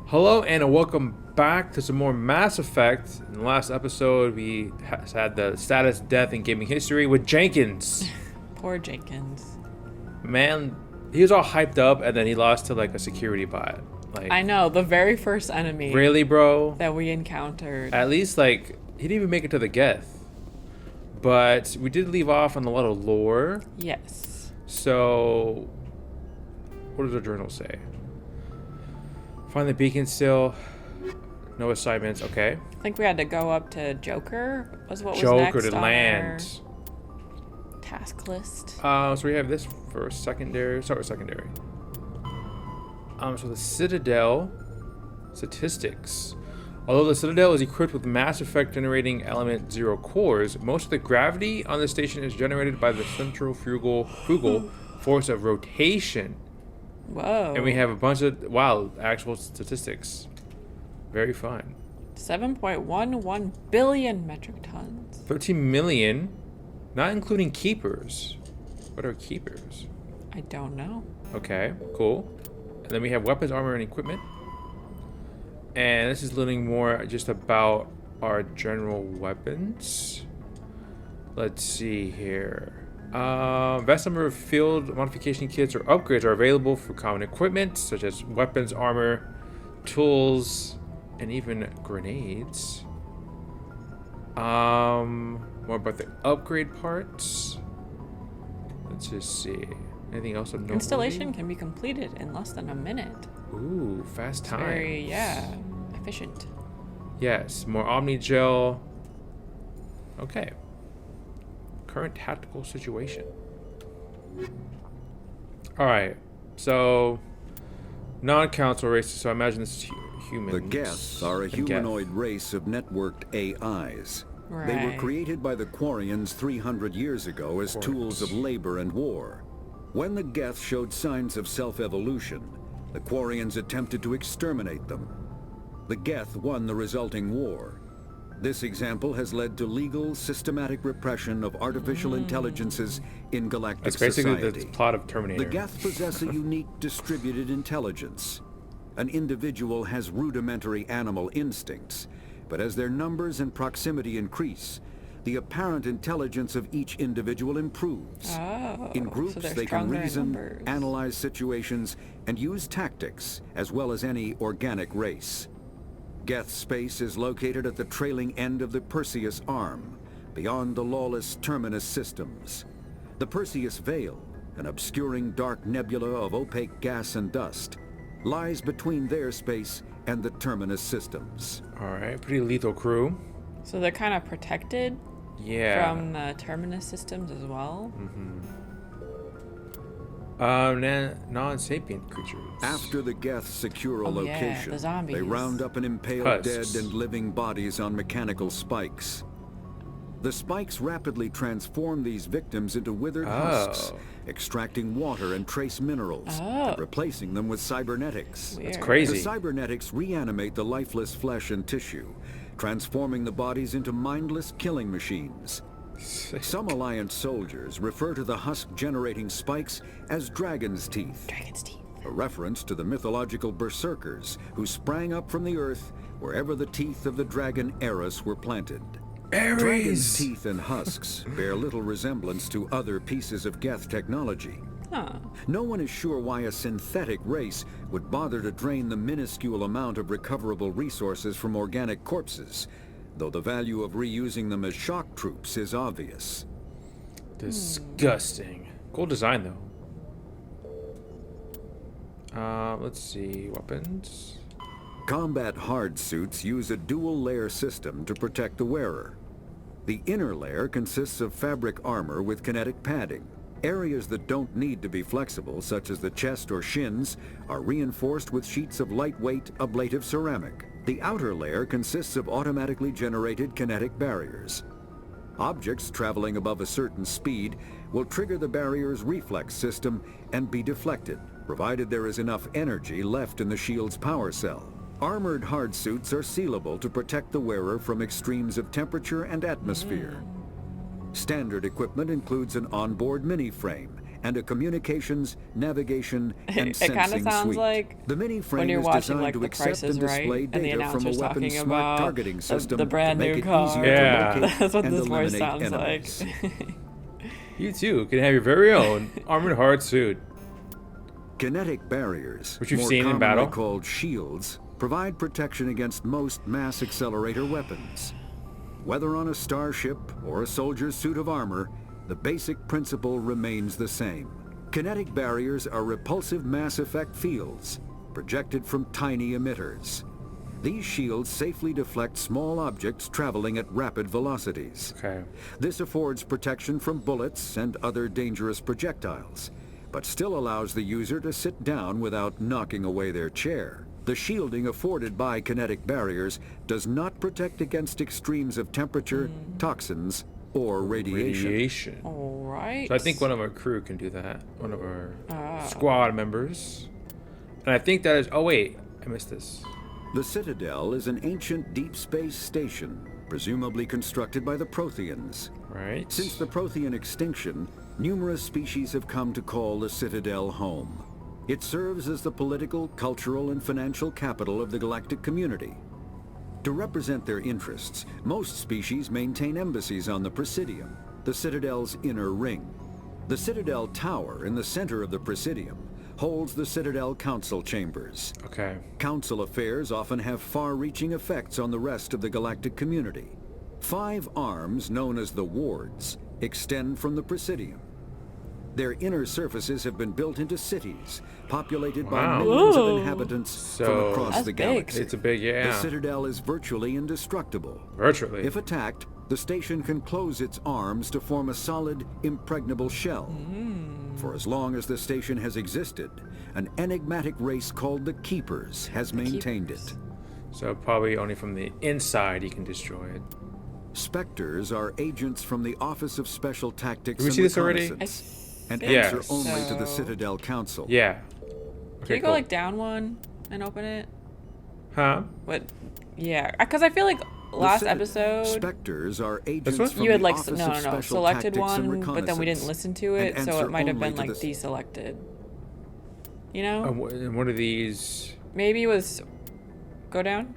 Hello and welcome back to some more Mass Effect. In the last episode, we had the saddest death in gaming history with Jenkins. Poor Jenkins. Man, he was all hyped up and then he lost to like a security bot. Like, I know, the very first enemy really, bro? that we encountered. At least like he didn't even make it to the Geth. But we did leave off on a lot of lore. Yes. So, what does the journal say? Find the beacon still. No assignments. Okay. I think we had to go up to Joker, was what was Joker next to on land. our task list. So we have this for secondary. Start with secondary. So the Citadel statistics. Although the Citadel is equipped with Mass Effect generating element 0 cores, most of the gravity on the station is generated by the centrifugal force of rotation. Whoa. And we have a bunch of actual statistics. Very fun. 7.11 billion metric tons. 13 million, not including keepers. What are keepers? I don't know. Okay, cool. And then we have weapons, armor, and equipment. And this is learning more just about our general weapons. Let's see here. Vast number of field modification kits or upgrades are available for common equipment, such as weapons, armor, tools, and even grenades. More about the upgrade parts. Let's just see. Anything else of note? Installation can be completed in less than a minute. Ooh, fast time. Very, efficient. Yes, more Omni Gel. Okay. Current tactical situation. Alright, so non-council races, so I imagine this is humans. The Geth are a humanoid race of networked AIs. Right. They were created by the Quarians 300 years ago as tools of labor and war. When the Geth showed signs of self-evolution, the Quarians attempted to exterminate them. The Geth won the resulting war. This example has led to legal, systematic repression of artificial intelligences in galactic That's basically society. the plot of Terminator. The Geth possess a unique distributed intelligence. An individual has rudimentary animal instincts, but as their numbers and proximity increase, the apparent intelligence of each individual improves. Oh, In groups, so they're they can stronger in reason, numbers. analyze situations, and use tactics, as well as any organic race. Geth space is located at the trailing end of the Perseus Arm, beyond the lawless Terminus systems. The Perseus Veil, an obscuring dark nebula of opaque gas and dust, lies between their space and the Terminus systems. Alright, pretty lethal crew. So they're kind of protected Yeah. from the Terminus systems as well. Non-sapient creatures. After the Geth secure a Oh, yeah, location, the zombies. they round up and impale Husks. dead and living bodies on mechanical spikes. The spikes rapidly transform these victims into withered husks, extracting water and trace minerals, and replacing them with cybernetics. Weird. That's crazy. The cybernetics reanimate the lifeless flesh and tissue, transforming the bodies into mindless killing machines. Some Alliance soldiers refer to the husk-generating spikes as dragon's teeth, Dragon's teeth. a reference to the mythological berserkers who sprang up from the earth wherever the teeth of the dragon Eris were planted. Dragon's Ares! teeth and husks bear little resemblance to other pieces of Geth technology. Huh. No one is sure why a synthetic race would bother to drain the minuscule amount of recoverable resources from organic corpses, though the value of reusing them as shock troops is obvious. Disgusting. Cool design, though. Let's see. Weapons. Combat hard suits use a dual-layer system to protect the wearer. The inner layer consists of fabric armor with kinetic padding. Areas that don't need to be flexible, such as the chest or shins, are reinforced with sheets of lightweight, ablative ceramic. The outer layer consists of automatically generated kinetic barriers. Objects traveling above a certain speed will trigger the barrier's reflex system and be deflected, provided there is enough energy left in the shield's power cell. Armored hard suits are sealable to protect the wearer from extremes of temperature and atmosphere. Standard equipment includes an onboard mini-frame and a communications, navigation, and It kind of sensing sounds suite. like The mini when frame you're is watching designed like to The accept Price is and Right, display and the data from a announcer's weapon's talking smart about targeting system the brand to make new it car. easier Yeah. to locate That's what and this voice eliminate sounds enemies. like. You too can have your very own armored hard suit. Kinetic barriers, Which you've more seen in commonly battle. called shields, provide protection against most mass accelerator weapons. Whether on a starship or a soldier's suit of armor, the basic principle remains the same. Kinetic barriers are repulsive mass effect fields, projected from tiny emitters. These shields safely deflect small objects traveling at rapid velocities. Okay. This affords protection from bullets and other dangerous projectiles, but still allows the user to sit down without knocking away their chair. The shielding afforded by kinetic barriers does not protect against extremes of temperature, toxins, or radiation. All right. So I think one of our crew can do that. One of our squad members. And I think that is. Oh wait, I missed this. The Citadel is an ancient deep space station, presumably constructed by the Protheans. Right. Since the Prothean extinction, numerous species have come to call the Citadel home. It serves as the political, cultural, and financial capital of the galactic community. To represent their interests, most species maintain embassies on the Presidium, the Citadel's inner ring. The Citadel Tower in the center of the Presidium holds the Citadel Council Chambers. Okay. Council affairs often have far-reaching effects on the rest of the galactic community. 5 arms, known as the wards, extend from the Presidium. Their inner surfaces have been built into cities, populated by Wow. millions Ooh. of inhabitants from So- across That's the big. galaxy. It's a big, The yeah. Citadel is virtually indestructible. Virtually. If attacked, the station can close its arms to form a solid, impregnable shell. For as long as the station has existed, an enigmatic race called the Keepers has maintained Keepers. it. So probably only from the inside you can destroy it. Spectres are agents from the Office of Special Tactics Did we and see this already? Reconnaissance, and Yes. answer only to the So- Citadel Council. Yeah. Can you go like down one and open it? Huh? What? Yeah, because I feel like The last Citadel- episode Spectres are agents one? from you had the like Office no of Special selected Tactics and one, but then we didn't Reconnaissance, listen to and it, so answer it might have only been to like the- deselected. You know? And what are these? Maybe it was go down.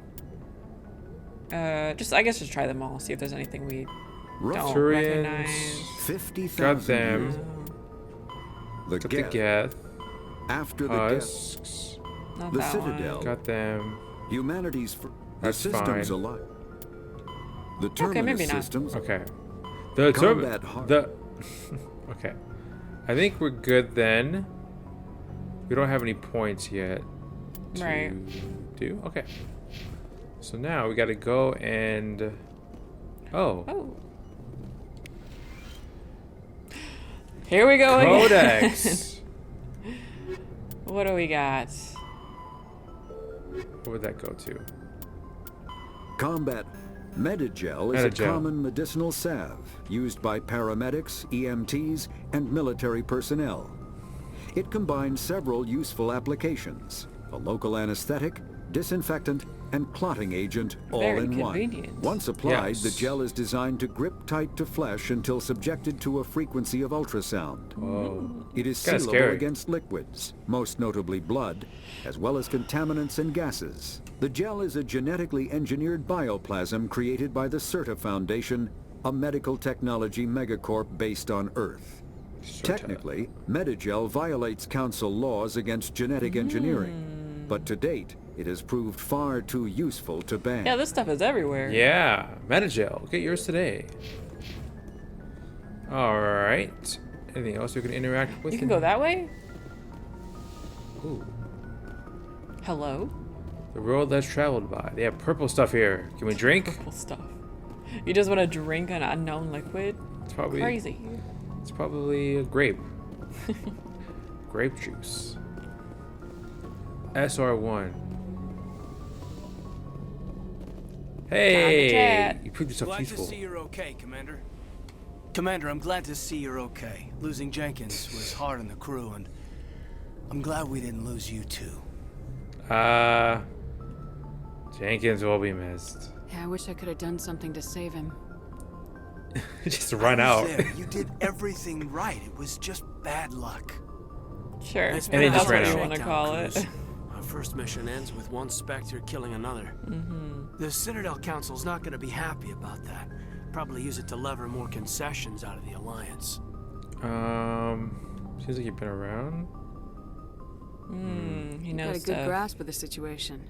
Just I guess just try them all. See if there's anything we don't Turians. recognize. 50,000 Got them. years. The Got the Geth. Geth. After the Geth, Husks. Not the that Citadel. one. Got them. humanity's the That's system's fine. alive. The Okay, terminus maybe not. systems Okay. The Combat hard. the. Okay. I think we're good then. We don't have any points yet. To Right. Do okay. So now we got to go and. Oh. Oh. Here we go again. Codex. What do we got? What would that go to? combat. Medigel is a Medigel. common medicinal salve used by paramedics, EMTs, and military personnel. It combines several useful applications: a local anesthetic, disinfectant, and clotting agent all Very in one. convenient. Once applied, Yes. the gel is designed to grip tight to flesh until subjected to a frequency of ultrasound. Whoa. It is Kinda sealable scary. against liquids, most notably blood, as well as contaminants and gases. The gel is a genetically engineered bioplasm created by the CERTA Foundation, a medical technology megacorp based on Earth. Technically, Medigel violates Council laws against genetic engineering, but to date, it has proved far too useful to ban. Yeah, this stuff is everywhere. Yeah, Medigel. Get yours today. All right. Anything else you can interact with? You can go that way? Ooh, Hello? the road less traveled by. They have purple stuff here. Can we drink? Purple stuff. You just want to drink an unknown liquid? It's probably Crazy. It's probably a grape. Grape juice. SR1. Hey, chat. you proved yourself Glad useful. to see you're okay, Commander. Commander, I'm glad to see you're okay. Losing Jenkins was hard on the crew, and I'm glad we didn't lose you too. Jenkins will be missed. Yeah, I wish I could have done something to save him. Just I run was out. there. You did everything right. It was just bad luck. Sure. It's And then been a just ran That's out. what you want to call it. Our first mission ends with one Spectre killing another. The Citadel Council's not going to be happy about that. Probably use it to lever more concessions out of the Alliance. Seems like you've been around. He Got knows a good stuff. grasp of the situation.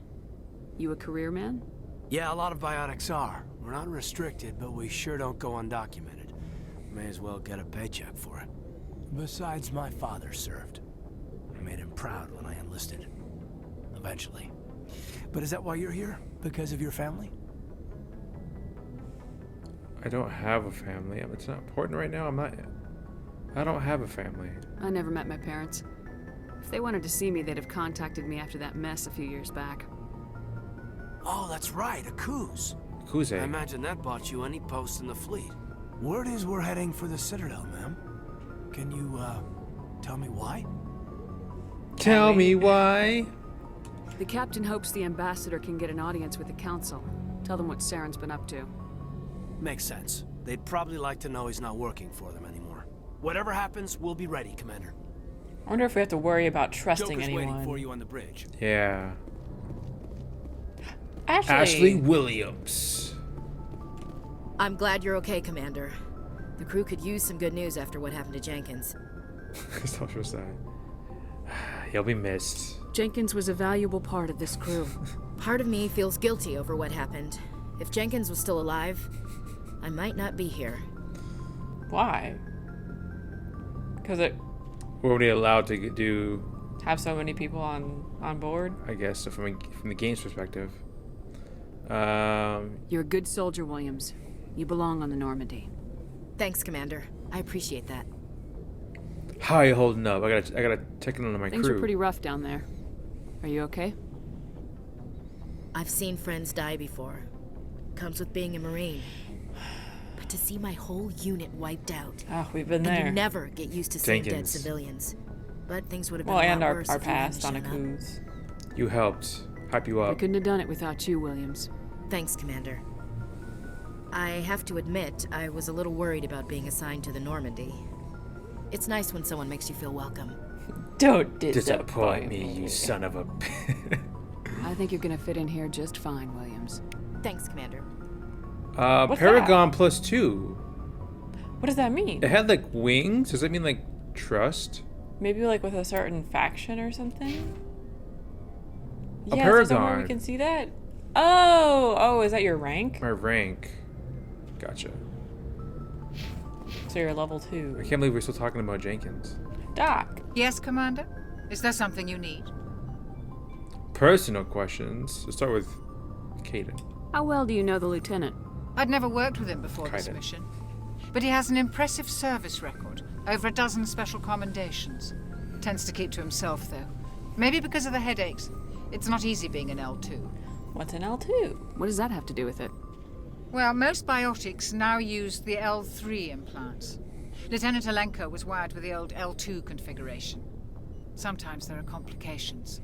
You a career man? Yeah, a lot of biotics are. We're not restricted, but we sure don't go undocumented. May as well get a paycheck for it. Besides, my father served. I made him proud when I enlisted. Eventually. But is that why you're here? Because of your family? I don't have a family. It's not important right now. I don't have a family. I never met my parents. If they wanted to see me, they'd have contacted me after that mess a few years back. Oh, that's right, a cruise. I Kuze. imagine that bought you any post in the fleet. Word is we're heading for the Citadel, ma'am. Can you, tell me why? Tell me why. The captain hopes the ambassador can get an audience with the council. Tell them what Saren's been up to. Makes sense. They'd probably like to know he's not working for them anymore. Whatever happens, we'll be ready, Commander. I wonder if we have to worry about trusting Joker's waiting for anyone. you on the bridge. Yeah. Ashley. Williams. I'm glad you're okay, Commander. The crew could use some good news after what happened to Jenkins. Social side. He'll be missed. Jenkins was a valuable part of this crew. Part of me feels guilty over what happened. If Jenkins was still alive, I might not be here. Why? Because it We're only allowed to do, have so many people on board. I guess, so from the game's perspective. You're a good soldier, Williams. You belong on the Normandy. Thanks, Commander. I appreciate that. How are you holding up? I gotta check in on my Things crew. are pretty rough down there. Are you okay? I've seen friends die before. Comes with being a Marine. But to see my whole unit wiped out. Oh, we've been And you there. never get used to seeing dead Jenkins. civilians. But things would have been Well, a lot and our worse if you hadn't past on a shown up. cruise. You helped hype you I up. couldn't have done it without you, Williams. Thanks, Commander. I have to admit, I was a little worried about being assigned to the Normandy. It's nice when someone makes you feel welcome. Don't Disappoint me, you son of a. I think you're gonna fit in here just fine, Williams. Thanks, Commander. What's Paragon +2. What does that mean? It had like wings. Does that mean like trust? Maybe like with a certain faction or something? A Yeah, is there somewhere we paragon. can see that? Oh, is that your rank? My rank. Gotcha. So you're level I 2. can't believe we're still talking about Jenkins. Doc. Yes, Commander? Is there something you need? Personal questions. Let's start with Caden. How well do you know the lieutenant? I'd never worked with him before this Kaiden. mission. But he has an impressive service record. Over a dozen special commendations. Tends to keep to himself, though. Maybe because of the headaches. It's not easy being an L2. What's an L2? What does that have to do with it? Well, most biotics now use the L3 implants. Lieutenant Alenko was wired with the old L2 configuration. Sometimes there are complications.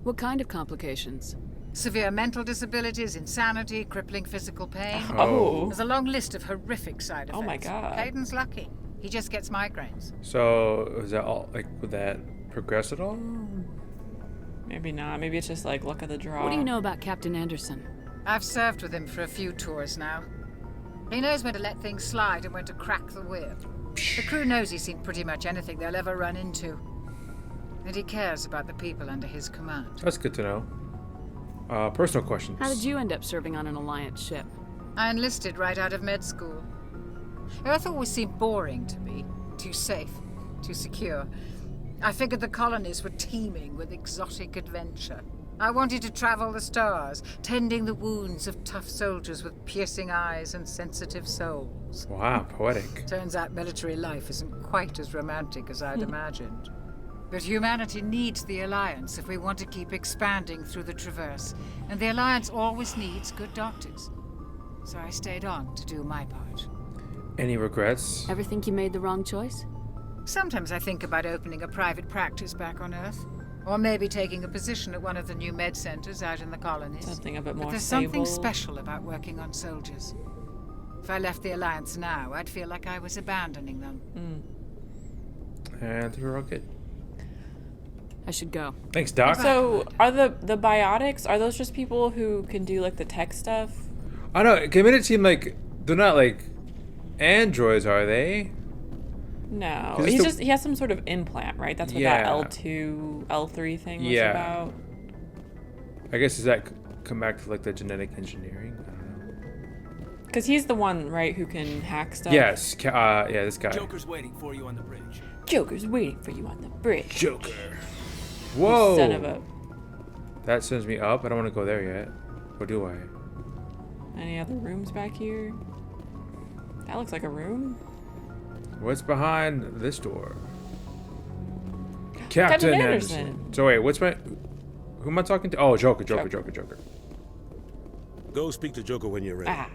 What kind of complications? Severe mental disabilities, insanity, crippling physical pain. Oh. There's a long list of horrific side effects. Oh my God. Clayton's lucky. He just gets migraines. So is that all? Like, would that progress at all? Maybe not. Maybe it's just like luck of the draw. What do you know about Captain Anderson? I've served with him for a few tours now. He knows when to let things slide and when to crack the whip. The crew knows he's seen pretty much anything they'll ever run into. And he cares about the people under his command. That's good to know. Personal questions. How did you end up serving on an Alliance ship? I enlisted right out of med school. Earth always seemed boring to me. Too safe, too secure. I figured the colonies were teeming with exotic adventure. I wanted to travel the stars, tending the wounds of tough soldiers with piercing eyes and sensitive souls. Wow, poetic. Turns out military life isn't quite as romantic as I'd imagined. But humanity needs the Alliance if we want to keep expanding through the Traverse. And the Alliance always needs good doctors. So I stayed on to do my part. Any regrets? Ever think you made the wrong choice? Sometimes I think about opening a private practice back on Earth. Or maybe taking a position at one of the new med centers out in the colonies. Something a bit more But there's stable. something special about working on soldiers. If I left the Alliance now, I'd feel like I was abandoning them. And I think we're all good. I should go. Thanks, Doc. So, are the biotics, are those just people who can do, like, the tech stuff? I know, it made it seem like they're not like androids, are they? No. 'Cause it's the- He has some sort of implant, right? That's what Yeah. that L2, L3 thing was Yeah. about. I guess does that come back to like the genetic engineering? I don't know. Because he's the one, right, who can hack stuff? Yes, yeah, this guy. Joker's waiting for you on the bridge. Joker's waiting for you on the bridge. Joker. You Whoa. son of a... That sends me up. I don't want to go there yet. Or do I? Any other rooms back here? That looks like a room. What's behind this door? Captain Anderson. Anderson. So wait, who am I talking to? Oh, Joker. Go speak to Joker when you're ready. Ah.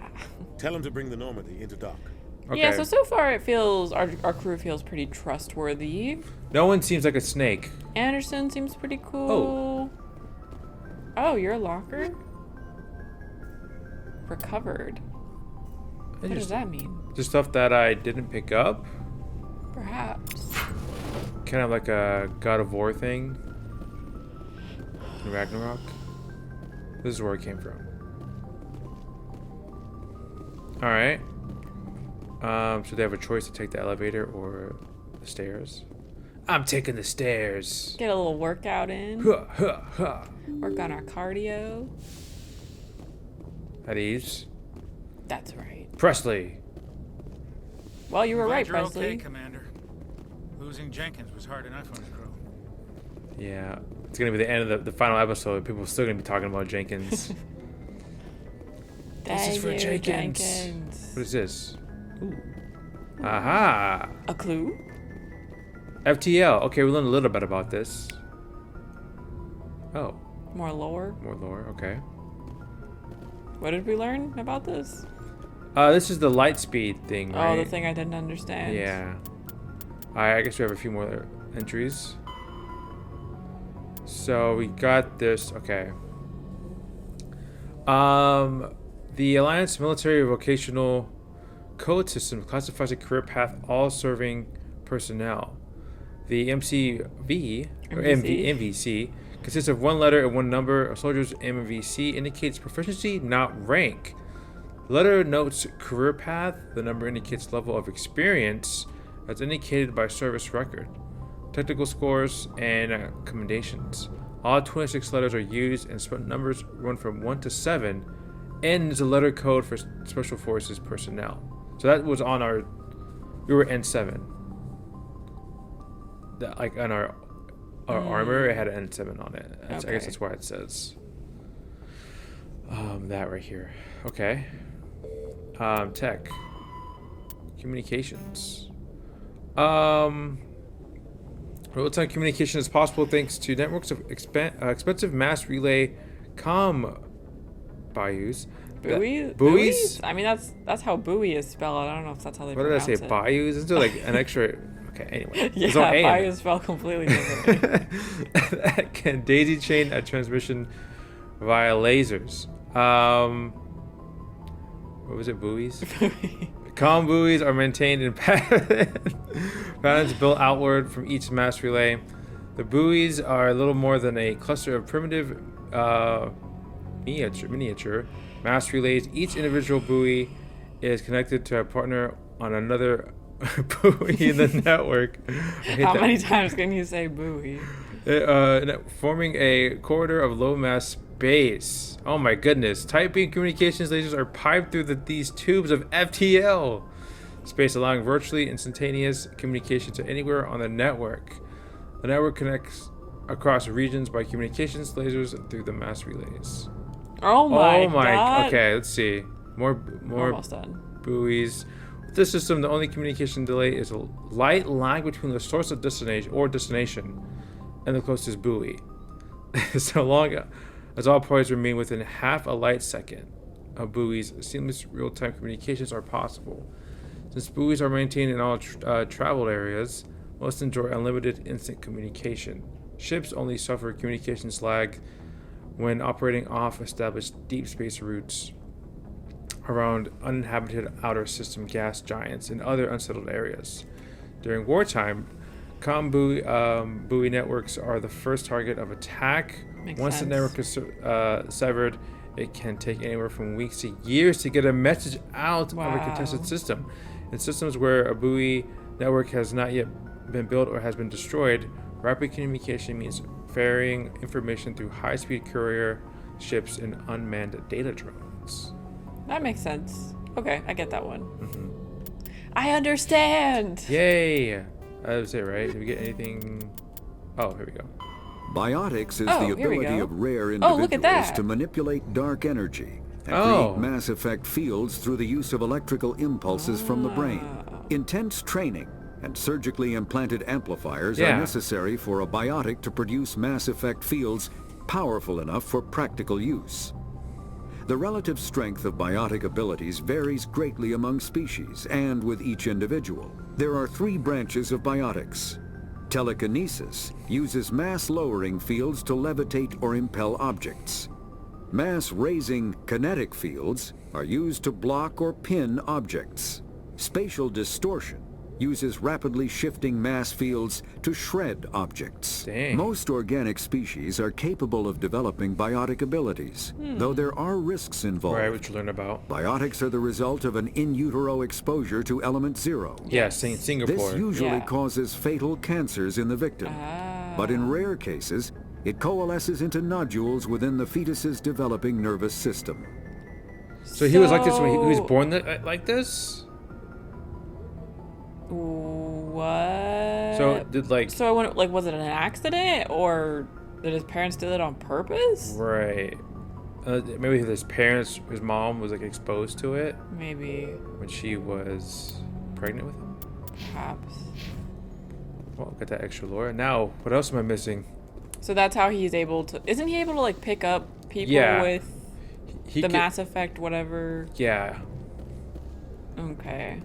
Tell him to bring the Normandy into dock. Okay. Yeah, so far it feels, our crew feels pretty trustworthy. No one seems like a snake. Anderson seems pretty cool. Oh, you're a locker? Recovered. What does that mean? Just stuff that I didn't pick up. Perhaps. Kind of like a God of War thing. In Ragnarok. This is where it came from. Alright. So they have a choice to take the elevator or the stairs. I'm taking the stairs. Get a little workout in. Huh, huh, huh. Work on our cardio. At ease. That's right. Presley. Well, you were right, Glad you're Presley. okay, Commander. Losing Jenkins was hard enough on the crew. Yeah. It's going to be the end of the final episode. People are still going to be talking about Jenkins. This is for Thank you, Jenkins. What is this? Ooh. Aha. A clue? FTL. Okay, we learned a little bit about this. Oh. More lore? More lore. Okay. What did we learn about this? This is the light speed thing, right? Oh, the thing I didn't understand. Yeah. I guess we have a few more entries. So we got this. Okay. The Alliance Military Vocational Code System classifies a career path all serving personnel. The MCV, or MVC, consists of one letter and one number. A soldier's MVC indicates proficiency, not rank. The letter notes career path. The number indicates level of experience, as indicated by service record, technical scores, and commendations. All 26 letters are used, and numbers run from 1 to 7. N is a letter code for Special Forces personnel. So that was on our... We were N7. Like on our armor, it had an N7 on it. I guess that's why it says that right here. Okay. Tech. Communications. Real-time communication is possible thanks to networks of expensive mass relay bayous. Buoys? I mean, that's how buoy is spelled. I don't know if that's how they pronounce it. What did I say? Bayous? Isn't there like an extra... Okay, anyway. Yeah, bayou is spelled completely differently. That can daisy chain a transmission via lasers. What was it? Buoys? Comm buoys are maintained in patterns built outward from each mass relay. The buoys are a little more than a cluster of primitive miniature mass relays. Each individual buoy is connected to a partner on another buoy in the network. How many times can you say buoy? Forming a corridor of low mass space. Oh my goodness. Tight beam communications lasers are piped through these tubes of FTL space, allowing virtually instantaneous communication to anywhere on the network. The network connects across regions by communications lasers through the mass relays. Oh my god. Okay, let's see. More Almost done. Buoys. With this system, the only communication delay is a light lag between the source of destination and the closest buoy. So long as all parties remain within half a light second of buoys, seamless real-time communications are possible. Since buoys are maintained in all traveled areas, most enjoy unlimited instant communication. Ships only suffer communications lag when operating off established deep space routes. around uninhabited outer system gas giants and other unsettled areas. During wartime, buoy networks are the first target of attack. Makes Once sense. the network is severed, it can take anywhere from weeks to years to get a message out of a contested Wow. system. In systems where a buoy network has not yet been built or has been destroyed, rapid communication means ferrying information through high-speed courier ships and unmanned data drones. That makes sense. Okay, I get that one. Mm-hmm. I understand. Yay! That was it, right? Did we get anything? Oh, here we go. Biotics is Oh, the here we ability go. of rare Oh, look at individuals that. to manipulate dark energy and Oh. create mass effect fields through the use of electrical impulses from the brain. Intense training and surgically implanted amplifiers Yeah. are necessary for a biotic to produce mass effect fields powerful enough for practical use. The relative strength of biotic abilities varies greatly among species and with each individual. There are 3 branches of biotics. Telekinesis uses mass-lowering fields to levitate or impel objects. Mass-raising kinetic fields are used to block or pin objects. Spatial distortion uses rapidly shifting mass fields to shred objects. Dang. Most organic species are capable of developing biotic abilities, though there are risks involved. Right, what you learned about. Biotics are the result of an in utero exposure to element 0. Yeah, Singapore. This usually Yeah. causes fatal cancers in the victim. But in rare cases, it coalesces into nodules within the fetus's developing nervous system. So he was like this when he was So- born like this? What? So did like So I wonder, like, was it an accident or did his parents do it on purpose? right? Maybe his parents, his mom was like exposed to it Maybe, when she was pregnant with him. perhaps. Well, got that extra lore. Now, what else am I missing? So that's how he's able to. Isn't he able to like pick up people Yeah. with He the could- Mass Effect, whatever? Yeah. Okay.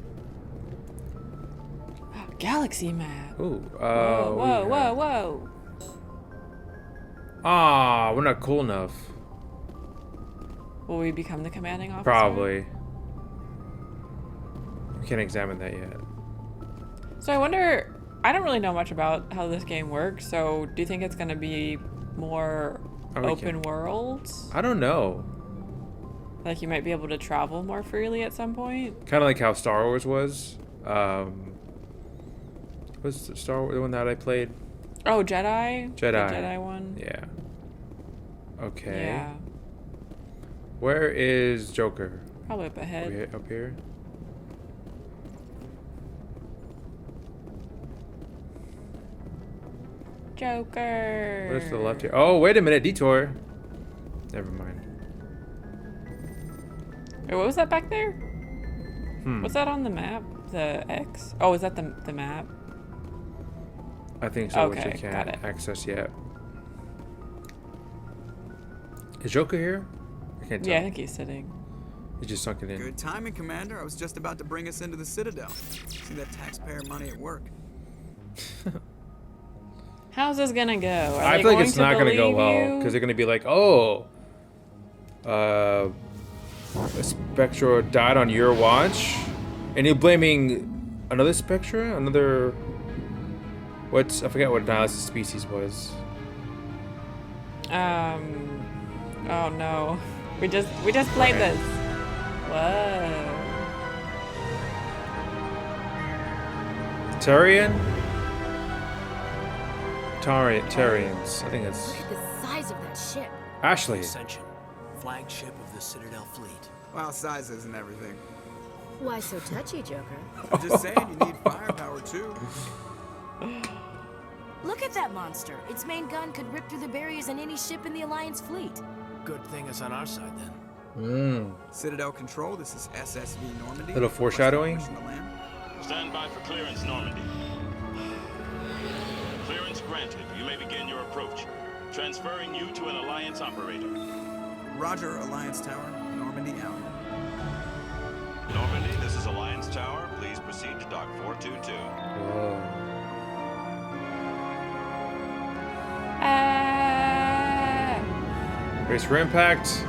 Galaxy map. Ooh. Whoa, what do we whoa, have? whoa. Ah, we're not cool enough. Will we become the commanding officer? Probably. We can't examine that yet. So I wonder. I don't really know much about how this game works. So do you think it's gonna be more Oh, we open can- world? I don't know. Like you might be able to travel more freely at some point? Kind of like how Star Wars was. Was Star Wars the one that I played? Oh, Jedi? The Jedi. Jedi one? Yeah. Okay. Yeah. Where is Joker? Probably up ahead. Up here? Joker. Where's the left here? Oh, wait a minute. Detour. Never mind. Wait, what was that back there? Hmm. What's that on the map? The X? Oh, is that the map? I think so, which Okay, I got can't it. access yet. Is Joker here? I can't tell. Yeah, I think he's sitting. He just sunk it in. Good timing, Commander. I was just about to bring us into the Citadel. See that taxpayer money at work. How's this gonna go? Are I they feel like going it's to not gonna go believe well you? because they're gonna be like, "Oh, Spectra died on your watch," and you're blaming another Spectra, another. I forget what Niles' species was. Oh no. We just played Right. this. Whoa. Tarian? Tarians. I think that's Look at the size of that ship. Ashley. Ascension, flagship of the Citadel fleet. Well, size isn't everything. Why so touchy, Joker? I'm just saying you need firepower too. Look at that monster. Its main gun could rip through the barriers in any ship in the Alliance fleet. Good thing it's on our side then. Citadel Control, this is SSV Normandy. Little foreshadowing. Permission to land. Stand by for clearance, Normandy. Clearance granted. You may begin your approach. Transferring you to an Alliance operator. Roger, Alliance Tower. Normandy out. Normandy, this is Alliance Tower. Please proceed to Dock 422. Whoa. Ah. Brace for impact.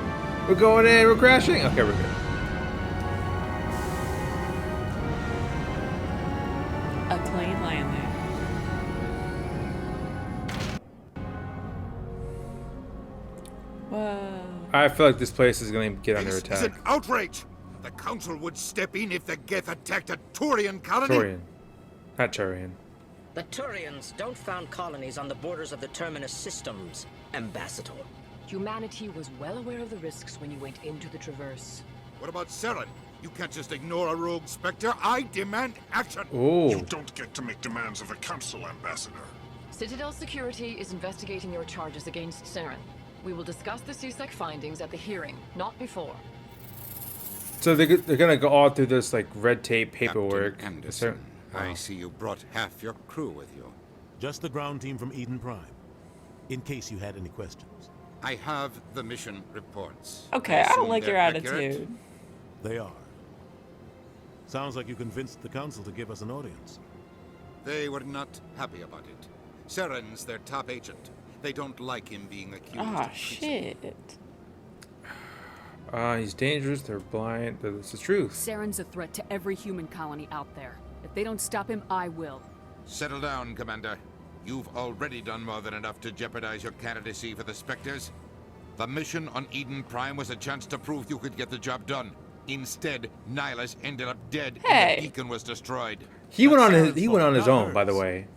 We're going in. We're crashing. Okay, we're good. I feel like this place is going to get under This is attack. an outrage. The council would step in if the Geth attacked a Turian colony. Turian. Not Turian. The Turians don't found colonies on the borders of the Terminus systems, Ambassador. Humanity was well aware of the risks when you went into the Traverse. What about Saren? You can't just ignore a rogue Spectre. I demand action. Oh. You don't get to make demands of a council, Ambassador. Citadel Security is investigating your charges against Saren. We will discuss the CSEC findings at the hearing, not before. So they're going to go all through this like red tape paperwork. Captain Anderson, I see you brought half your crew with you. Just the ground team from Eden Prime, in case you had any questions. I have the mission reports. Okay, I don't assume like your they're accurate? attitude. They are. Sounds like you convinced the council to give us an audience. They were not happy about it. Saren's their top agent. They don't like him being accused Ah, of treason. shit. He's dangerous. They're blind. That's the truth. Saren's a threat to every human colony out there. If they don't stop him, I will. Settle down, Commander. You've already done more than enough to jeopardize your candidacy for the Spectres. The mission on Eden Prime was a chance to prove you could get the job done. Instead, Nihilus ended up dead and the beacon was destroyed. He went on his own, by the way.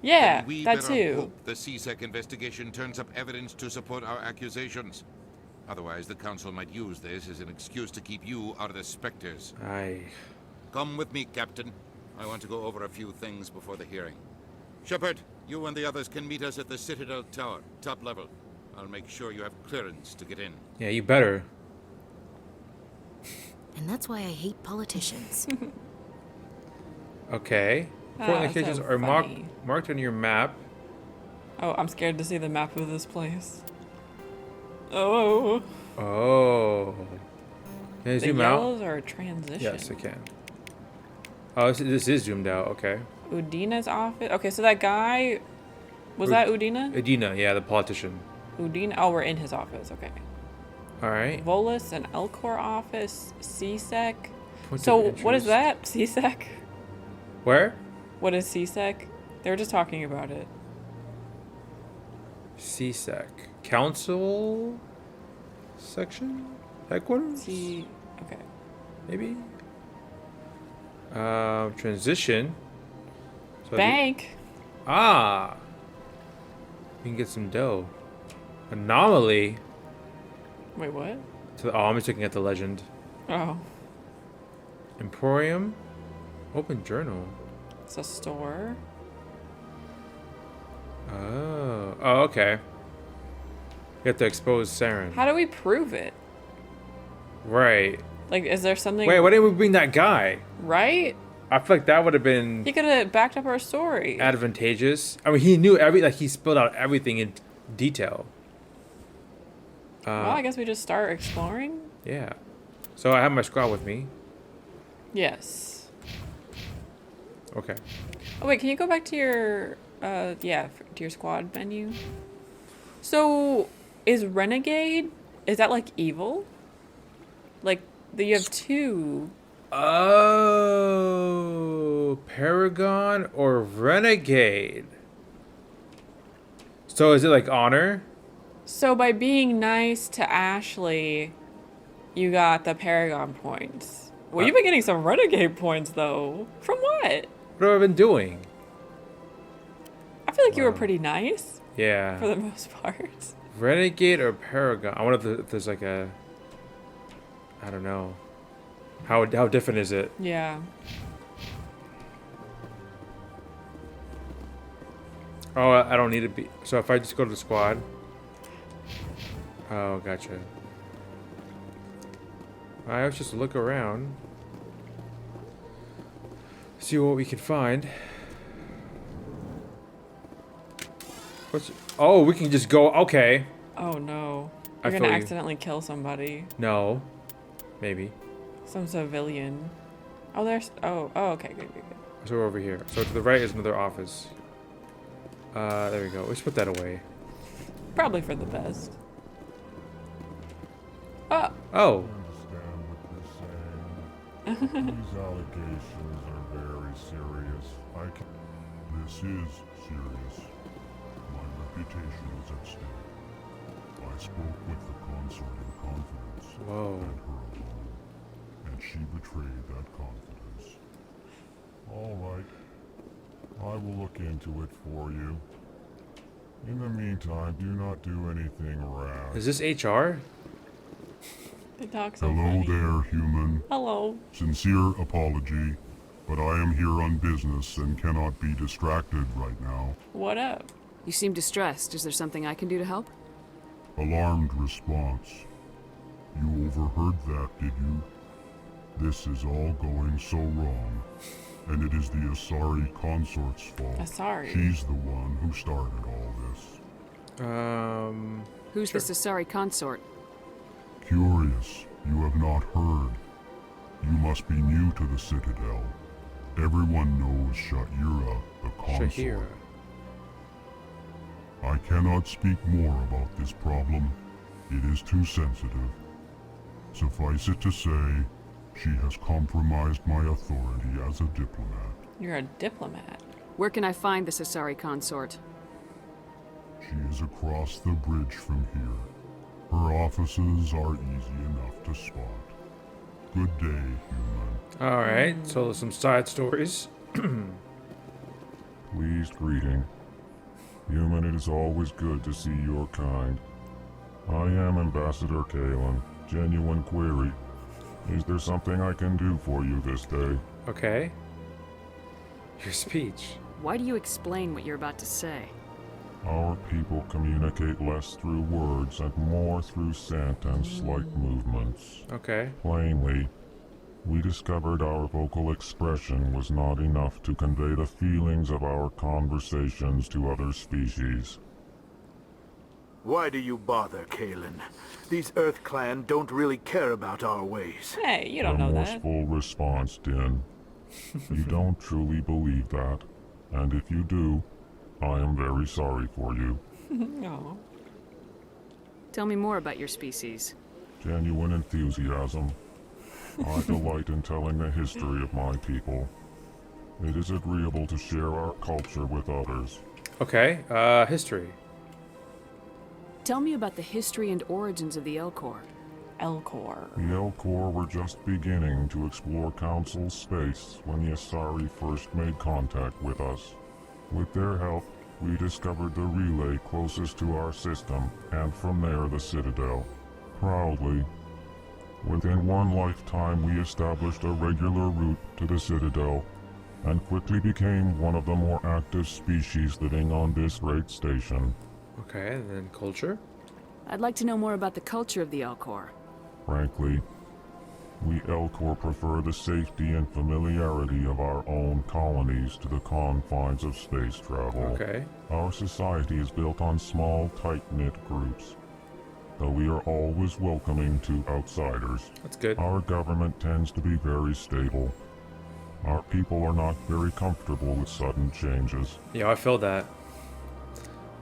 Yeah, Then we that better too. hope the CSEC investigation turns up evidence to support our accusations. Otherwise, the Council might use this as an excuse to keep you out of the Spectres. Aye. Come with me, Captain. I want to go over a few things before the hearing. Shepard, you and the others can meet us at the Citadel Tower, top level. I'll make sure you have clearance to get in. Yeah, you better. And that's why I hate politicians. Okay. Important locations so are funny. marked on your map. Oh, I'm scared to see the map of this place. Oh. Oh. Can I The zoom out? yellows are a transition. Yes, I can. Oh, this is zoomed out. Okay. Udina's office. Okay, so that guy, was that Udina? Udina, yeah, the politician. Udina. Oh, we're in his office. Okay. All right. Volus and Elcor office. CSEC. Points So of what is interest. that? CSEC. Where? What is CSEC? They were just talking about it. CSEC. Council section? Headquarters? Okay. Maybe? Transition. So Bank. Ah! We can get some dough. Anomaly. Wait, what? So, oh, I'm just looking at the legend. Oh. Emporium. Open journal. It's a store. Oh. Oh, okay. You have to expose Saren. How do we prove it? Right. Like, is there something? Wait, why didn't we bring that guy? Right? I feel like that would have been He could have backed up our story. advantageous. I mean, he knew he spilled out everything in detail. Well, I guess we just start exploring. Yeah. So I have my squad with me. Yes. Okay. Oh wait, can you go back to your to your squad menu? So, is Renegade, is that like evil? Like you have two. Oh, Paragon or Renegade. So is it like honor? So by being nice to Ashley, you got the Paragon points. Well, you've been getting some Renegade points though. From what? What have I been doing? I feel like you were pretty nice. Yeah. For the most part. Renegade or Paragon? I wonder if there's like a... I don't know. How different is it? Yeah. Oh, I don't need to be... So if I just go to the squad... Oh, gotcha. Alright, let's just look around. See what we can find. Oh, we can just go... Okay. Oh no. I You're gonna feel you. accidentally kill somebody. No. Maybe. Some civilian. Oh, there's... Oh, okay, good. So we're over here. So to the right is another office. There we go. Let's put that away. Probably for the best. Oh. Oh. These allegations are very serious. This is serious. My reputation is at stake. I I spoke with the consort in confidence. Whoa. Let her alone, and she betrayed that confidence. All right. I will look into it for you. In the meantime, do not do anything rash. Is this HR? They talk so Hello funny. there, human. Hello. Sincere apology, but I am here on business and cannot be distracted right now. What up? You seem distressed. Is there something I can do to help? Alarmed response. You overheard that, did you? This is all going so wrong. And it is the Asari consort's fault. Asari? She's the one who started all this. Who's this Asari consort? Curious, you have not heard. You must be new to the Citadel. Everyone knows Sha'ira, the consort. Sha'ira. I cannot speak more about this problem. It is too sensitive. Suffice it to say, she has compromised my authority as a diplomat. You're a diplomat. Where can I find this Asari consort? She is across the bridge from here. Her offices are easy enough to spot. Good day, human. Alright, so some side stories. Pleased greeting. Human, it is always good to see your kind. I am Ambassador Kalen. Genuine query. Is there something I can do for you this day? Okay. Your speech. Why do you explain what you're about to say? Our people communicate less through words and more through scent and slight movements. Okay. Plainly, we discovered our vocal expression was not enough to convey the feelings of our conversations to other species. Why do you bother, Kalen? These Earth Clan don't really care about our ways. Hey, you don't know that. Remorseful response, Din. You don't truly believe that, and if you do, I am very sorry for you. No. Tell me more about your species. Genuine enthusiasm. I delight in telling the history of my people. It is agreeable to share our culture with others. Okay, history. Tell me about the history and origins of the Elcor. Elcor. The Elcor were just beginning to explore Council space when the Asari first made contact with us. With their help, we discovered the relay closest to our system, and from there the Citadel. Proudly, within one lifetime we established a regular route to the Citadel, and quickly became one of the more active species living on this great station. Okay, and then culture? I'd like to know more about the culture of the Elcor. Frankly, we Elcor prefer the safety and familiarity of our own colonies to the confines of space travel. Okay. Our society is built on small, tight-knit groups, though we are always welcoming to outsiders. That's good. Our government tends to be very stable. Our people are not very comfortable with sudden changes. Yeah, I feel that.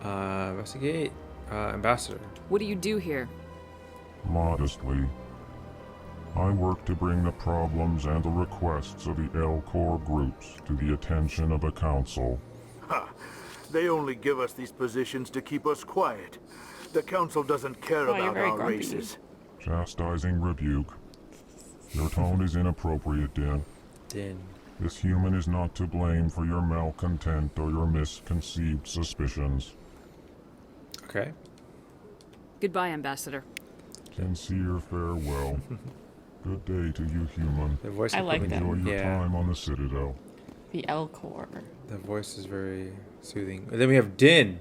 Investigate. Ambassador. What do you do here? Modestly, I work to bring the problems and the requests of the Elcor groups to the attention of the Council. Ha! They only give us these positions to keep us quiet. The Council doesn't care about our races. Chastising rebuke. Your tone is inappropriate, Din. Din. This human is not to blame for your malcontent or your misconceived suspicions. Okay. Goodbye, Ambassador. Sincere farewell. Good day to you, human. The voice I like Enjoy them. your time on the Citadel. The Elcor. The voice is very soothing. And then we have Din.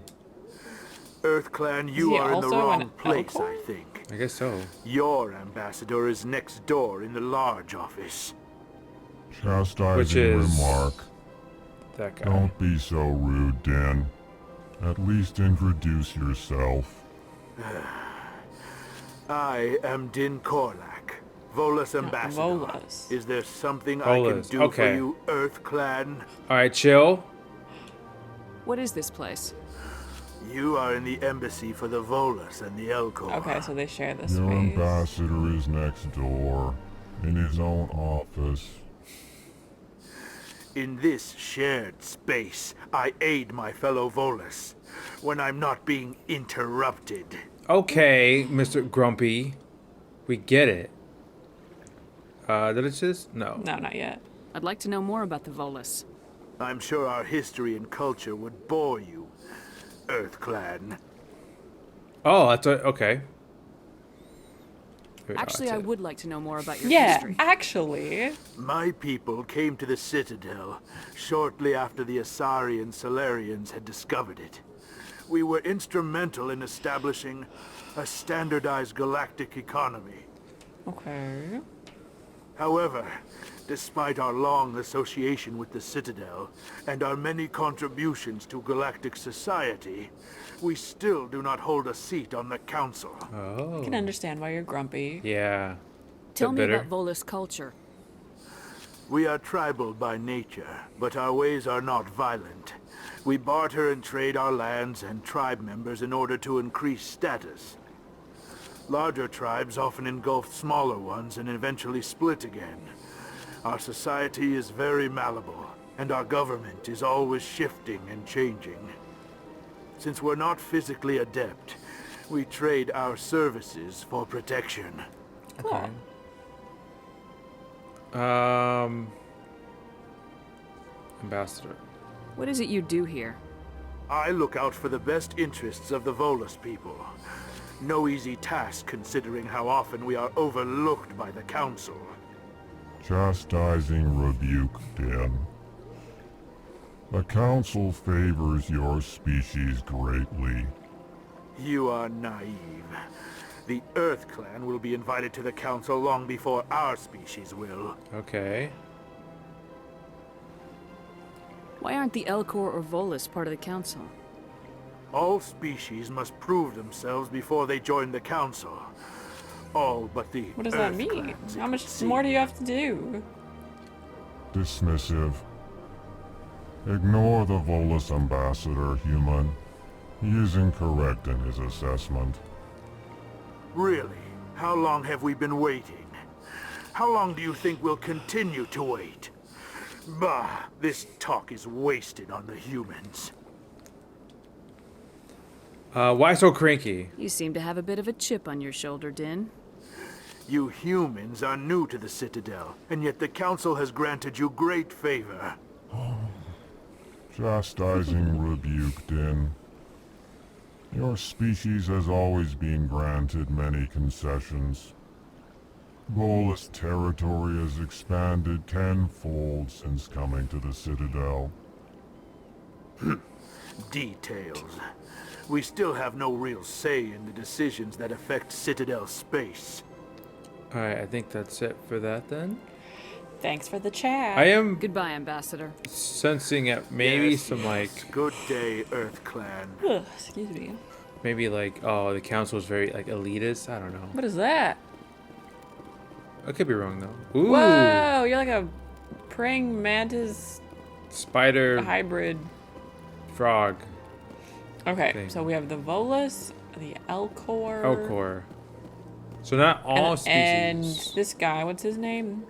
Earth Clan, you are in the wrong place, I think. I guess so. Your ambassador is next door in the large office. Chastising Which is remark. That guy. Don't be so rude, Dan. At least introduce yourself. I am Din Korlak, Volus ambassador. Volus. Is there something I can Volus, do for okay. you, Earth Clan? Alright, chill. What is this place? You are in the embassy for the Volus and the Elcor. Okay, so they share this Your space. ambassador is next door, in his own office. In this shared space, I aid my fellow Volus when I'm not being interrupted. Okay, Mr. Grumpy. We get it. Did it just? No. No, not yet. I'd like to know more about the Volus. I'm sure our history and culture would bore you, EarthClan. Oh, that's okay. Actually, I would like to know more about your Yeah, history. actually. My people came to the Citadel shortly after the Asari and Salarians had discovered it. We were instrumental in establishing a standardized galactic economy. Okay. However, despite our long association with the Citadel and our many contributions to galactic society, we still do not hold a seat on the council. Oh. I can understand why you're grumpy. Yeah. Tell me about Volus culture. We are tribal by nature, but our ways are not violent. We barter and trade our lands and tribe members in order to increase status. Larger tribes often engulf smaller ones and eventually split again. Our society is very malleable, and our government is always shifting and changing. Since we're not physically adept, we trade our services for protection. Okay. Ambassador. What is it you do here? I look out for the best interests of the Volus people. No easy task considering how often we are overlooked by the Council. Chastising rebuke, Den. The Council favors your species greatly. You are naive. The EarthClan will be invited to the Council long before our species will. Okay. Why aren't the Elcor or Volus part of the Council? All species must prove themselves before they join the Council. All but the What does that mean? How much more do you have to do? Dismissive. Ignore the Volus ambassador, human. He is incorrect in his assessment. Really? How long have we been waiting? How long do you think we'll continue to wait? Bah, this talk is wasted on the humans. Why so cranky? You seem to have a bit of a chip on your shoulder, Din. You humans are new to the Citadel, and yet the Council has granted you great favor. Chastising rebuke, Din. Your species has always been granted many concessions. Volus territory has expanded tenfold since coming to the Citadel. Details. We still have no real say in the decisions that affect Citadel space. Alright, I think that's it for that then. Thanks for the chat. I am Goodbye, Ambassador. sensing it maybe Yes, some yes. like Good day, EarthClan. Ugh, excuse me. maybe like the council is very like elitist. I don't know. What is that? I could be wrong though. Ooh. Whoa, you're like a praying mantis Spider hybrid. frog. Okay, thing. so we have the Volus, the Elcor. Elcor. So not all species. And this guy, what's his name?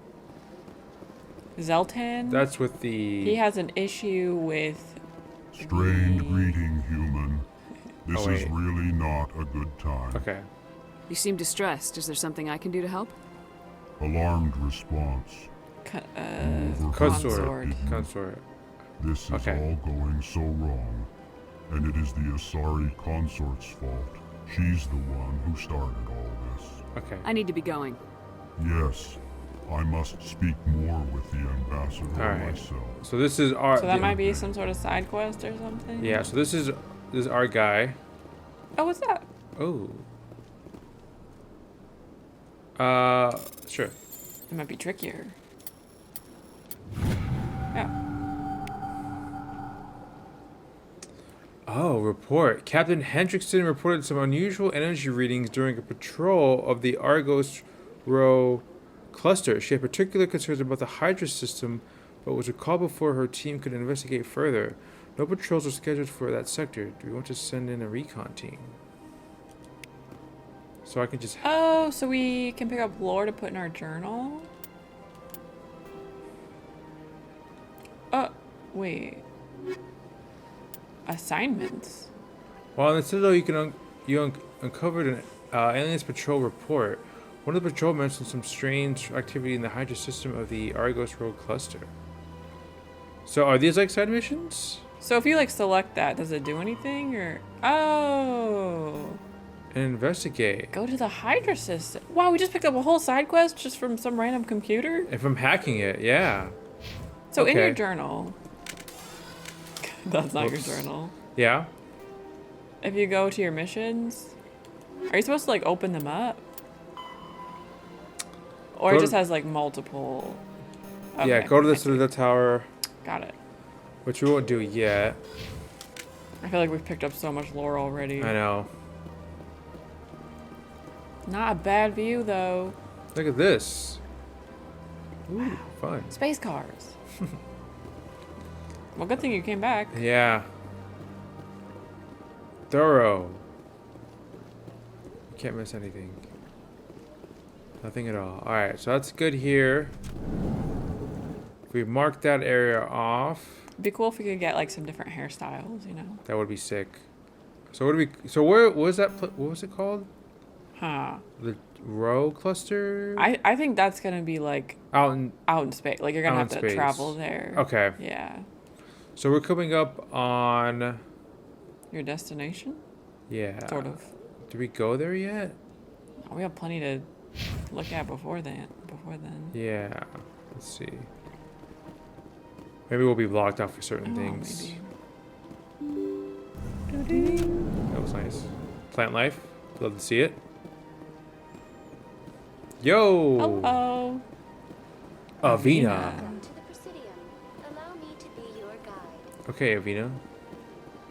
Zeltan? That's with the... He has an issue with... Strained greeting, human. This Oh, is wait. really not a good time. Okay. You seem distressed. Is there something I can do to help? Alarmed response. Consort. Consort. This is Okay. all going so wrong, and it is the Asari consort's fault. She's the one who started all this. Okay. I need to be going. Yes, I must speak more with the ambassador Alright. myself. So this is our... So that might be some sort of side quest or something? Yeah, so this is our guy. Oh, what's that? Oh. Sure. It might be trickier. Yeah. Oh, report. Captain Hendrickson reported some unusual energy readings during a patrol of the Argos Row cluster. She had particular concerns about the Hydra system, but was recalled before her team could investigate further. No patrols are scheduled for that sector. Do we want to send in a recon team? So I can just... Oh, so we can pick up lore to put in our journal? Wait. Assignments? Well, in the Citadel, you can uncovered an aliens patrol report. One of the patrol mentioned some strange activity in the Hydra system of the Argos Road cluster. So are these like side missions? So if you like select that, does it do anything or? Oh. And investigate. Go to the Hydra system. Wow, we just picked up a whole side quest just from some random computer. If I'm hacking it, yeah. So in your Okay. journal. That's not Whoops. your journal. Yeah. If you go to your missions, are you supposed to like open them up? Or it Go just to- has like multiple. Yeah, Okay, go to the I see. Citadel Tower. Got it. Which we won't do yet. I feel like we've picked up so much lore already. I know. Not a bad view though. Look at this. Ooh, fun. Space cars. Well, good thing you came back. Yeah. Thorough. You can't miss anything. Nothing at all. Alright, so that's good here. If we mark that area off, It'd be cool if we could get like some different hairstyles, you know. that would be sick. So what do we? So where what was that? What was it called? Huh. The row cluster. I think that's gonna be like out in space. Like you're gonna out have in to space. travel there. Okay. Yeah. So we're coming up on Your destination? yeah. Sort of. Did we go there yet? Oh, we have plenty to look at before then. Yeah. Let's see. Maybe we'll be blocked out for certain things. Maybe. That was nice. Plant life. Love to see it. Yo. Hello. Avina. Welcome to the Presidium. Allow me to be your guide. Okay, Avina.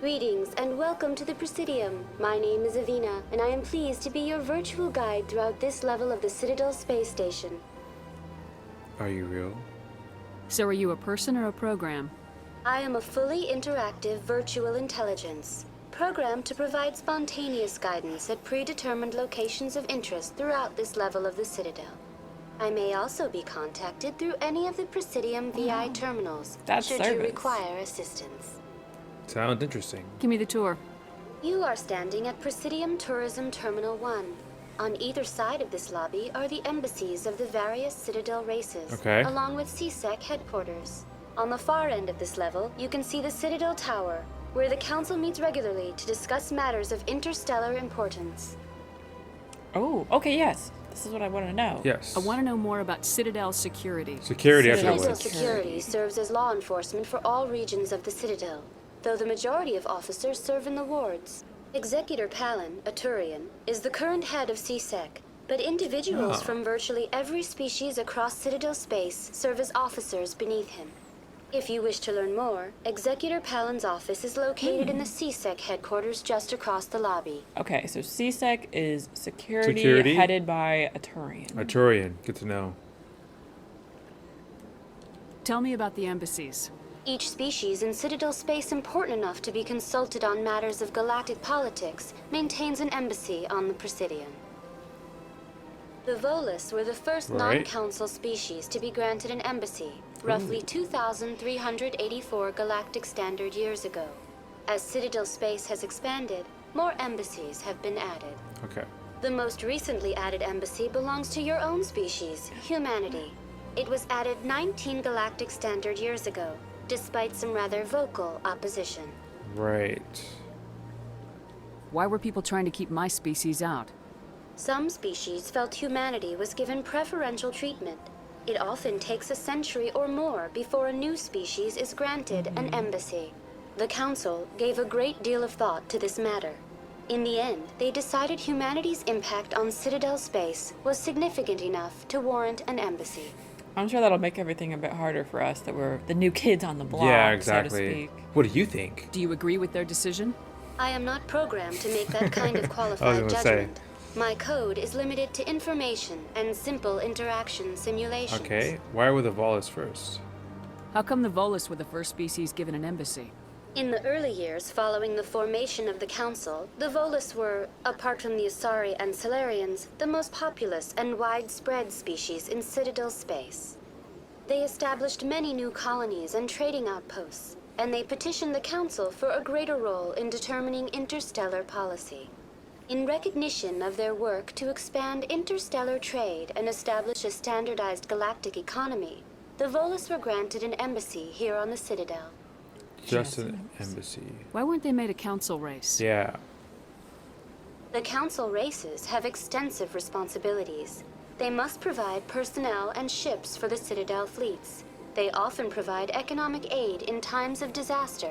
Greetings and welcome to the Presidium. My name is Avina, and I am pleased to be your virtual guide throughout this level of the Citadel space station. Are you real? So are you a person or a program? I am a fully interactive virtual intelligence, programmed to provide spontaneous guidance at predetermined locations of interest throughout this level of the Citadel. I may also be contacted through any of the Presidium VI terminals, That's should you service. require assistance. Sounds interesting. Give me the tour. You are standing at Presidium Tourism Terminal 1. On either side of this lobby are the embassies of the various Citadel races, Okay. along with CSEC headquarters. On the far end of this level, you can see the Citadel Tower, where the Council meets regularly to discuss matters of interstellar importance. Oh, okay, yes. This is what I want to know. Yes. I want to know more about Citadel security. Security, that's what it Citadel was. security serves as law enforcement for all regions of the Citadel, though the majority of officers serve in the wards. Executor Palin, a Turian, is the current head of CSEC, but individuals Oh. from virtually every species across Citadel space serve as officers beneath him. If you wish to learn more, Executor Palin's office is located in the CSEC headquarters just across the lobby. Okay, so CSEC is security, Security? headed by a Turian. A Turian. Good to know. Tell me about the embassies. Each species in Citadel space important enough to be consulted on matters of galactic politics maintains an embassy on the Presidium. The Volus were the first Right. non-council species to be granted an embassy, roughly 2,384 galactic standard years ago. As Citadel space has expanded, more embassies have been added. Okay. The most recently added embassy belongs to your own species, humanity. It was added 19 galactic standard years ago, despite some rather vocal opposition. Right. Why were people trying to keep my species out? Some species felt humanity was given preferential treatment. It often takes a century or more before a new species is granted an embassy. The Council gave a great deal of thought to this matter. In the end, they decided humanity's impact on Citadel space was significant enough to warrant an embassy. I'm sure that'll make everything a bit harder for us that we're the new kids on the block, Yeah, so to exactly. speak. What do you think? Do you agree with their decision? I am not programmed to make that kind of I was qualified gonna say. judgment. My code is limited to information and simple interaction simulations. Okay. Why were the Volus first? How come the Volus were the first species given an embassy? In the early years following the formation of the Council, the Volus were, apart from the Asari and Solarians, the most populous and widespread species in Citadel space. They established many new colonies and trading outposts, and they petitioned the Council for a greater role in determining interstellar policy. In recognition of their work to expand interstellar trade and establish a standardized galactic economy, the Volus were granted an embassy here on the Citadel. Just an embassy. Why weren't they made a council race? Yeah. The council races have extensive responsibilities. They must provide personnel and ships for the Citadel fleets. They often provide economic aid in times of disaster.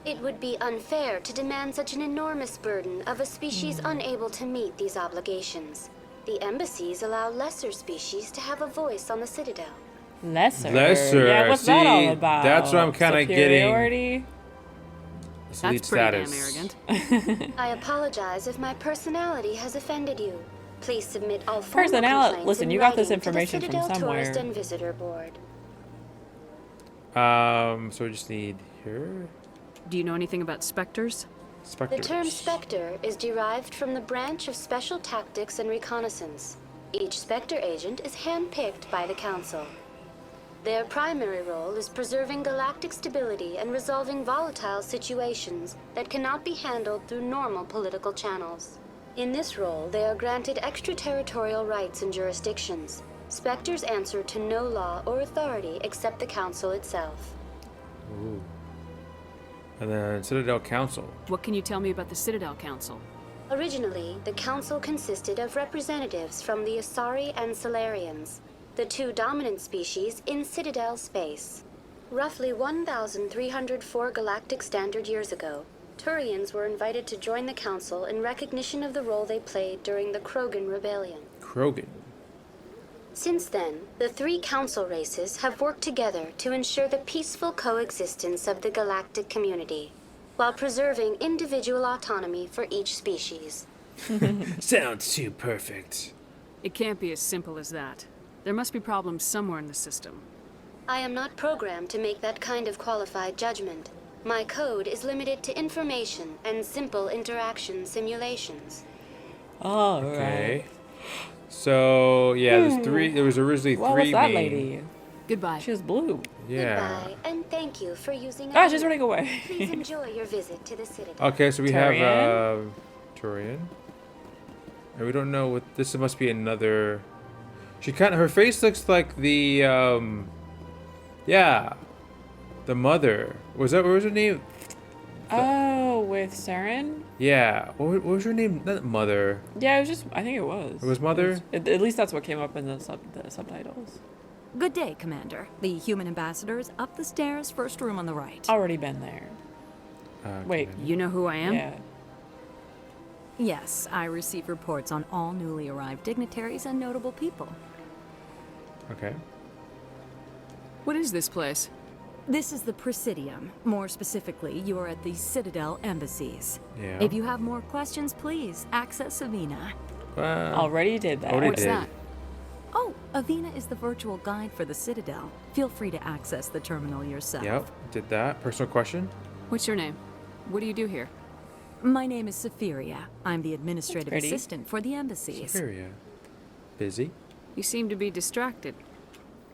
It would be unfair to demand such an enormous burden of a species unable to meet these obligations. The embassies allow lesser species to have a voice on the Citadel. Lesser? Yeah, what's see, that all about? that's what I'm kind of getting. Superiority? That's pretty damn arrogant. I apologize if my personality has offended you. Please submit all formal Personality. complaints Listen, in you got this writing to the information from Citadel somewhere. Tourist and Visitor Board. So we just need here. Do you know anything about specters? The Spectres. term Spectre is derived from the branch of Special Tactics and Reconnaissance. Each Spectre agent is handpicked by the Council. Their primary role is preserving galactic stability and resolving volatile situations that cannot be handled through normal political channels. In this role, they are granted extraterritorial rights and jurisdictions. Spectres answer to no law or authority except the Council itself. Ooh. And then Citadel Council. What can you tell me about the Citadel Council? Originally, the Council consisted of representatives from the Asari and Solarians, the two dominant species in Citadel space. Roughly 1,304 galactic standard years ago, Turians were invited to join the Council in recognition of the role they played during the Krogan Rebellion. Krogan. Since then, the three council races have worked together to ensure the peaceful coexistence of the galactic community, while preserving individual autonomy for each species. Sounds too perfect. It can't be as simple as that. There must be problems somewhere in the system. I am not programmed to make that kind of qualified judgment. My code is limited to information and simple interaction simulations. All Okay. So yeah, there's three. There was originally What three was that main. lady? Goodbye. She was blue. Yeah. Goodbye, and thank you for using. Ah, she's running away. Please enjoy your visit to the Citadel. Okay, so we Turian? have Turian. And we don't know what this must be another. She kind of her face looks like the yeah, the mother. Was that what was her name? Oh, with Saren? Yeah. What was her name? Not mother. Yeah, it was just. I think it was. It was Mother? At least that's what came up in the subtitles. Good day, Commander. The human ambassador is up the stairs, first room on the right. Already been there. Wait. You know who I am? Yeah. Yes, I receive reports on all newly arrived dignitaries and notable people. Okay. What is this place? This is the Presidium. More specifically, you are at the Citadel embassies. Yeah. If you have more questions, please access Avina. Already did that. Already What's did. that? Oh, Avina is the virtual guide for the Citadel. Feel free to access the terminal yourself. Yep. Did that. Personal question. What's your name? What do you do here? My name is Safiria. I'm the administrative pretty. assistant for the embassies. Syria. Busy. You seem to be distracted.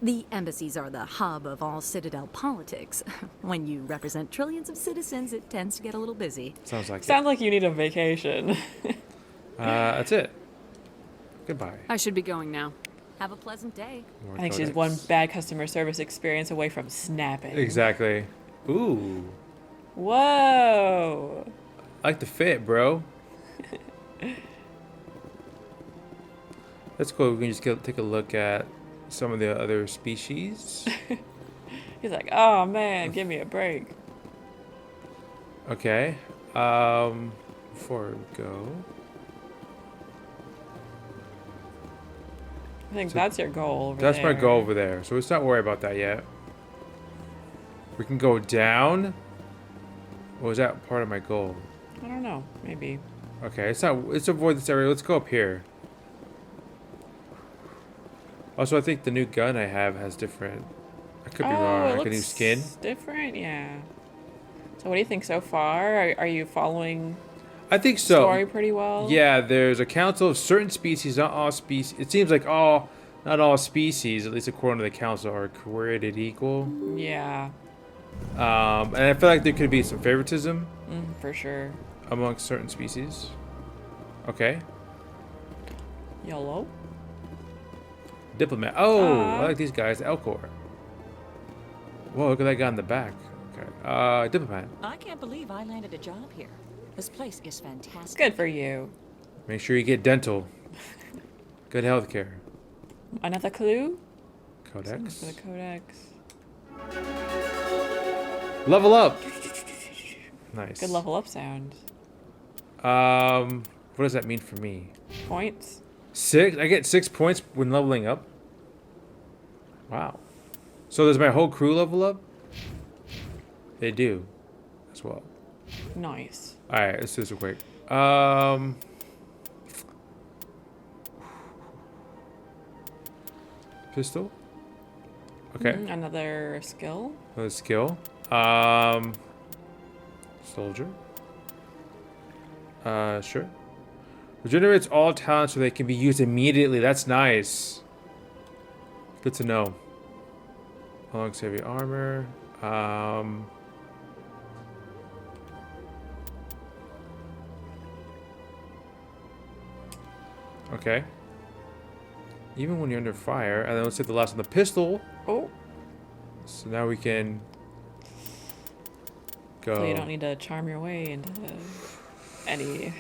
The embassies are the hub of all Citadel politics. When you represent trillions of citizens, it tends to get a little busy. Sounds like Sounds like you need a vacation. That's it. Goodbye. I should be going now. Have a pleasant day. More I think she's codex. one bad customer service experience away from snapping. Exactly. Ooh. Whoa. I like the fit, bro. That's cool. We can just take a look at some of the other species. He's like, oh man, give me a break. Okay. Before we go. I think So that's your goal over That's there. my goal over there. So let's not worry about that yet. We can go down. Or was that part of my goal? I don't know. Maybe. Okay, let's avoid this area. Let's go up here. Also, I think the new gun I have has different. I could be wrong. it Like a new looks skin. different, yeah. So what do you think so far? Are you following I think so. story pretty well? Yeah, there's a council of certain species, not all species. It seems like not all species, at least according to the council, are created equal. Yeah. And I feel like there could be some favoritism. For sure. amongst certain species. Okay. YOLO. Diplomat. Oh, I like these guys. Elcor. Whoa, look at that guy in the back. Okay. Diplomat. I can't believe I landed a job here. This place is fantastic. Good for you. Make sure you get dental. Good health care. Another clue? Codex. For the codex. Level up. Nice. Good level up sound. What does that mean for me? Points. 6? I get 6 points when leveling up? Wow. So does my whole crew level up? They do. As well. Nice. Alright, let's do this real quick. Pistol? Okay. Another skill. Another skill. Soldier. Sure. Regenerates all talents so they can be used immediately. That's nice. Good to know. Long heavy armor. Okay. Even when you're under fire. And then let's hit the last one. The pistol. Oh. So now we can go. So you don't need to charm your way into any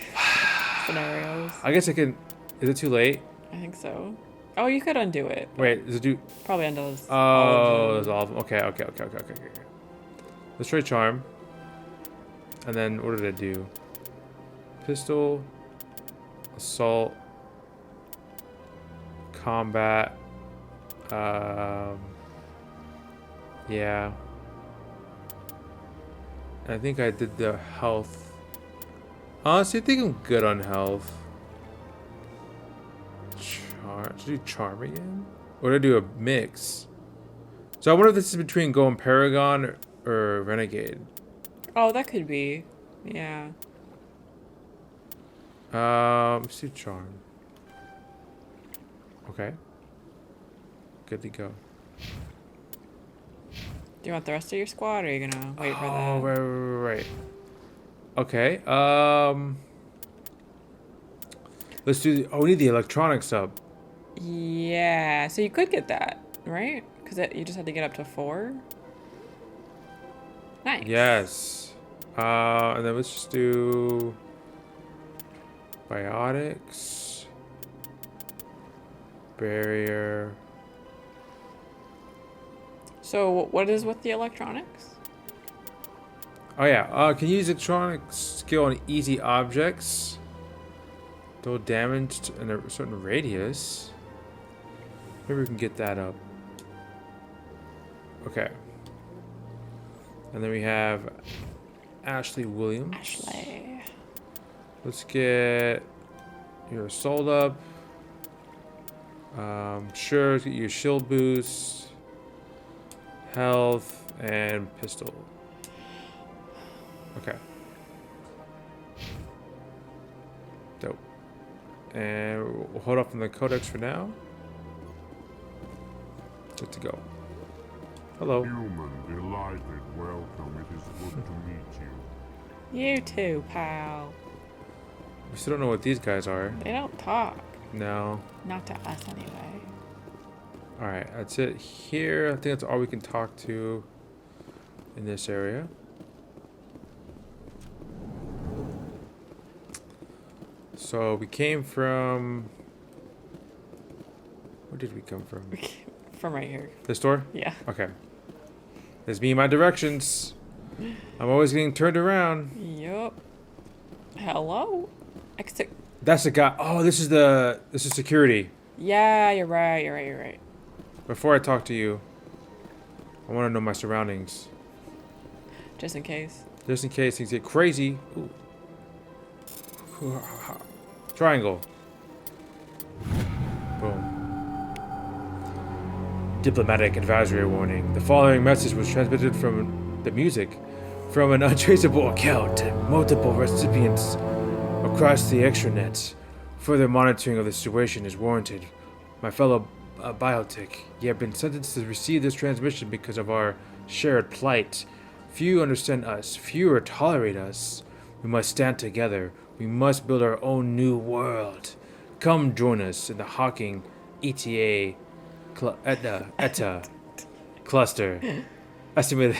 scenarios. I guess I can. Is it too late? I think so. Oh, you could undo it. Wait, does it do? Probably undoes. Oh, there's all of them. Okay. Let's try charm. And then what did it do? Pistol, assault, combat. Yeah. I think I did the health. Honestly, I think I'm good on health. Charm. Should I do charm again? Or did I do a mix? So I wonder if this is between going Paragon or Renegade. Oh, that could be. Yeah. Let's do charm. Okay. Good to go. Do you want the rest of your squad, or are you gonna wait for that? Oh, right. Okay. Let's do the. Oh, we need the electronics up. Yeah. So you could get that, right? Because you just had to get up to 4. Nice. Yes. And then let's just do biotics, barrier. So what is with the electronics? Oh yeah, can use electronics skill on easy objects. Though damaged in a certain radius. Maybe we can get that up. Okay. And then we have Ashley Williams. Ashley. Let's get your assault up. Sure, get your shield boost, health, and pistol. Okay. Dope. And we'll hold off on the codex for now. Good to go. Hello. Human, delighted, welcome. It is good to meet you. You too, pal. We still don't know what these guys are. They don't talk. No. Not to us, anyway. Alright, that's it here. I think that's all we can talk to in this area. So we came from... Where did we come from? From right here. This door? Yeah. Okay. There's me and my directions. I'm always getting turned around. Yup. Hello? Exit. That's the guy. Oh, this is security. Yeah, you're right. Before I talk to you, I want to know my surroundings. Just in case. Just in case things get crazy. Ooh. Triangle. Boom. Diplomatic advisory warning. The following message was transmitted from the music from an untraceable account to multiple recipients across the extranet. Further monitoring of the situation is warranted. My fellow biotech, you have been sentenced to receive this transmission because of our shared plight. Few understand us, fewer tolerate us. We must stand together. We must build our own new world. Come join us in the Hawking ETA ETA cluster. Estimated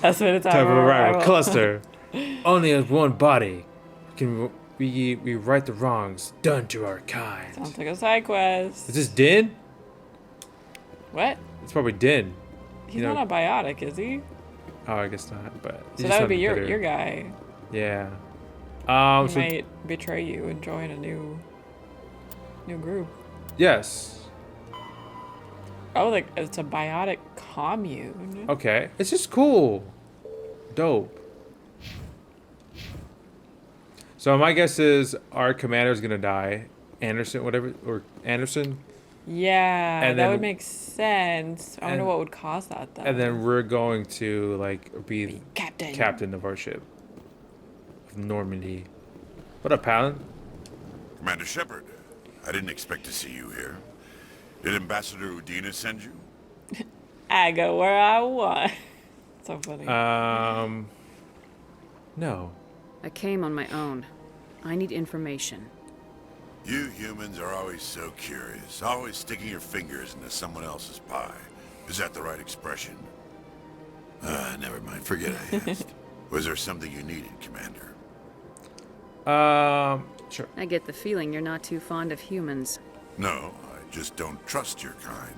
Estimated time of arrival cluster. Only as one body can we rewrite the wrongs done to our kind. Sounds like a side quest. Is this Din? What? It's probably Din. He's not a biotic, is he? Oh, I guess not. But So that would be your guy. Yeah. He So might betray you and join a new group. yes. Oh, like it's a biotic commune. Okay. It's just cool. Dope. So my guess is our commander's gonna die. Anderson, whatever, or Anderson. Yeah, And that then- would make sense. I wonder and- what would cause that though. And then we're going to like be captain. Captain of our ship. Of Normandy. What up, Palin? Commander Shepard, I didn't expect to see you here. Did Ambassador Udina send you? I go where I want. So funny. No. I came on my own. I need information. You humans are always so curious, always sticking your fingers into someone else's pie. Is that the right expression? Never mind, forget I asked. Was there something you needed, Commander? Sure. I get the feeling you're not too fond of humans. No, I just don't trust your kind.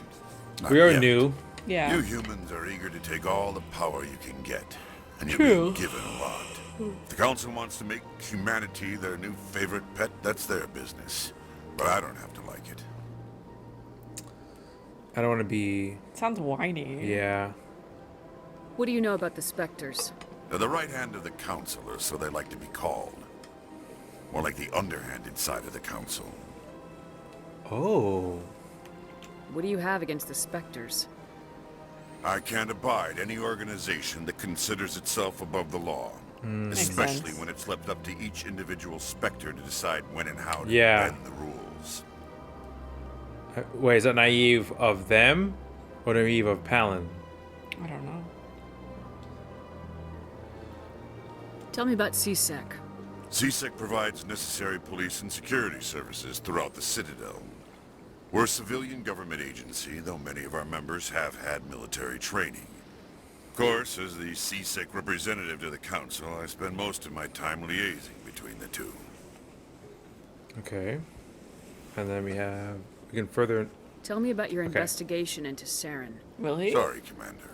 Not We are yet. new. Yeah. You humans are eager to take all the power you can get, and you're True. being given a lot. If the Council wants to make humanity their new favorite pet, that's their business. But I don't have to like it. I don't want to be. Sounds whiny. Yeah. What do you know about the Spectres? They're the right hand of the Council, or so they like to be called. More like the underhanded side of the Council. Oh. What do you have against the Spectres? I can't abide any organization that considers itself above the law. Makes Especially sense. when it's left up to each individual Spectre to decide when and how to Yeah. bend the rules. Wait, is that naive of them, or naive of Palin? I don't know. Tell me about CSEC. CSEC provides necessary police and security services throughout the Citadel. We're a civilian government agency, though many of our members have had military training. Of course, as the CSEC representative to the Council, I spend most of my time liaising between the two. Okay. And then we can further. Tell me about your Okay. investigation into Saren. Will he? Sorry, Commander.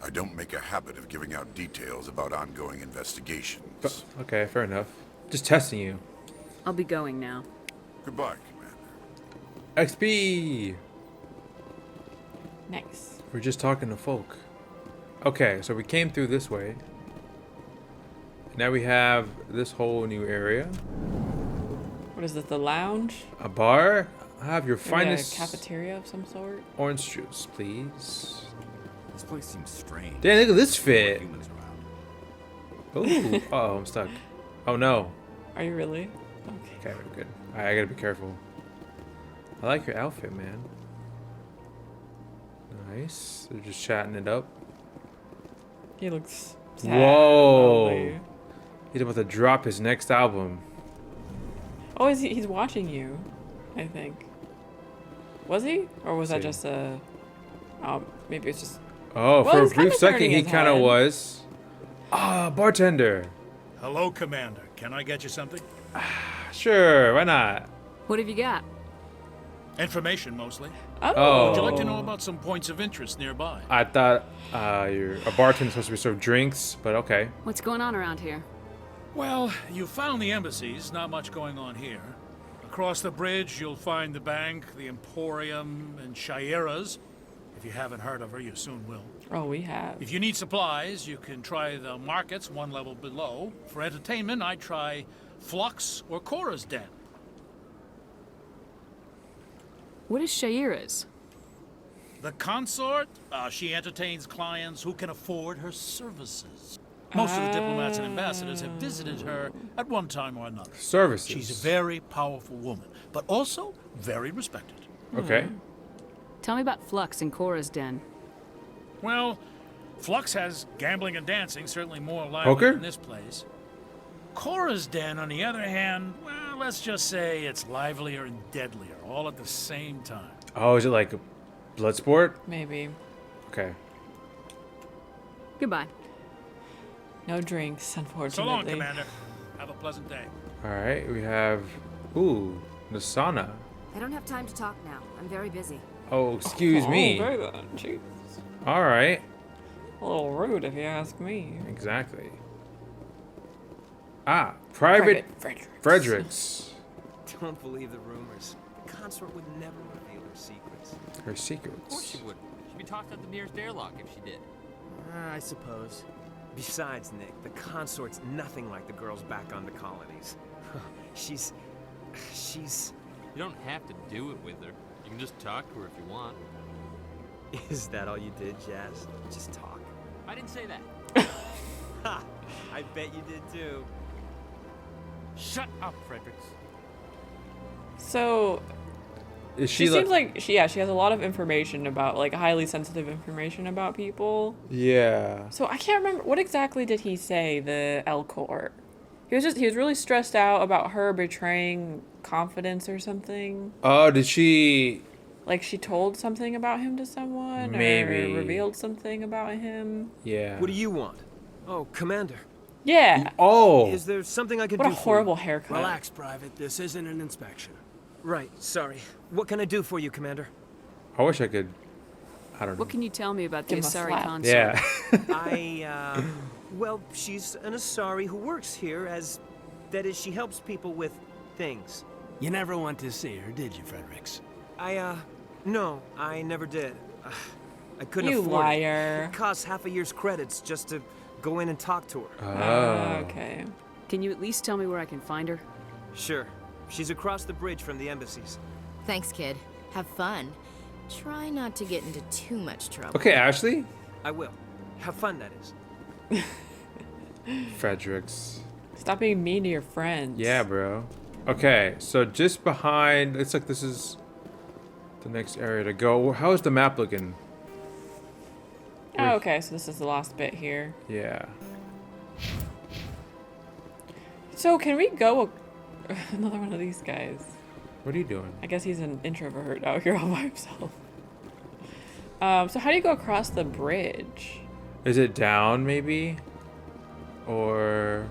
I don't make a habit of giving out details about ongoing investigations. Okay, fair enough. Just testing you. I'll be going now. Goodbye, Commander. XP. Nice. We're just talking to folk. Okay, so we came through this way. Now we have this whole new area. What is this? The lounge? A bar. Have your Maybe finest a cafeteria of some sort. orange juice, please. This place seems strange. Damn, look at this fit. Humans around. Ooh. Uh-oh, I'm stuck. Oh no. Are you really? Okay, we're good. Alright, I gotta be careful. I like your outfit, man. Nice. They're just chatting it up. He looks sad. Whoa. Lonely. He's about to drop his next album. Oh, he's watching you, I think. Was he? Or was that just a... maybe it's just... Oh, Well, for a he's kinda brief second, turning he his kind of head. was. Ah, bartender. Hello, Commander. Can I get you something? Sure, why not? What have you got? Information, mostly. Oh. Would you like to know about some points of interest nearby? I thought you're a bartender's supposed to be served drinks, but okay. What's going on around here? Well, you found the embassies. Not much going on here. Across the bridge, you'll find the bank, the Emporium, and Shaira's. If you haven't heard of her, you soon will. Oh, we have. If you need supplies, you can try the markets one level below. For entertainment, I'd try Flux or Cora's Den. What is Shaira's? The consort, she entertains clients who can afford her services. Most of the diplomats and ambassadors have visited her at one time or another. Services. She's a very powerful woman, but also very respected. Okay. Tell me about Flux and Cora's Den. Well, Flux has gambling and dancing, certainly more lively Poker? than this place. Cora's Den, on the other hand, well, let's just say it's livelier and deadlier, all at the same time. Oh, is it like a blood sport? Maybe. Okay. Goodbye. No drinks, unfortunately. So long, Commander. Have a pleasant day. All right, we have, ooh, the sauna. I don't have time to talk now. I'm very busy. Oh, excuse me. Oh, very good. Jeez. All right. A little rude, if you ask me. Exactly. Ah, Private Fredericks. Don't believe the rumors. The consort would never reveal her secrets. Her secrets. Of course she wouldn't. She'd be tossed out the nearest airlock if she did. I suppose. Besides, Nick, the consort's nothing like the girls back on the colonies. She's... You don't have to do it with her. You can just talk to her if you want. Is that all you did, Jazz? Just talk? I didn't say that. Ha! I bet you did too. Shut up, Fredericks. So, Is she she seems like she has a lot of information about, like, highly sensitive information about people. Yeah. So I can't remember, what exactly did he say, the Elcor? He was really stressed out about her betraying confidence or something. Oh, did she? Like she told something about him to someone? Maybe. Or revealed something about him? Yeah. What do you want? Oh, Commander. Yeah. Oh. Is there something I can What do a for you? horrible haircut. Relax, Private. This isn't an inspection. Right, sorry. What can I do for you, Commander? I wish I could. I don't know. What can you tell me about the Give him a Asari slap. consort? Yeah. Well, she's an Asari who works here as... That is, she helps people with things. You never went to see her, did you, Fredericks? No, I never did. I couldn't You afford liar. it. It costs half a year's credits just to go in and talk to her. Oh. Okay. Can you at least tell me where I can find her? Sure. She's across the bridge from the embassies. Thanks, kid. Have fun. Try not to get into too much trouble. Okay, Ashley. I will. Have fun, that is. Fredericks. Stop being mean to your friends. Yeah, bro. Okay, so just behind, it's like this is the next area to go. How is the map looking? Oh, okay, so this is the last bit here. Yeah. So can we go another one of these guys? What are you doing? I guess he's an introvert out here all by himself. So how do you go across the bridge? Is it down, maybe? Or...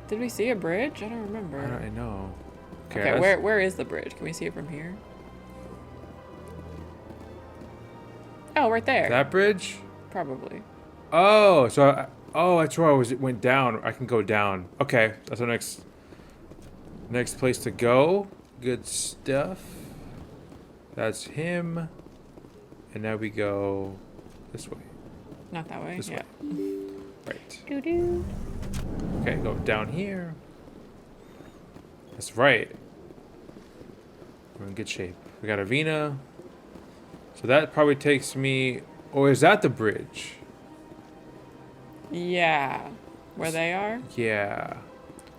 Did we see a bridge? I don't remember. I don't know. Okay, where is the bridge? Can we see it from here? Oh, right there. That bridge? Probably. Oh, so oh, that's where it went down. I can go down. Okay, that's our next place to go. Good stuff. That's him. And now we go this way. Not that way. This yeah. way. Right. Doo-doo. Okay, go down here. That's right. We're in good shape. We got Avina. So that probably takes me... Or is that the bridge? Yeah. Where they are? Yeah.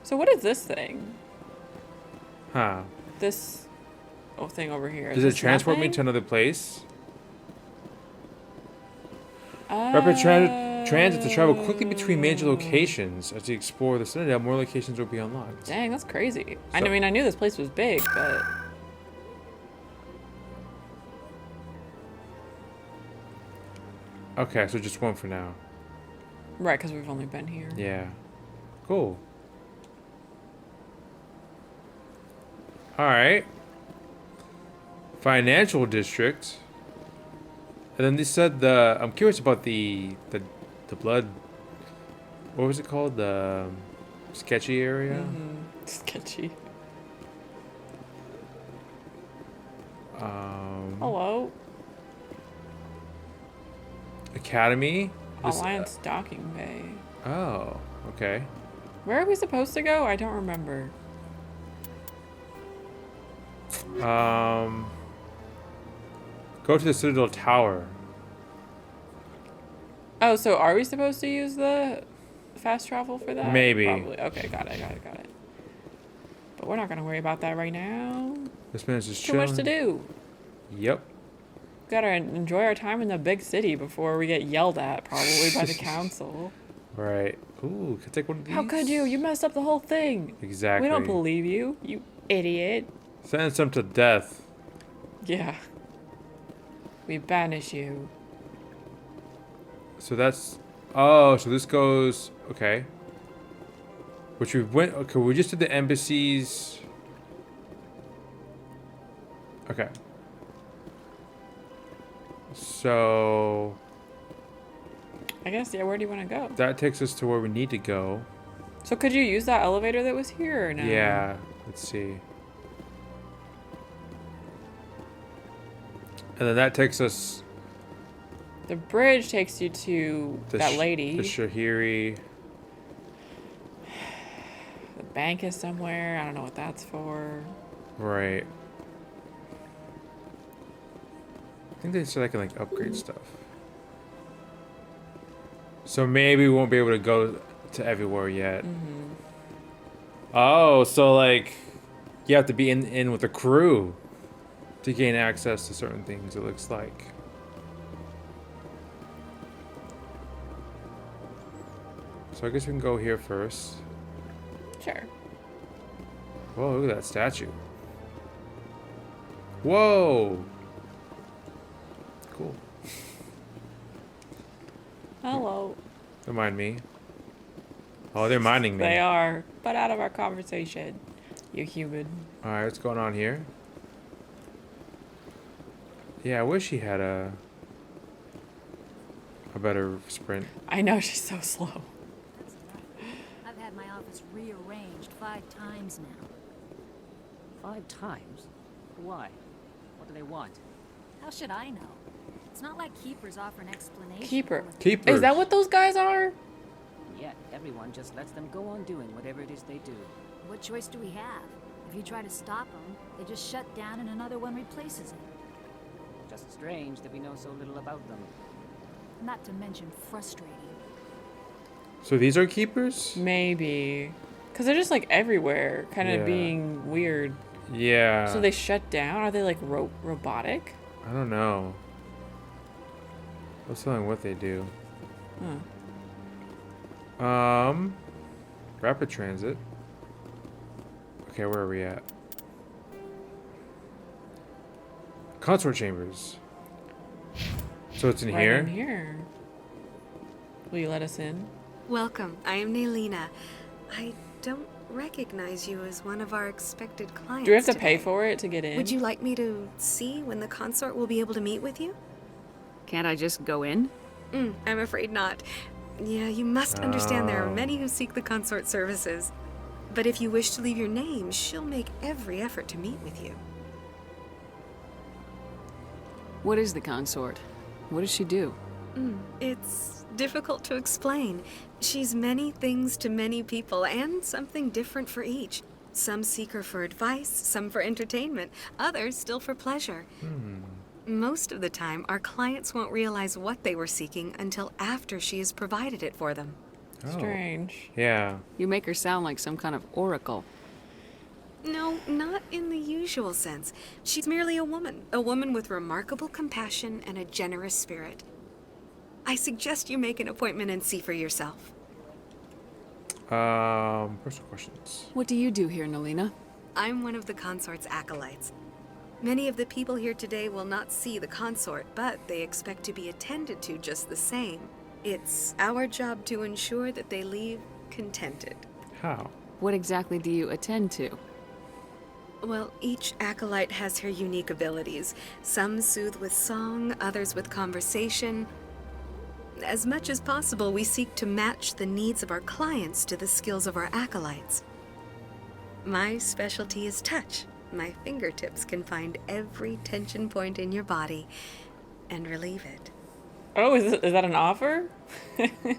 So what is this thing? Huh. This thing over here. Does it transport me to another place? Rapid transit to travel quickly between major locations. As you explore the Citadel, more locations will be unlocked. Dang, that's crazy. I mean, I knew this place was big, but... Okay, so just one for now. Right, because we've only been here. Yeah. Cool. Alright. Financial district. And then they said I'm curious about the blood, what was it called? The sketchy area? Mm-hmm. Sketchy. Hello. Academy? Alliance Docking Bay. Oh, okay. Where are we supposed to go? I don't remember. Go to the Citadel Tower. Oh, so are we supposed to use the fast travel for that? Maybe. Probably. Okay, got it. But we're not going to worry about that right now. This man's just Too chilling. much to do. Yep. Gotta enjoy our time in the big city before we get yelled at, probably, by the council. Right. Ooh, could take one of these. How could you? You messed up the whole thing. Exactly. We don't believe you, you idiot. Sentence him to death. Yeah. We banish you. So that's... Oh, so this goes... Okay. Which we went... Okay, we just did the embassies. Okay. So... I guess, yeah, where do you want to go? That takes us to where we need to go. So could you use that elevator that was here or no? Yeah. Let's see. And then that takes us... The bridge takes you to that lady. The Shahiri. The bank is somewhere. I don't know what that's for. Right. I think they said I can like upgrade stuff. So maybe we won't be able to go to everywhere yet. Mm-hmm. Oh, so like you have to be in with the crew to gain access to certain things, it looks like. So I guess we can go here first. Sure. Whoa, look at that statue. Whoa. Cool. Hello. Don't mind me. Oh, they're minding me. They are. But out of our conversation. You human. Alright, what's going on here? Yeah, I wish he had a better sprint. I know, she's so slow. I've had my office rearranged 5 times now. 5 times? Why? What do they want? How should I know? It's not like keepers offer an explanation. Keeper. Is that what those guys are? Yet everyone just lets them go on doing whatever it is they do. What choice do we have? If you try to stop them, they just shut down and another one replaces it. Just strange that we know so little about them. Not to mention frustrating. So these are keepers? Maybe. Because they're just like everywhere, kind of Yeah. being weird. Yeah. So they shut down? Are they like robotic? I don't know. Let's tell them what they do. Rapid transit. Okay, where are we at? Consort chambers. So it's in Right here? in here. Will you let us in? Welcome. I am Naylina. I don't recognize you as one of our expected clients. Do we have to today. pay for it to get in? Would you like me to see when the consort will be able to meet with you? Can't I just go in? I'm afraid not. Yeah, you must understand there are Oh. many who seek the consort services. But if you wish to leave your name, she'll make every effort to meet with you. What is the consort? What does she do? It's difficult to explain. She's many things to many people, and something different for each. Some seek her for advice, some for entertainment, others still for pleasure. Most of the time, our clients won't realize what they were seeking until after she has provided it for them. Strange. Yeah. You make her sound like some kind of oracle. No, not in the usual sense. She's merely a woman with remarkable compassion and a generous spirit. I suggest you make an appointment and see for yourself. Personal questions. What do you do here, Nolina? I'm one of the consort's acolytes. Many of the people here today will not see the consort, but they expect to be attended to just the same. It's our job to ensure that they leave contented. How? What exactly do you attend to? Well, each acolyte has her unique abilities. Some soothe with song, others with conversation. As much as possible, we seek to match the needs of our clients to the skills of our acolytes. My specialty is touch. My fingertips can find every tension point in your body and relieve it. Oh, is that an offer? I'd like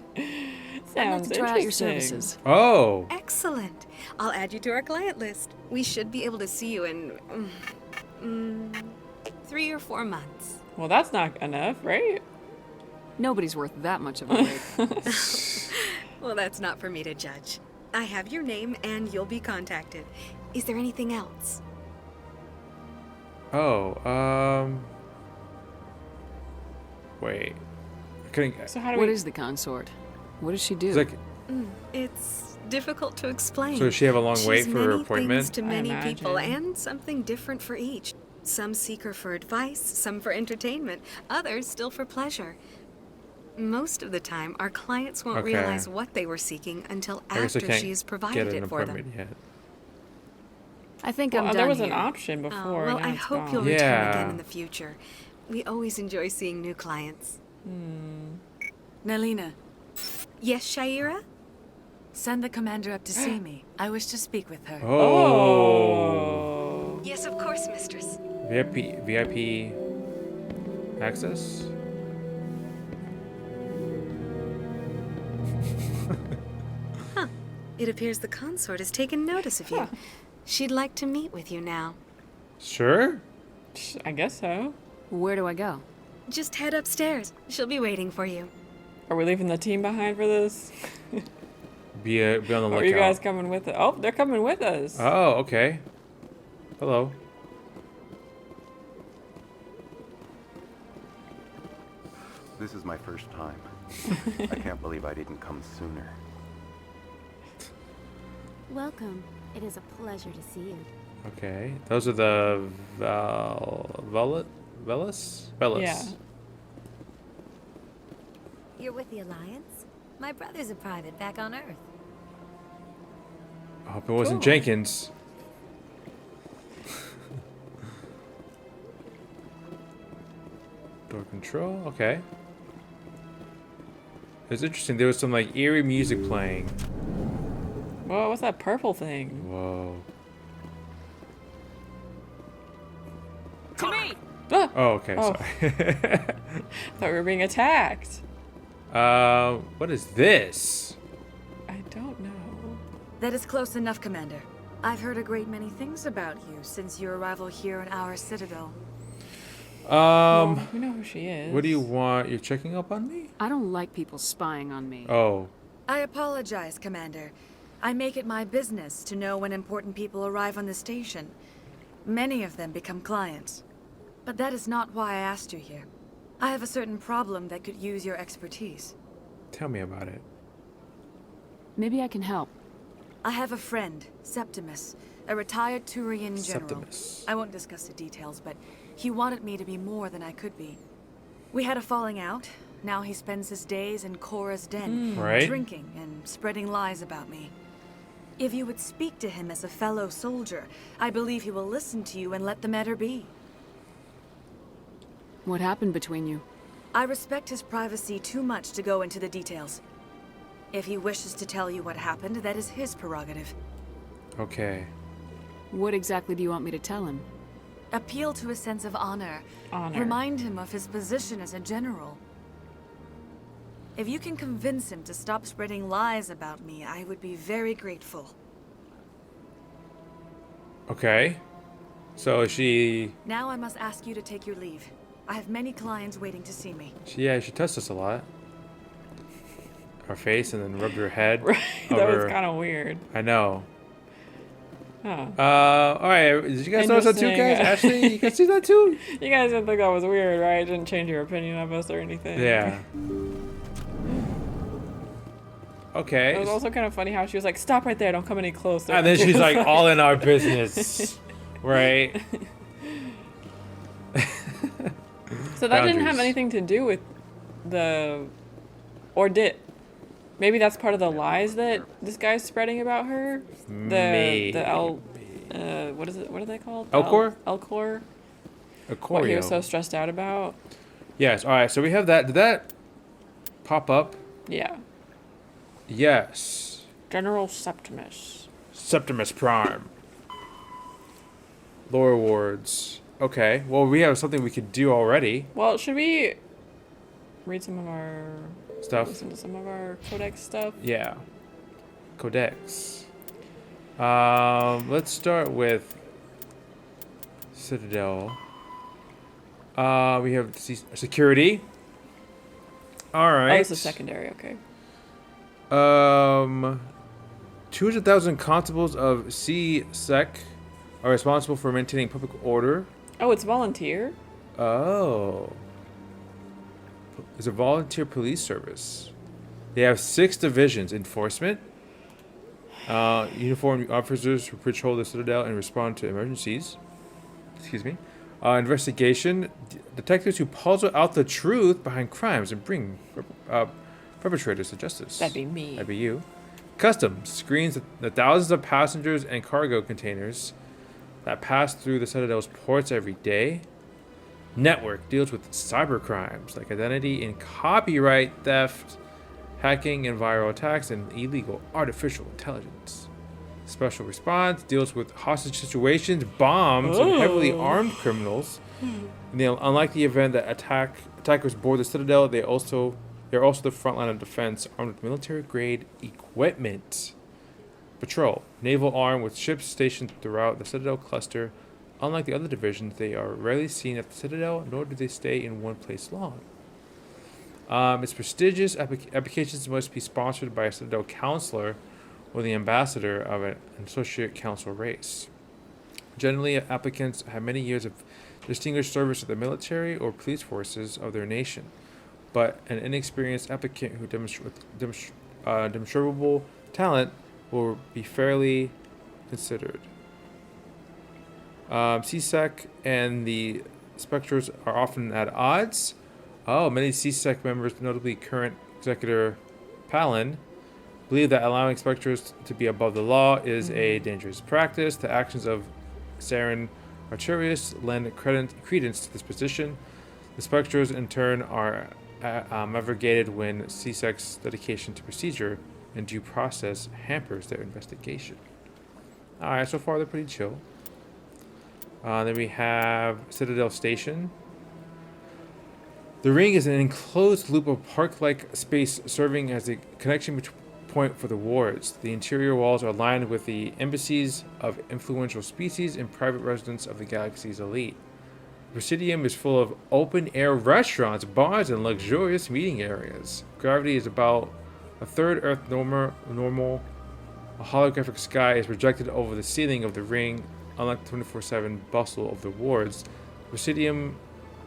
Sounds to try out your interesting. services. Oh. Excellent. I'll add you to our client list. We should be able to see you in 3 or 4 months. Well, that's not enough, right? Nobody's worth that much of a wait. Well, that's not for me to judge. I have your name and you'll be contacted. Is there anything else? Oh, Wait. I couldn't. So how do What we... is the consort? What does she do? It's like. It's difficult to explain. So does she have a long wait She's for her many appointment? things to I many people, imagine. and something different for each. Some seek her for advice, some for entertainment, others still for pleasure. Most of the time, our clients won't Okay. realize what they were seeking until I guess I after can't she has get provided an it for them. appointment yet. I think Well, I'm done there was here. an option before. Well, now I it's hope gone. you'll return Yeah. again in the future. We always enjoy seeing new clients. Nelina, Yes, Shaira? send the commander up to see me. I wish to speak with her. Oh. Yes, of course, mistress. VIP access? It appears the consort has taken notice of you. She'd like to meet with you now. Sure. I guess so. Where do I go? Just head upstairs. She'll be waiting for you. Are we leaving the team behind for this? Be on the lookout. Or are you guys coming with us? Oh, they're coming with us. Oh, okay. Hello. This is my first time. I can't believe I didn't come sooner. Welcome. It is a pleasure to see you. Okay. Those are the Velas? Yeah. You're with the Alliance? My brother's a private back on Earth. I hope it wasn't Cool. Jenkins. Door control. Okay. It's interesting. There was some like eerie music playing. Whoa, what's that purple thing? Whoa. To me! Ah! Oh, okay. Oh. Sorry. Thought we were being attacked. What is this? I don't know. That is close enough, Commander. I've heard a great many things about you since your arrival here in our Citadel. Well, we know who she is. What do you want? You're checking up on me? I don't like people spying on me. Oh. I apologize, Commander. I make it my business to know when important people arrive on the station. Many of them become clients. But that is not why I asked you here. I have a certain problem that could use your expertise. Tell me about it. Maybe I can help. I have a friend, Septimus, a retired Turian general. Septimus. I won't discuss the details, but he wanted me to be more than I could be. We had a falling out. Now he spends his days in Cora's den, Right. drinking and spreading lies about me. If you would speak to him as a fellow soldier, I believe he will listen to you and let the matter be. What happened between you? I respect his privacy too much to go into the details. If he wishes to tell you what happened, that is his prerogative. Okay. What exactly do you want me to tell him? Appeal to his sense of honor. Remind him of his position as a general. If you can convince him to stop spreading lies about me, I would be very grateful. Okay. So she... Now I must ask you to take your leave. I have many clients waiting to see me. Yeah, she touched us a lot. Her face and then rubbed her head. Right, that was over- kind of weird. I know. Huh. Alright, did you guys notice that too, guys? Interesting. Ashley, you guys see that too? You guys didn't think that was weird, right? It didn't change your opinion of us or anything. Yeah. Okay. It was also kind of funny how she was like, "Stop right there! Don't come any closer." And then It she's was like, all in our business. Right? So that didn't have Boundaries. anything to do with the, or did? Maybe that's part of the lies that this guy's spreading about her. The what is it? What are they called? Elcor? Elcor. Aquario. What he was so stressed out about. Yes. All right. So we have that. Did that pop up? Yeah. Yes. General Septimus. Septimus Prime. Lore awards. Okay. Well, we have something we could do already. Well, should we read some of our Stuff. Listen to some of our codex stuff. Yeah. Codex. Let's start with Citadel. We have security. All right. Oh, it's a secondary. Okay. 200,000 constables of CSEC are responsible for maintaining public order. Oh, it's volunteer. Oh. is a volunteer police service. They have 6 divisions: enforcement, uniformed officers who patrol the Citadel and respond to emergencies. Excuse me. Investigation, detectives who puzzle out the truth behind crimes and bring perpetrators to justice. That'd be me. That'd be you. Customs screens the thousands of passengers and cargo containers that pass through the Citadel's ports every day. Network deals with cyber crimes like identity and copyright theft, hacking and viral attacks, and illegal artificial intelligence. Special response deals with hostage situations, bombs, and heavily armed criminals. In the unlikely event that attackers board the Citadel, they're also the front line of defense, armed with military-grade equipment. Patrol, naval arm with ships stationed throughout the Citadel cluster. Unlike the other divisions, they are rarely seen at the Citadel, nor do they stay in one place long. It's prestigious. Applications must be sponsored by a Citadel counselor or the ambassador of an associate council race. Generally, applicants have many years of distinguished service to the military or police forces of their nation, but an inexperienced applicant who demonstrable talent will be fairly considered. CSEC and the Spectres are often at odds. Many CSEC members, notably current executor Palin, believe that allowing Spectres to be above the law is a dangerous practice. The actions of Saren Arturius lend credence to this position. The Spectres, in turn, are abrogated when CSEC's dedication to procedure and due process hampers their investigation. Alright, so far they're pretty chill. Then we have Citadel Station. The ring is an enclosed loop of park-like space serving as a connection point for the wards. The interior walls are lined with the embassies of influential species and private residents of the galaxy's elite. The Presidium is full of open-air restaurants, bars, and luxurious meeting areas. Gravity is about a third Earth normal. A holographic sky is projected over the ceiling of the ring. Unlike the 24/7 bustle of the wards, the Presidium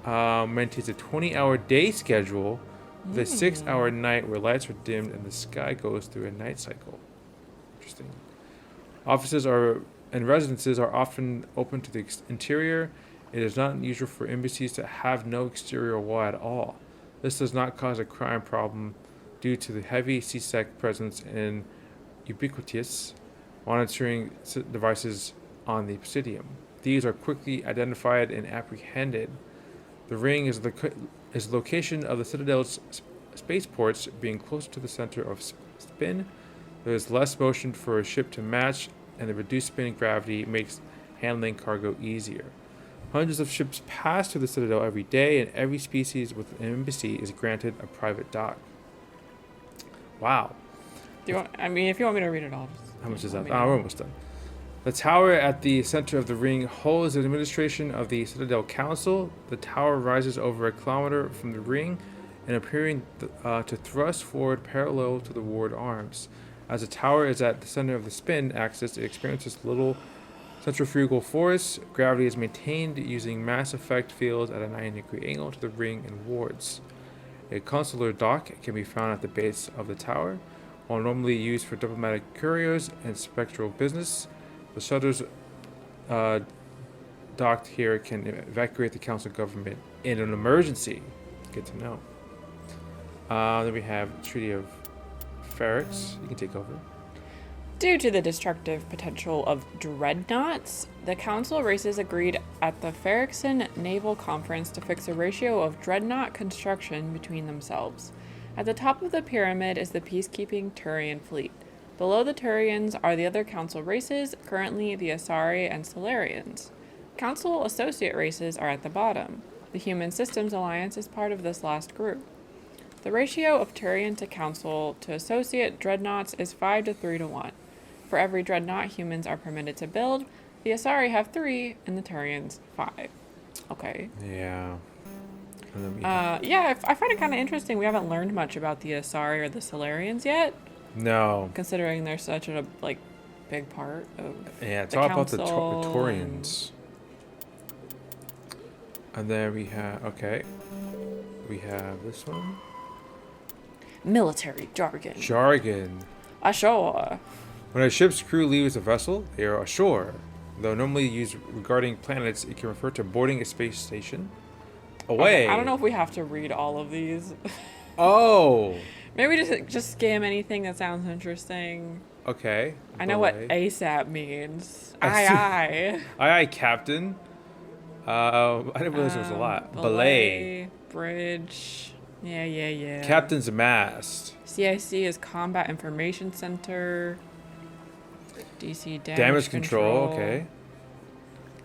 maintains a 20-hour day schedule with a 6-hour night where lights are dimmed and the sky goes through a night cycle. Interesting. Offices and residences are often open to the interior. It is not unusual for embassies to have no exterior wall at all. This does not cause a crime problem due to the heavy CSEC presence and ubiquitous monitoring devices on the Presidium. These are quickly identified and apprehended. The ring is the location of the Citadel's spaceports, being closer to the center of spin. There is less motion for a ship to match, and the reduced spinning gravity makes handling cargo easier. Hundreds of ships pass through the Citadel every day, and every species with an embassy is granted a private dock. Wow. If you want me to read it all. How much is that? We're almost done. The tower at the center of the ring holds the administration of the Citadel Council. The tower rises over a kilometer from the ring and appearing to thrust forward parallel to the ward arms. As the tower is at the center of the spin axis, it experiences little centrifugal force. Gravity is maintained using mass effect fields at a 90-degree angle to the ring and wards. A consular dock can be found at the base of the tower. While normally used for diplomatic couriers and spectral business, the shutters docked here can evacuate the council government in an emergency. Good to know. Then we have Treaty of Ferrex. You can take over. Due to the destructive potential of dreadnoughts, the council races agreed at the Ferrexon Naval Conference to fix a ratio of dreadnought construction between themselves. At the top of the pyramid is the peacekeeping Turian fleet. Below the Turians are the other council races, currently the Asari and Solarians. Council associate races are at the bottom. The Human Systems Alliance is part of this last group. The ratio of Turian to council to associate dreadnoughts is 5 to 3 to 1. For every dreadnought humans are permitted to build, the Asari have 3 and the Turians 5. Okay. Yeah. I find it kind of interesting. We haven't learned much about the Asari or the Solarians yet. No. Considering they're such a big part of it's the all council about the Taurians. And then we have We have this one. Military jargon. Jargon. Ashore. When a ship's crew leaves a vessel, they are ashore. Though normally used regarding planets, it can refer to boarding a space station. Away. Okay, I don't know if we have to read all of these. Oh. Maybe just skim anything that sounds interesting. Okay. I know what ASAP means. Aye, aye. Aye, aye, Captain. I didn't realize there was a lot. Belay. Bridge. Yeah. Captain's mast. CIC is Combat Information Center. DC Damage control. Okay.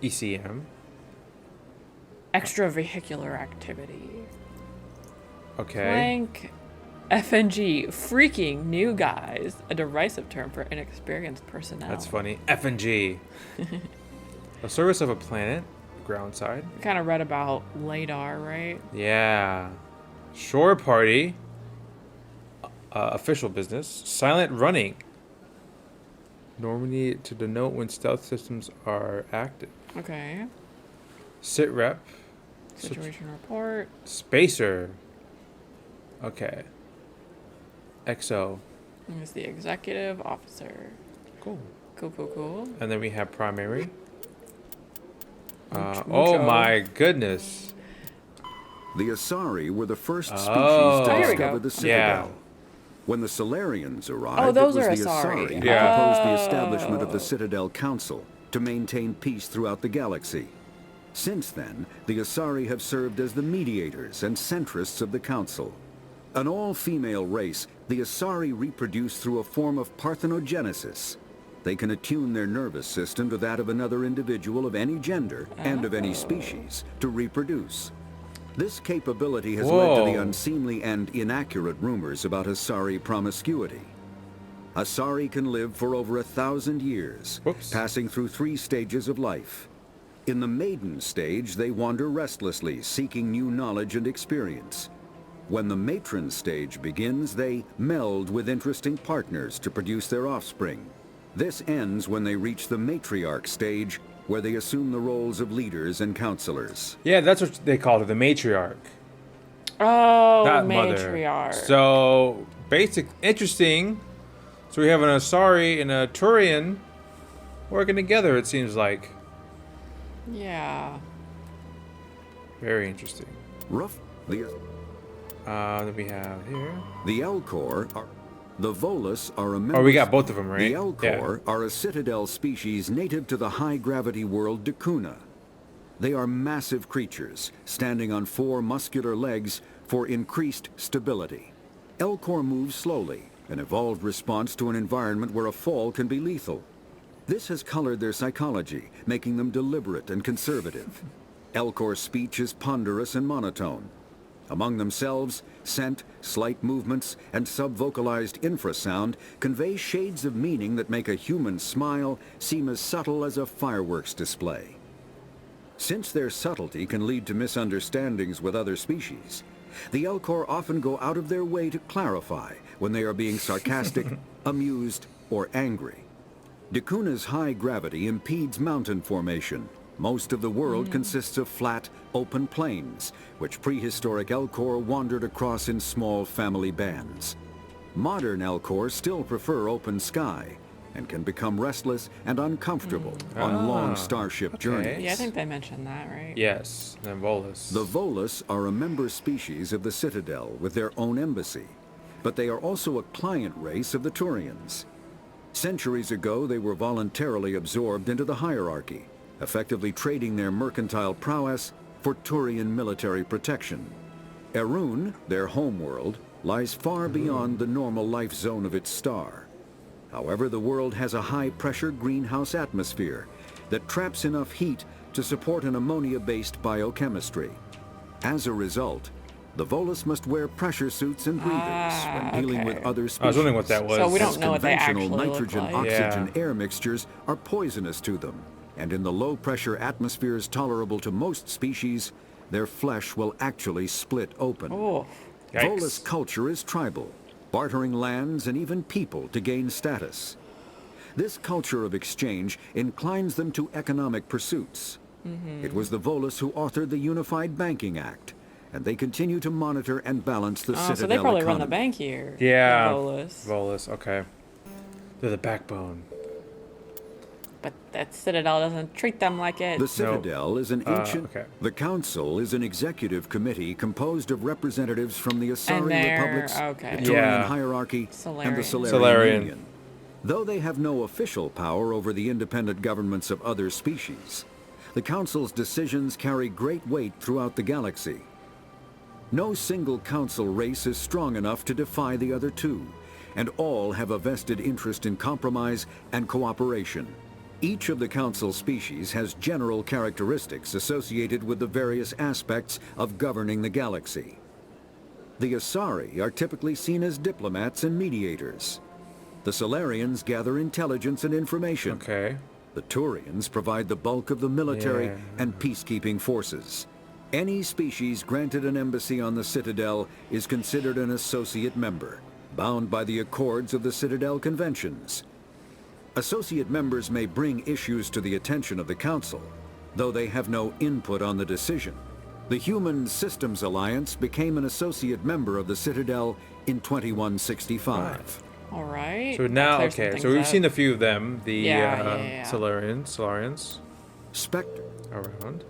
ECM. Extravehicular activity. Okay. Flank. FNG. Freaking new guys. A derisive term for inexperienced personnel. That's funny. FNG. A service of a planet. Ground side. We kind of read about LADAR, right? Yeah. Shore party. Official business. Silent running. Normally to denote when stealth systems are active. Okay. Sit rep. Situation report. Spacer. Okay. XO. And it's the executive officer. Cool. Cool. And then we have primary. Mucho. Oh my goodness. The Asari were the first species Oh. to Here we discover go. the Citadel. Yeah. When the Solarians arrived, Oh, those it was are the Asari. Asari Yeah. who proposed the establishment of the Citadel Council to maintain peace throughout the galaxy. Since then, the Asari have served as the mediators and centrists of the Council. An all-female race, the Asari reproduce through a form of parthenogenesis. They can attune their nervous system to that of another individual of any gender and of any species to reproduce. This capability has led to the Whoa. unseemly and inaccurate rumors about Asari promiscuity. Asari can live for over 1,000 years, passing through 3 stages of life. In the maiden stage, they wander restlessly, seeking new knowledge and experience. When the matron stage begins, they meld with interesting partners to produce their offspring. This ends when they reach the matriarch stage, where they assume the roles of leaders and counselors. Yeah, that's what they called it, the matriarch. Oh, Not matriarch. mother. So, interesting. So we have an Asari and a Turian working together, it seems like. Yeah. Very interesting. Then we have here. The Elcor are... The Volus are a member... Oh, we got both of them, right? The Elcor are a Citadel species native to the high-gravity world Dacuna. They are massive creatures, standing on 4 muscular legs for increased stability. Elcor move slowly, an evolved response to an environment where a fall can be lethal. This has colored their psychology, making them deliberate and conservative. Elcor's speech is ponderous and monotone. Among themselves, scent, slight movements, and sub-vocalized infrasound convey shades of meaning that make a human smile seem as subtle as a fireworks display. Since their subtlety can lead to misunderstandings with other species, the Elcor often go out of their way to clarify when they are being sarcastic, amused, or angry. Dacuna's high gravity impedes mountain formation. Most of the world consists of flat, open plains, which prehistoric Elcor wandered across in small family bands. Modern Elcor still prefer open sky, and can become restless and uncomfortable on long starship journeys. Yeah, I think they mentioned that, right? Yes, and Volus. The Volus are a member species of the Citadel with their own embassy, but they are also a client race of the Turians. Centuries ago, they were voluntarily absorbed into the hierarchy, effectively trading their mercantile prowess for Turian military protection. Erun, their homeworld, lies far beyond the normal life zone of its star. However, the world has a high-pressure greenhouse atmosphere that traps enough heat to support an ammonia-based biochemistry. As a result, the Volus must wear pressure suits and breathers when dealing with other species. I was wondering what that was. So we don't know what they actually Conventional look nitrogen like. oxygen air mixtures are poisonous to them, and in the low-pressure atmospheres tolerable to most species, their flesh will actually split open. Oh, Volus culture is tribal, bartering lands and even people to gain status. This culture of exchange inclines them to economic pursuits. It was the Volus who authored the Unified Banking Act, and they continue to monitor and balance the Citadel so they probably economy. run the bank here. Yeah. Volus. Volus, okay. They're the backbone. But that Citadel doesn't treat them like it. The Citadel is an ancient... okay. The Council is an executive committee composed of representatives from the Asari they're- Republics, okay. the Turian Yeah. hierarchy, and the Solarian. Solarian Union. Though they have no official power over the independent governments of other species, the Council's decisions carry great weight throughout the galaxy. No single Council race is strong enough to defy the other two, and all have a vested interest in compromise and cooperation. Each of the Council species has general characteristics associated with the various aspects of governing the galaxy. The Asari are typically seen as diplomats and mediators. The Solarians gather intelligence and information. Okay. The Turians provide the bulk of the military Yeah. and peacekeeping forces. Any species granted an embassy on the Citadel is considered an associate member, bound by the accords of the Citadel Conventions. Associate members may bring issues to the attention of the Council, though they have no input on the decision. The Human Systems Alliance became an associate member of the Citadel in 2165. All right. So now, Clear okay, some so we've things seen up. a few of them. The Yeah. Solarians Spectre. around.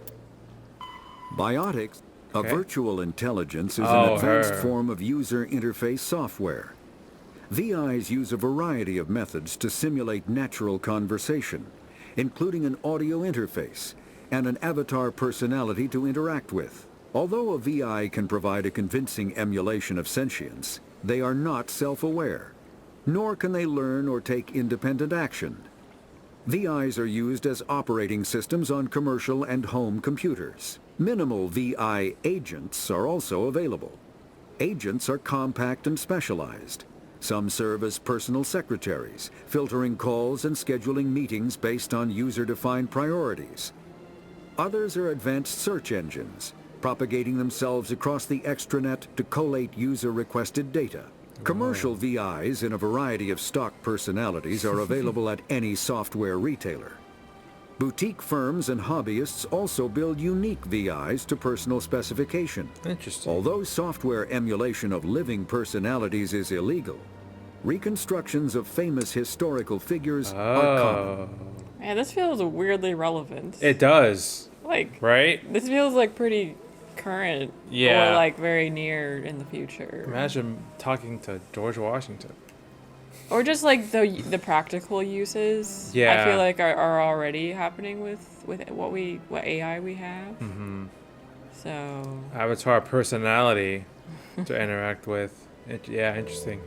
Biotics, a Okay. virtual intelligence, is Oh, an advanced her. form of user interface software. VIs use a variety of methods to simulate natural conversation, including an audio interface and an avatar personality to interact with. Although a VI can provide a convincing emulation of sentience, they are not self-aware, nor can they learn or take independent action. VIs are used as operating systems on commercial and home computers. Minimal VI agents are also available. Agents are compact and specialized. Some serve as personal secretaries, filtering calls and scheduling meetings based on user-defined priorities. Others are advanced search engines, propagating themselves across the extranet to collate user-requested data. Commercial VIs in a variety of stock personalities are available at any software retailer. Boutique firms and hobbyists also build unique VIs to personal specification. Interesting. Although software emulation of living personalities is illegal, reconstructions of famous historical figures are common. Man, this feels weirdly relevant. It does. Like, right? This feels like pretty current. Yeah. Or like very near in the future. Imagine talking to George Washington. Or just like the practical uses. I Yeah. feel like are already happening with what AI we have. Mm-hmm. So Avatar personality to interact with. Yeah, interesting.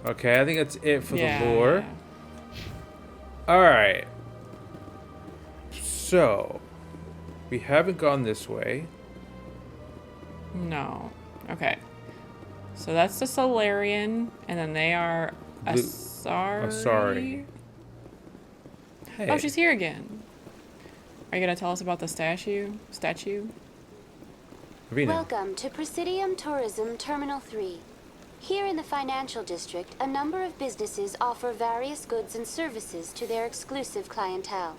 Okay, I think that's it for the lore. Alright. So, we haven't gone this way. No. Okay. So that's the Solarian, and then they are Asari. Asari. Hey. Oh, she's here again. Are you gonna tell us about the statue? Welcome to Presidium Tourism Terminal 3. Here in the financial district, a number of businesses offer various goods and services to their exclusive clientele.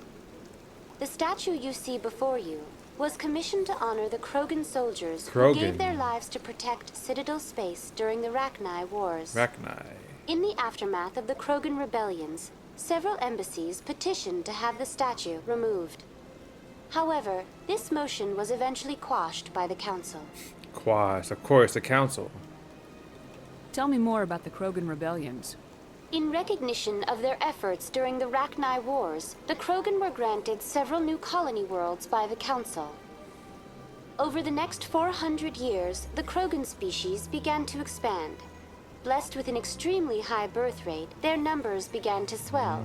The statue you see before you was commissioned to honor the Krogan soldiers who gave their lives to protect Citadel space during the Rachni Wars. In the aftermath of the Krogan rebellions, several embassies petitioned to have the statue removed. However, this motion was eventually quashed by the Council. Quashed, of course, the Council. Tell me more about the Krogan rebellions. In recognition of their efforts during the Rachni Wars, the Krogan were granted several new colony worlds by the Council. Over the next 400 years, the Krogan species began to expand. Blessed with an extremely high birth rate, their numbers began to swell.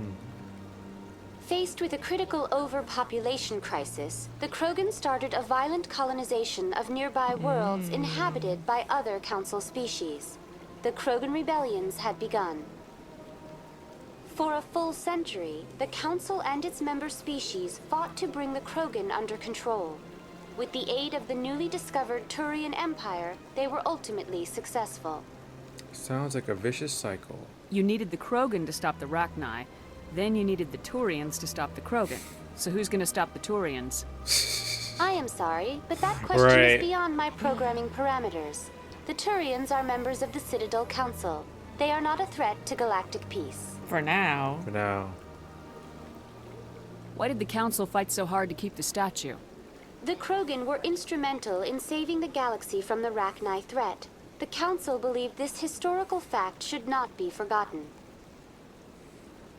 Faced with a critical overpopulation crisis, the Krogan started a violent colonization of nearby worlds inhabited by other Council species. The Krogan rebellions had begun. For a full century, the Council and its member species fought to bring the Krogan under control. With the aid of the newly discovered Turian Empire, they were ultimately successful. Sounds like a vicious cycle. You needed the Krogan to stop the Rachni, then you needed the Turians to stop the Krogan. So who's gonna stop the Turians? I am sorry, but that question Right. is beyond my programming parameters. The Turians are members of the Citadel Council. They are not a threat to galactic peace. For now. For now. Why did the Council fight so hard to keep the statue? The Krogan were instrumental in saving the galaxy from the Rachni threat. The Council believed this historical fact should not be forgotten.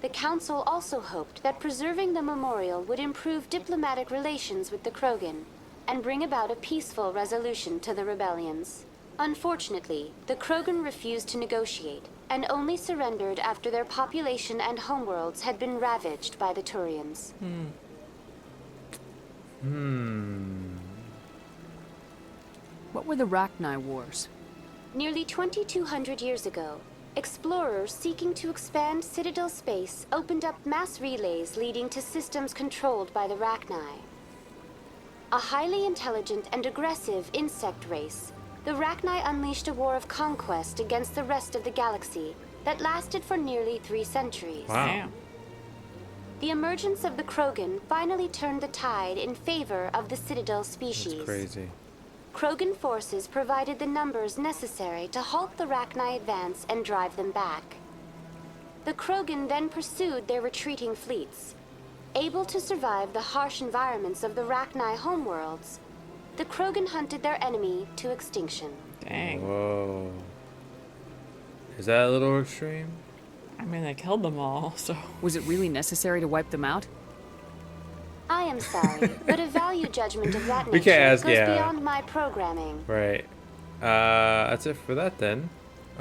The Council also hoped that preserving the memorial would improve diplomatic relations with the Krogan and bring about a peaceful resolution to the rebellions. Unfortunately, the Krogan refused to negotiate and only surrendered after their population and homeworlds had been ravaged by the Turians. What were the Rachni Wars? Nearly 2,200 years ago, explorers seeking to expand Citadel space opened up mass relays leading to systems controlled by the Rachni. A highly intelligent and aggressive insect race, the Rachni unleashed a war of conquest against the rest of the galaxy that lasted for nearly 3 centuries. Wow. The emergence of the Krogan finally turned the tide in favor of the Citadel species. That's crazy. Krogan forces provided the numbers necessary to halt the Rachni advance and drive them back. The Krogan then pursued their retreating fleets. Able to survive the harsh environments of the Rachni homeworlds, the Krogan hunted their enemy to extinction. Dang. Whoa. Is that a little extreme? I mean, they killed them all, so. Was it really necessary to wipe them out? I am sorry, but a value judgment of that We nature can't ask, goes yeah. beyond my programming. Right. That's it for that then.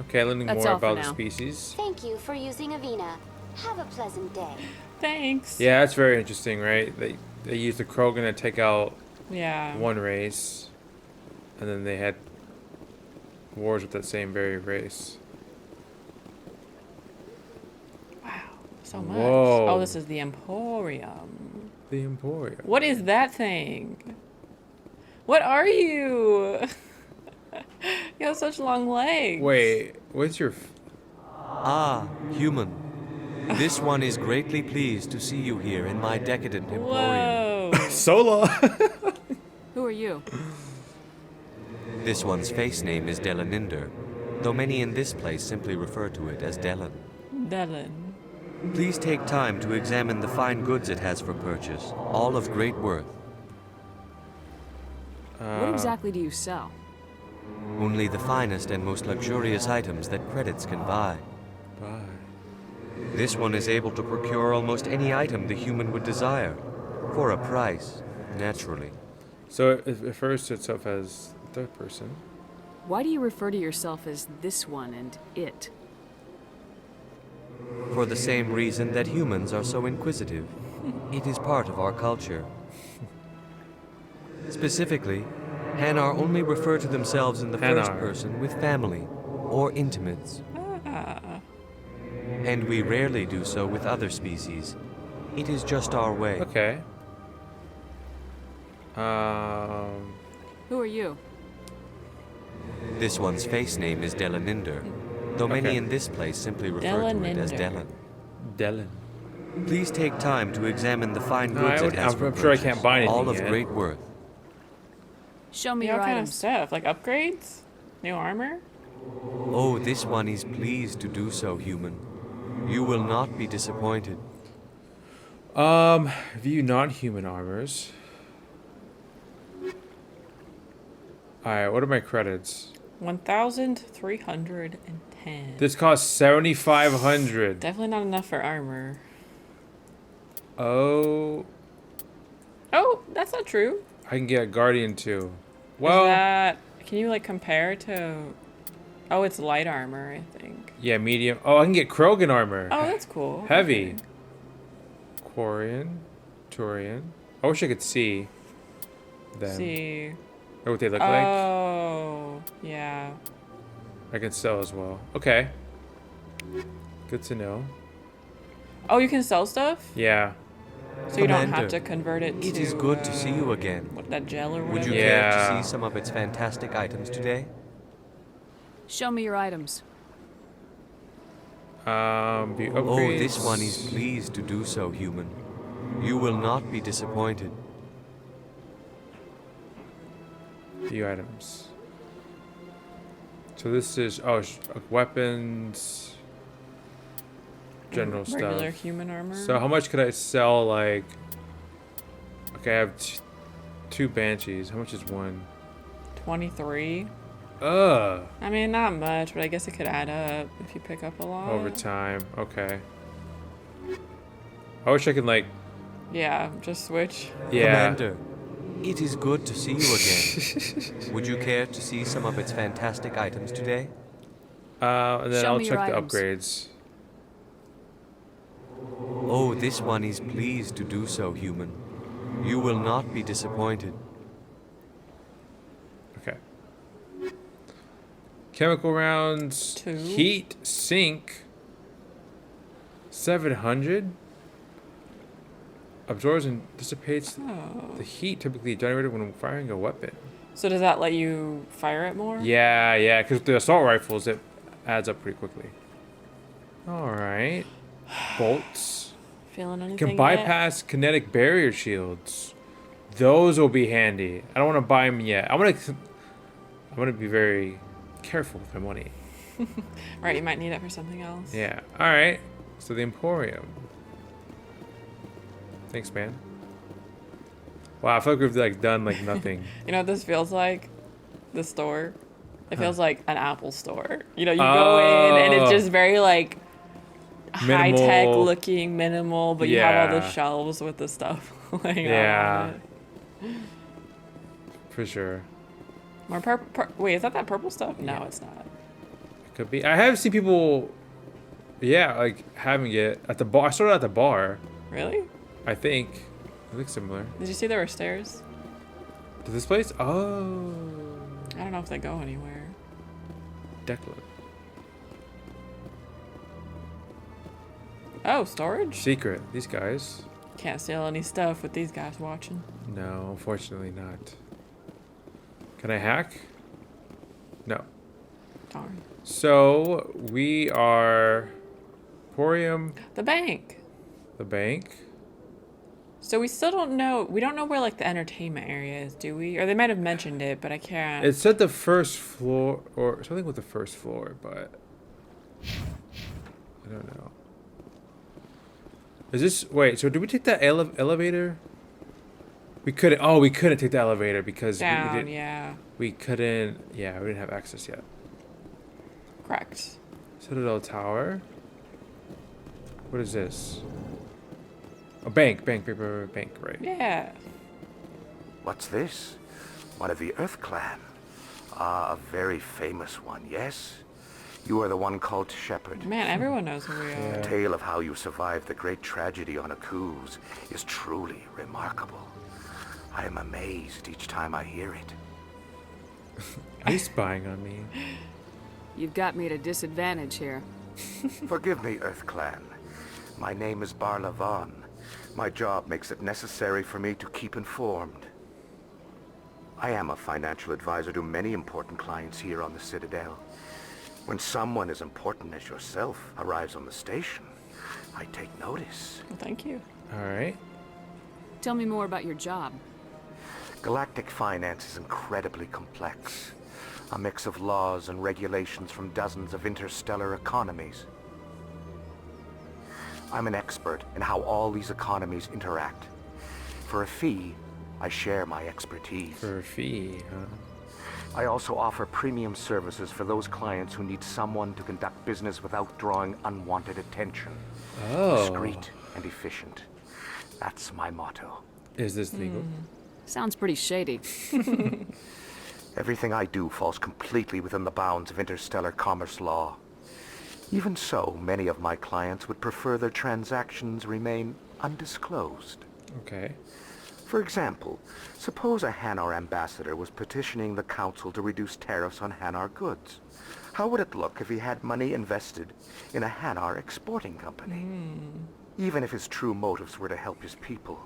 Okay, learning That's more all for about the now. species. Thank you for using Avina. Have a pleasant day. Thanks. Yeah, that's very interesting, right? They used the Krogan to take out Yeah. one race, and then they had wars with that same very race. So much. Whoa. Oh, this is the Emporium. The Emporium. What is that thing? What are you? You have such long legs. Wait, what's your... Ah, human. This one is greatly pleased to see you here in my decadent emporium. Whoa. Solo. Who are you? This one's face name is Delaninder, though many in this place simply refer to it as Delan. Dylan. Please take time to examine the fine goods it has for purchase, all of great worth. What exactly do you sell? Only the finest and most luxurious items that credits can buy. This one is able to procure almost any item the human would desire, for a price, naturally. So it refers to itself as third person. Why do you refer to yourself as this one and it? For the same reason that humans are so inquisitive. It is part of our culture. Specifically, Hanar only refer to themselves in the first Hanar. person with family or intimates. And we rarely do so with other species. It is just our way. Okay. Who are you? This one's face name is Delaninder, though many Okay. in this place simply refer to it as Delaninder. Delan. Delan. Please take time to examine the fine No, goods I it would- has I'm for sure I purchase, can't buy anything all of yet. great worth. Show me Yeah, your what kind of items. stuff? Like upgrades? New armor? Oh, this one is pleased to do so, human. You will not be disappointed. View non-human armors. Alright, what are my credits? 1,310. This costs 7,500. Definitely not enough for armor. Oh, Oh, that's not true. I can get a Guardian too. Well, Is that, can you like compare to? Oh, it's light armor, I think. yeah, medium. Oh, I can get Krogan armor. Oh, that's cool. Heavy. Quarian, Turian. I wish I could see them. See. Or what they look like. Oh, yeah. I can sell as well. Okay. Good to know. Oh, you can sell stuff? Yeah. So you don't have Commander, to convert it to. It is good to see you again. What, that gel or Would whatever? you care Yeah. to see some of its fantastic items today? Show me your items. View Oh, upgrades. this one is pleased to do so, human. You will not be disappointed. Few items. So this is weapons, general stuff. Regular human armor. So how much could I sell? Like, okay, I have two banshees. How much is one? 23. I mean, not much, but I guess it could add up if you pick up a lot. Over time, okay. I wish I could like. Yeah, just switch. Yeah. Commander, it is good to see you again. Would you care to see some of its fantastic items today? And then Show I'll me check your the items. upgrades. Oh, this one is pleased to do so, human. You will not be disappointed. Okay. Chemical rounds. 2. Heat sink. 700. Absorbs and dissipates the heat typically generated when firing a weapon. So does that let you fire it more? Yeah, because the assault rifles, it adds up pretty quickly. All right. Bolts. Feeling anything Can bypass kinetic barrier shields. Those will be handy. I don't want to buy them yet. I want to be very careful with my money. Right, you might need it for something else. Yeah. All right. So the Emporium. Thanks, man. Wow, I feel like we've like done like nothing. You know what this feels like? The store. It feels like an Apple store. You know, you go in and it's just very like high tech looking, minimal, but you have all the shelves with the stuff laying out on it. For sure. More purple. Wait, is that purple stuff? No, it's not. It could be. I have seen people, like having it at the bar. I saw it at the bar. Really? I think. It looks similar. Did you see there were stairs? To this place? Oh. I don't know if they go anywhere. Declan. Oh, storage? Secret. These guys. Can't steal any stuff with these guys watching. No, unfortunately not. Can I hack? No. Darn. So we are Emporium. The bank. The bank. So we still don't know. We don't know where like the entertainment area is, do we? Or they might have mentioned it, but I can't. It said the first floor or something with the first floor, but I don't know. Is this wait? So did we take that elevator? We couldn't. Oh, we couldn't take the elevator because down. we didn't, Yeah. We couldn't. Yeah, we didn't have access yet. Correct. Citadel Tower. What is this? A bank, bank, right? Yeah. What's this? One of the Earth Clan. Ah, a very famous one, yes? You are the one called Shepherd. Man, everyone knows who we are. The tale of how you survived the great tragedy on Akuz is truly remarkable. I am amazed each time I hear it. Are you spying on me? You've got me at a disadvantage here. Forgive me, Earth Clan. My name is Barla Vaughn. My job makes it necessary for me to keep informed. I am a financial advisor to many important clients here on the Citadel. When someone as important as yourself arrives on the station, I take notice. Well, thank you. All right. Tell me more about your job. Galactic finance is incredibly complex. A mix of laws and regulations from dozens of interstellar economies. I'm an expert in how all these economies interact. For a fee, I share my expertise. For a fee, huh? I also offer premium services for those clients who need someone to conduct business without drawing unwanted attention. Oh. Discreet and efficient. That's my motto. Is this legal? Sounds pretty shady. Everything I do falls completely within the bounds of interstellar commerce law. Even so, many of my clients would prefer their transactions remain undisclosed. Okay. For example, suppose a Hanar ambassador was petitioning the council to reduce tariffs on Hanar goods. How would it look if he had money invested in a Hanar exporting company? Even if his true motives were to help his people,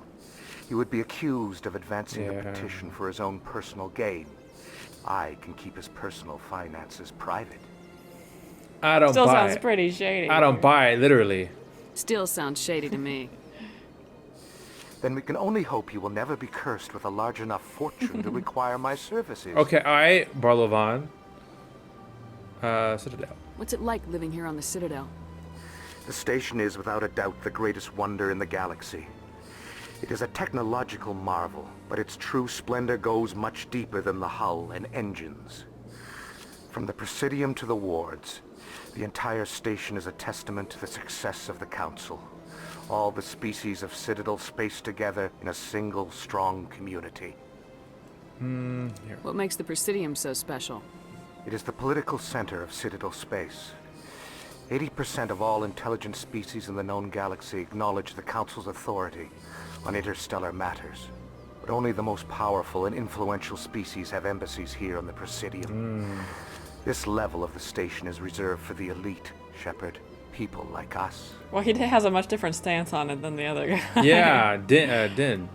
he would be accused of advancing a petition for his own personal gain. I can keep his personal finances private. I don't Still buy sounds it. pretty shady. I don't buy it, literally. Still sounds shady to me. then we can only hope you will never be cursed with a large enough fortune to require my services. Okay, alright, Barlovan. Citadel. What's it like living here on the Citadel? The station is without a doubt the greatest wonder in the galaxy. It is a technological marvel, but its true splendor goes much deeper than the hull and engines. From the Presidium to the wards, the entire station is a testament to the success of the Council. All the species of Citadel spaced together in a single, strong community. Here. What makes the Presidium so special? It is the political center of Citadel space. 80% of all intelligent species in the known galaxy acknowledge the Council's authority on interstellar matters. But only the most powerful and influential species have embassies here on the Presidium. This level of the station is reserved for the elite, Shepard. People like us. Well, he has a much different stance on it than the other guy. Yeah, Din.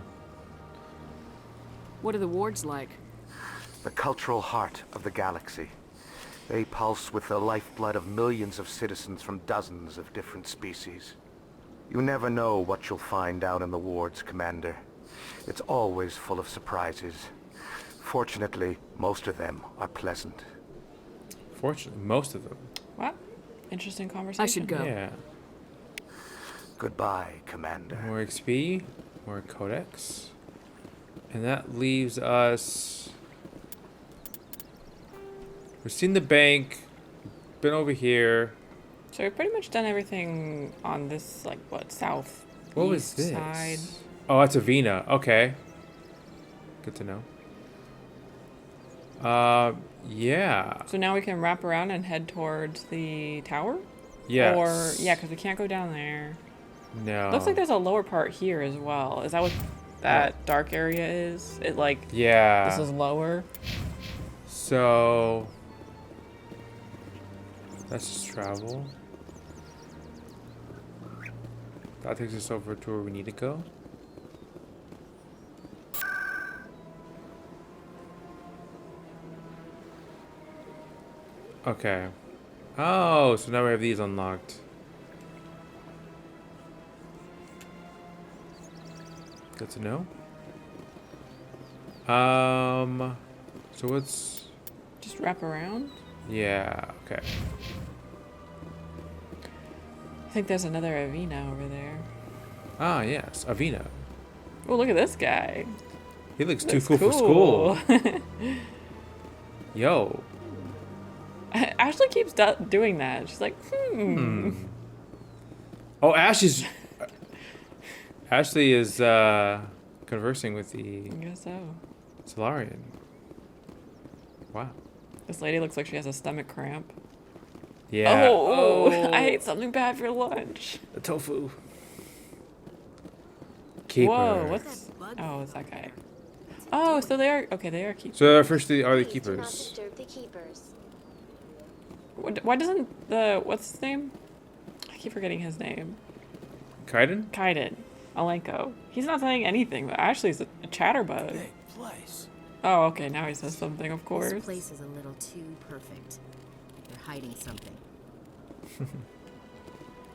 What are the wards like? The cultural heart of the galaxy. They pulse with the lifeblood of millions of citizens from dozens of different species. You never know what you'll find down in the wards, Commander. It's always full of surprises. Fortunately, most of them are pleasant. Fortunately, most of them. Wow. Interesting conversation. I should go. Yeah. Goodbye, Commander. More XP, more codex. And that leaves us... We've seen the bank, been over here. So we've pretty much done everything on this, like, what, south What was this? side. Oh, that's Avena. Okay. Good to know. Yeah. So now we can wrap around and head towards the tower? Yes. Or, yeah, because we can't go down there. No. Looks like there's a lower part here as well. Is that what that dark area is? It, like, yeah. this is lower? So... Let's just travel. That takes us over to where we need to go. Okay. Oh, so now we have these unlocked. Good to know. So what's... Just wrap around? Yeah, okay. I think there's another Avena over there. Ah, yes, Avena. Oh, look at this guy. He looks too cool for school. Yo. Ashley keeps doing that. She's like, Oh, Ashley is conversing with the... I guess so. Solarian. Wow. This lady looks like she has a stomach cramp. Yeah. Oh, I ate something bad for lunch. The tofu. Keeper. Whoa, what's... Oh, it's that guy. Oh, so they are... Okay, they are keepers. So our first are the Please do not keepers. disturb the keepers. Why doesn't the... What's his name? I keep forgetting his name. Kaiden? Kaiden. Alenko. He's not saying anything, but Ashley's a chatterbug. Big place. Oh, okay, now he says something, of course. This place is a little too perfect. You're hiding something.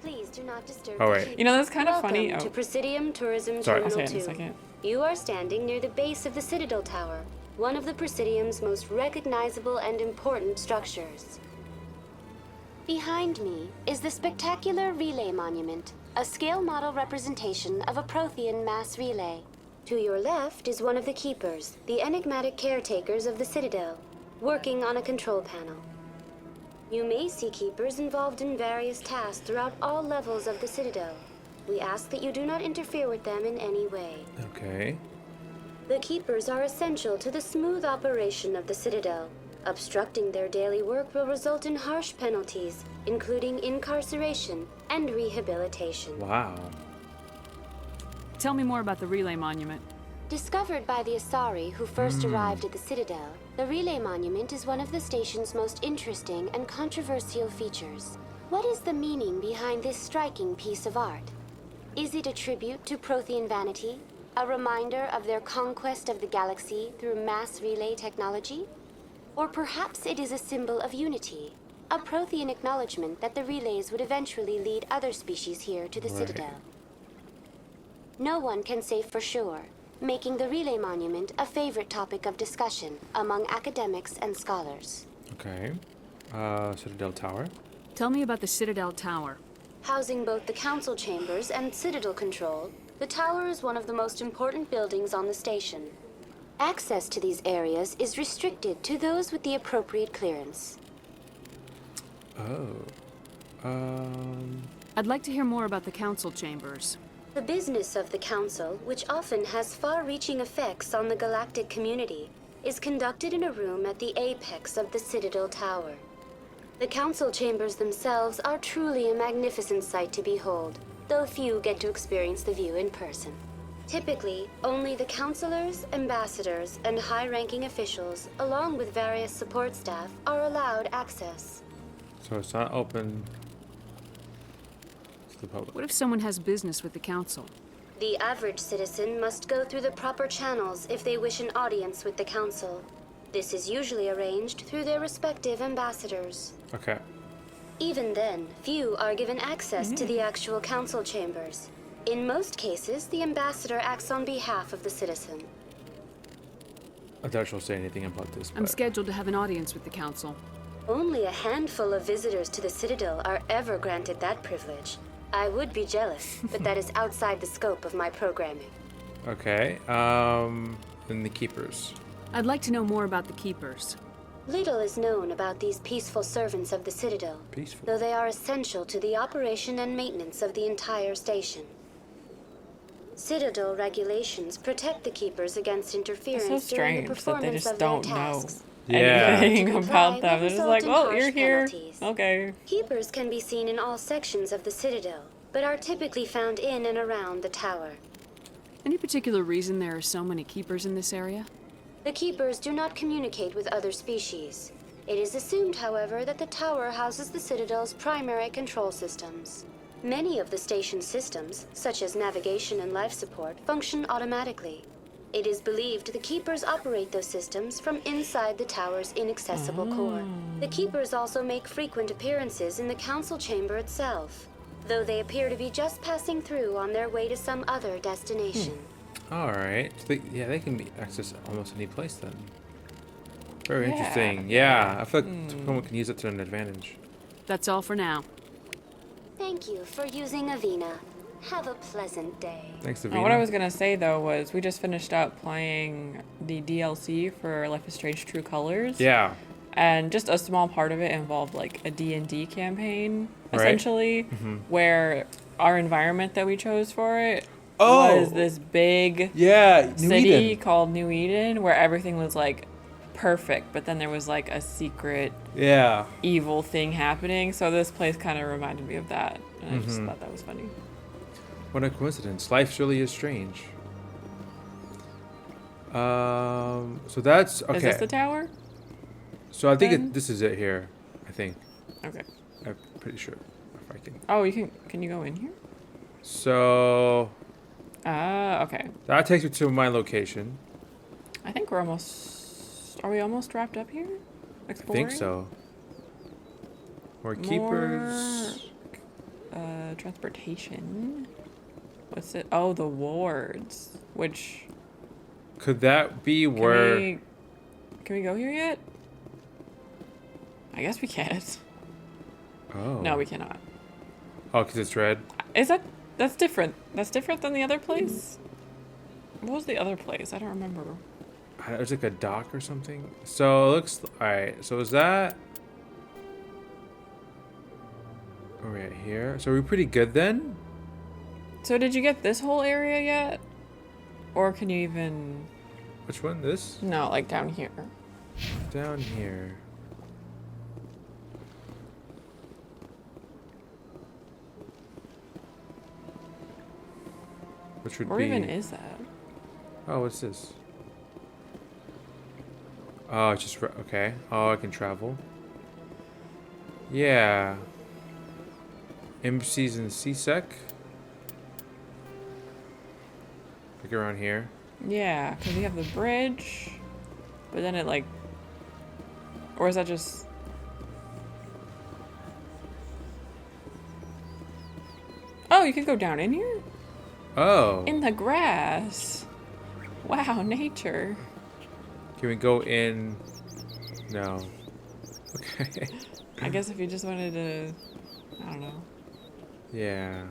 Please do not disturb Oh, the wait. keepers. You know, that's kind of Welcome funny. to Presidium Tourism Sorry, I'll Terminal say it in 2. a second. You are standing near the base of the Citadel Tower, one of the Presidium's most recognizable and important structures. Behind me is the spectacular Relay Monument, a scale model representation of a Prothean mass relay. To your left is one of the Keepers, the enigmatic caretakers of the Citadel, working on a control panel. You may see Keepers involved in various tasks throughout all levels of the Citadel. We ask that you do not interfere with them in any way. Okay. The Keepers are essential to the smooth operation of the Citadel. Obstructing their daily work will result in harsh penalties, including incarceration and rehabilitation. Wow. Tell me more about the Relay Monument. Discovered by the Asari who first arrived at the Citadel, the Relay Monument is one of the station's most interesting and controversial features. What is the meaning behind this striking piece of art? Is it a tribute to Prothean vanity? A reminder of their conquest of the galaxy through mass relay technology? Or perhaps it is a symbol of unity, a Prothean acknowledgement that the relays would eventually lead other species here to the Right. Citadel. No one can say for sure, making the relay monument a favorite topic of discussion among academics and scholars. Okay. Citadel Tower. Tell me about the Citadel Tower. Housing both the council chambers and Citadel control, the tower is one of the most important buildings on the station. Access to these areas is restricted to those with the appropriate clearance. Oh. I'd like to hear more about the council chambers. The business of the council, which often has far-reaching effects on the galactic community, is conducted in a room at the apex of the Citadel Tower. The council chambers themselves are truly a magnificent sight to behold, though few get to experience the view in person. Typically, only the councilors, ambassadors, and high-ranking officials, along with various support staff, are allowed access. So it's not open to the public. What if someone has business with the council? The average citizen must go through the proper channels if they wish an audience with the council. This is usually arranged through their respective ambassadors. Okay. Even then, few are given access to the actual council chambers. In most cases, the ambassador acts on behalf of the citizen. I doubt she'll say anything about this, I'm but... scheduled to have an audience with the council. Only a handful of visitors to the Citadel are ever granted that privilege. I would be jealous, but that is outside the scope of my programming. Okay, and the keepers. I'd like to know more about the keepers. Little is known about these peaceful servants of the Citadel, though they are essential to the operation and maintenance of the entire station. Citadel regulations protect the keepers against interference It's so during the strange that they performance just of their don't know tasks. anything about them. They're just like, result in oh, you're harsh here. penalties. Okay. Keepers can be seen in all sections of the Citadel, but are typically found in and around the tower. Any particular reason there are so many keepers in this area? The keepers do not communicate with other species. It is assumed, however, that the tower houses the Citadel's primary control systems. Many of the station's systems, such as navigation and life support, function automatically. It is believed the keepers operate those systems from inside the tower's inaccessible core. The keepers also make frequent appearances in the council chamber itself, though they appear to be just passing through on their way to some other destination. Alright. So they can be accessed almost any place then. Very interesting. Yeah, I feel like someone can use it to an advantage. That's all for now. Thank you for using Avina. Have a pleasant day. Thanks, What I was gonna say though was we just finished up playing the DLC for Life is Strange True Colors. Yeah. And just a small part of it involved like a D&D campaign, Right. essentially, where our environment that we chose for it Oh! was this big New city Eden. called New Eden, where everything was like perfect, but then there was like a secret evil thing happening. So this place kind of reminded me of that, and I just thought that was funny. What a coincidence. Life really is strange. So that's okay. Is this the tower? So I think then? this is it here. I think. Okay. I'm pretty sure. If I can. Oh, can you go in here? So. Okay. That takes me to my location. I think we're almost. Are we almost wrapped up here? Exploring? I think so. More keepers. Transportation. What's it? Oh, the wards. Which. Could that be where? Can we go here yet? I guess we can't. Oh. No, we cannot. Oh, because it's red. Is that's different? That's different than the other place? What was the other place? I don't remember. There's like a dock or something. So it looks. Alright, so is that. Right here. So we're pretty good then? So did you get this whole area yet? Or can you even... Which one? This? No, like down here. Down here. Which would Where be... even is that? Oh, what's this? Oh, it's just... Okay. Oh, I can travel. Yeah. Embassies in CSEC. Like around here. Yeah, because we have the bridge, but then it like... Or is that just... Oh, you can go down in here? Oh. In the grass. Wow, nature. Can we go in? No. Okay. I guess if you just wanted to, I don't know, Yeah.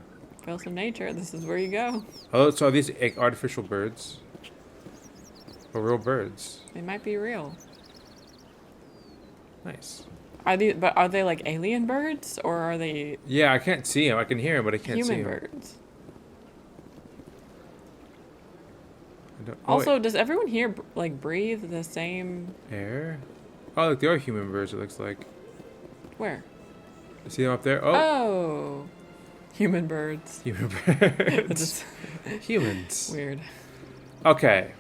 feel some nature, this is where you go. Oh, so are these artificial birds? Or real birds? They might be real. Nice. Are they like alien birds or are they? Yeah, I can't see them. I can hear them, but I can't see human them. birds? Oh, Also, wait. does everyone here like breathe the same Air? Oh, look, they are human birds, it looks like. Where? See them up there? Oh. Oh. Human birds. Human birds. Humans. Weird. Okay.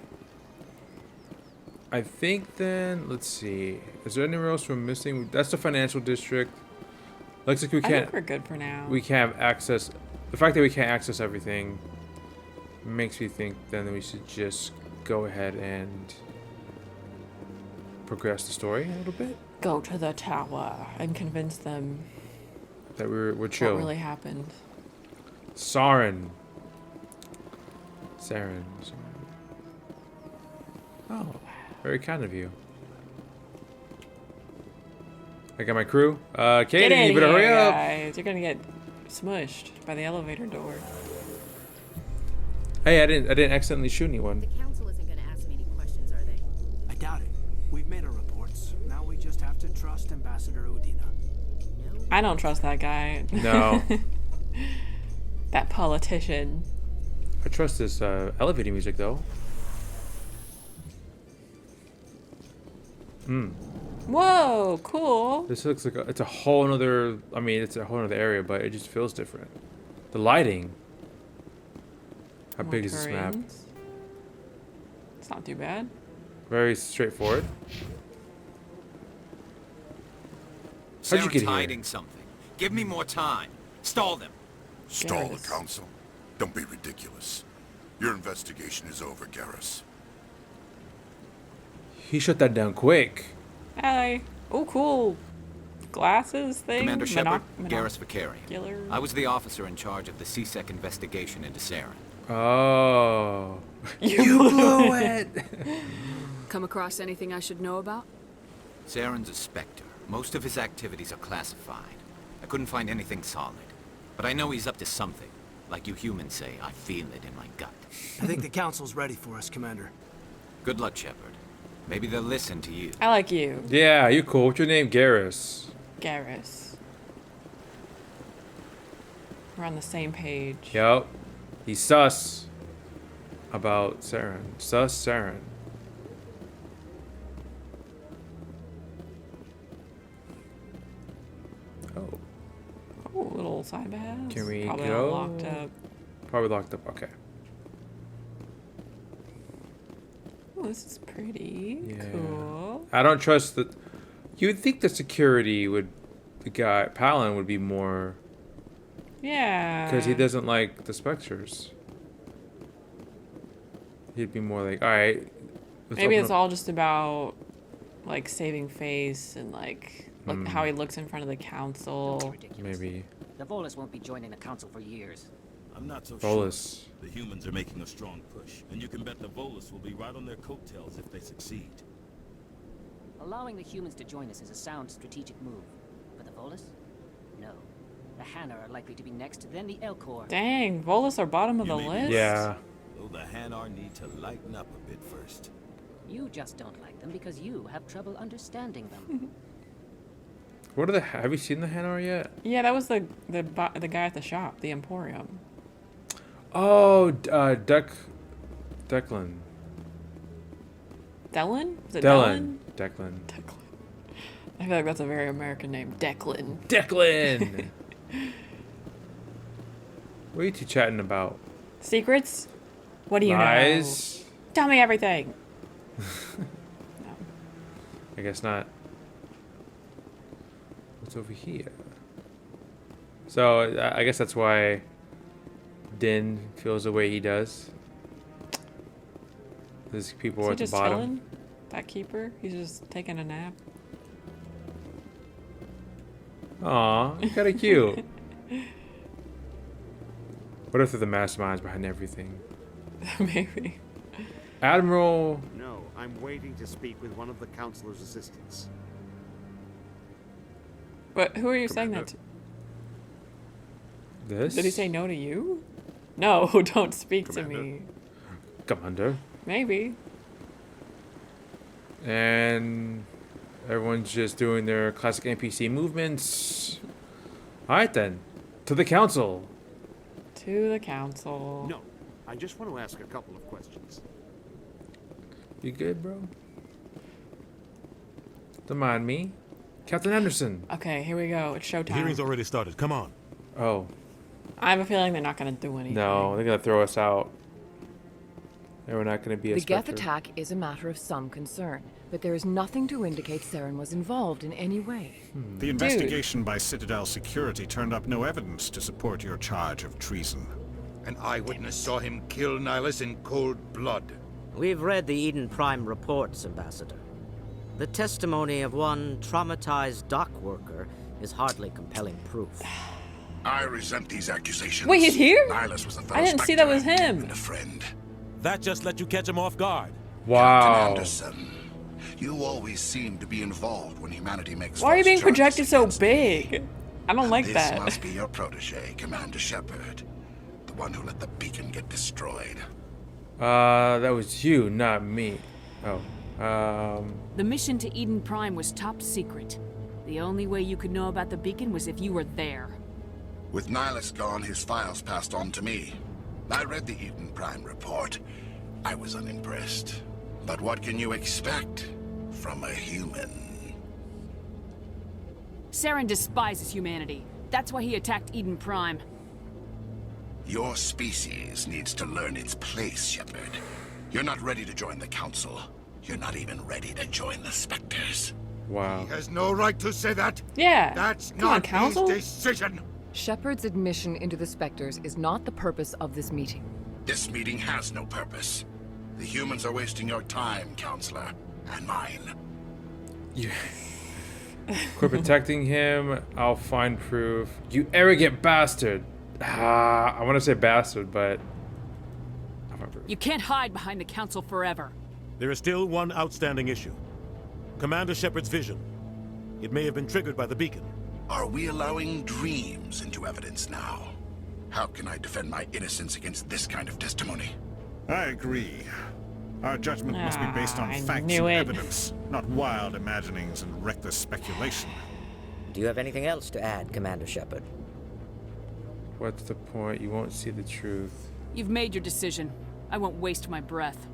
I think then, let's see. Is there anywhere else we're missing? That's the financial district. Looks like we I can't. think we're good for now. We can't access. The fact that we can't access everything makes me think then that we should just go ahead and progress the story a little bit. Go to the tower and convince them That we're chill. what really happened. Saren. Oh, very kind of you. I got my crew. Katie, Get in you better hurry here, up. guys. You're gonna get smushed by the elevator door. Hey, I didn't accidentally shoot anyone. The council isn't going to ask me any questions, are they? I doubt it. We've made our reports. Now we just have to trust Ambassador Udina. I don't trust that guy. No. That politician. I trust this elevator music though. Hmm. Whoa, cool. This looks like it's a whole nother. I mean, it's a whole nother area, but it just feels different. The lighting. How big is this map? Terrains. It's not too bad. Very straightforward. How'd you Saren's get here? hiding something. Give me more time. Stall them. Stall the council? Don't be ridiculous. Your investigation is over, Garrus. He shut that down quick. Hi. Oh, cool. Glasses thing. Commander Shepard, Monoc- Garrus Vicarian. Monocular. I was the officer in charge of the CSEC investigation into Saren. Oh. You blew it. Come across anything I should know about? Saren's a Spectre. Most of his activities are classified. I couldn't find anything solid. But I know he's up to something. Like you humans say, I feel it in my gut. I think the council's ready for us, Commander. Good luck, Shepard. Maybe they'll listen to you. I like you. Yeah, you cool. What's your name? Garrus. Garrus. We're on the same page. Yup. He's sus about Saren. Sus Saren. Oh. Oh, little side pass. Can we Probably go? all locked up. Probably locked up. Okay. Oh, this is pretty. Yeah. Cool. I don't trust the. You'd think the security would, the guy Palin would be more. Yeah. Because he doesn't like the Spectres. He'd be more like, all right. Maybe it's all just about like saving face and like Mm. how he looks in front of the council. Maybe. The Volus won't be joining the council for years. I'm not so Volus. sure. The humans are making a strong push, and you can bet the Volus will be right on their coattails if they succeed. Allowing the humans to join us is a sound strategic move. But the Volus? No. The Hanna are likely to be next, then the Elcor. Dang, Volus are bottom of the list? Yeah. Though the Hanar need to lighten up a bit first. You just don't like them because you have trouble understanding them. What are the? Have you seen the Hanar yet? Yeah, that was the guy at the shop, the Emporium. Oh, Declan. Dylan? Is it Declan. Declan? I feel like that's a very American name. Declan. Declan. What are you two chatting about? Secrets? What do you Lies? know? Tell me everything. I guess not. What's over here? So I guess that's why Din feels the way he does. There's people Is he at the just bottom. chilling? That keeper? He's just taking a nap. Aw, kind of cute. What if they're the masterminds behind everything? Maybe. Admiral. No, I'm waiting to speak with one of the Councilor's assistants. But who are you saying that to? This? Did he say no to you? No, don't speak to me. Commander. Maybe. And everyone's just doing their classic NPC movements. Alright then. To the council. To the council. No, I just want to ask a couple of questions. You good, bro? Don't mind me. Captain Anderson. Okay, here we go. It's showtime. The hearing's already started. Come on. Oh. I have a feeling they're not going to do anything. No, they're going to throw us out. And we're not going to be a The Geth specter. attack is a matter of some concern, but there is nothing to indicate Saren was involved in any way. The investigation by Citadel security turned up no evidence to support your charge of treason. An eyewitness saw him kill Nihilus in cold blood. We've read the Eden Prime reports, Ambassador. The testimony of one traumatized dock worker is hardly compelling proof. I resent these accusations. Wait, he's here? Nihilus was a fellow I didn't see that was Spectre him. and a friend. That just let you catch him off guard. Wow. Captain Anderson, you always seem to be involved when humanity makes Why are you false being charges projected so against me. big? I don't like This that. must be your protege, Commander Shepard. The one who let the beacon get destroyed. That was you, not me. Oh. The mission to Eden Prime was top secret. The only way you could know about the beacon was if you were there. With Nihilus gone, his files passed on to me. I read the Eden Prime report. I was unimpressed. But what can you expect from a human? Saren despises humanity. That's why he attacked Eden Prime. Your species needs to learn its place, Shepard. You're not ready to join the Council. You're not even ready to join the Spectres. Wow. He has no right to say that. Yeah. That's Come on, not Council. his decision. Shepard's admission into the Spectres is not the purpose of this meeting. This meeting has no purpose. The humans are wasting your time, Counselor, and mine. Yeah. Quit protecting him. I'll find proof. You arrogant bastard. I want to say bastard, but I'll find proof. You can't hide behind the Council forever. There is still one outstanding issue. Commander Shepard's vision. It may have been triggered by the beacon. Are we allowing dreams into evidence now? How can I defend my innocence against this kind of testimony? I agree. Our judgment must be based on I facts knew and it. evidence, not wild imaginings and reckless speculation. Do you have anything else to add, Commander Shepard? What's the point? You won't see the truth. You've made your decision. I won't waste my breath.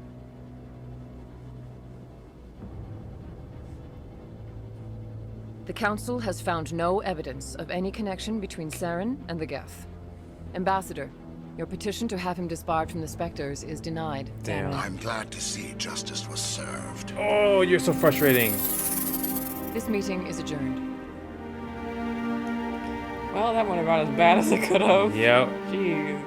The Council has found no evidence of any connection between Saren and the Geth. Ambassador, your petition to have him disbarred from the Spectres is denied. Damn. I'm glad to see justice was served. Oh, you're so frustrating. This meeting is adjourned. Well, that went about as bad as it could have. Yep. Jeez.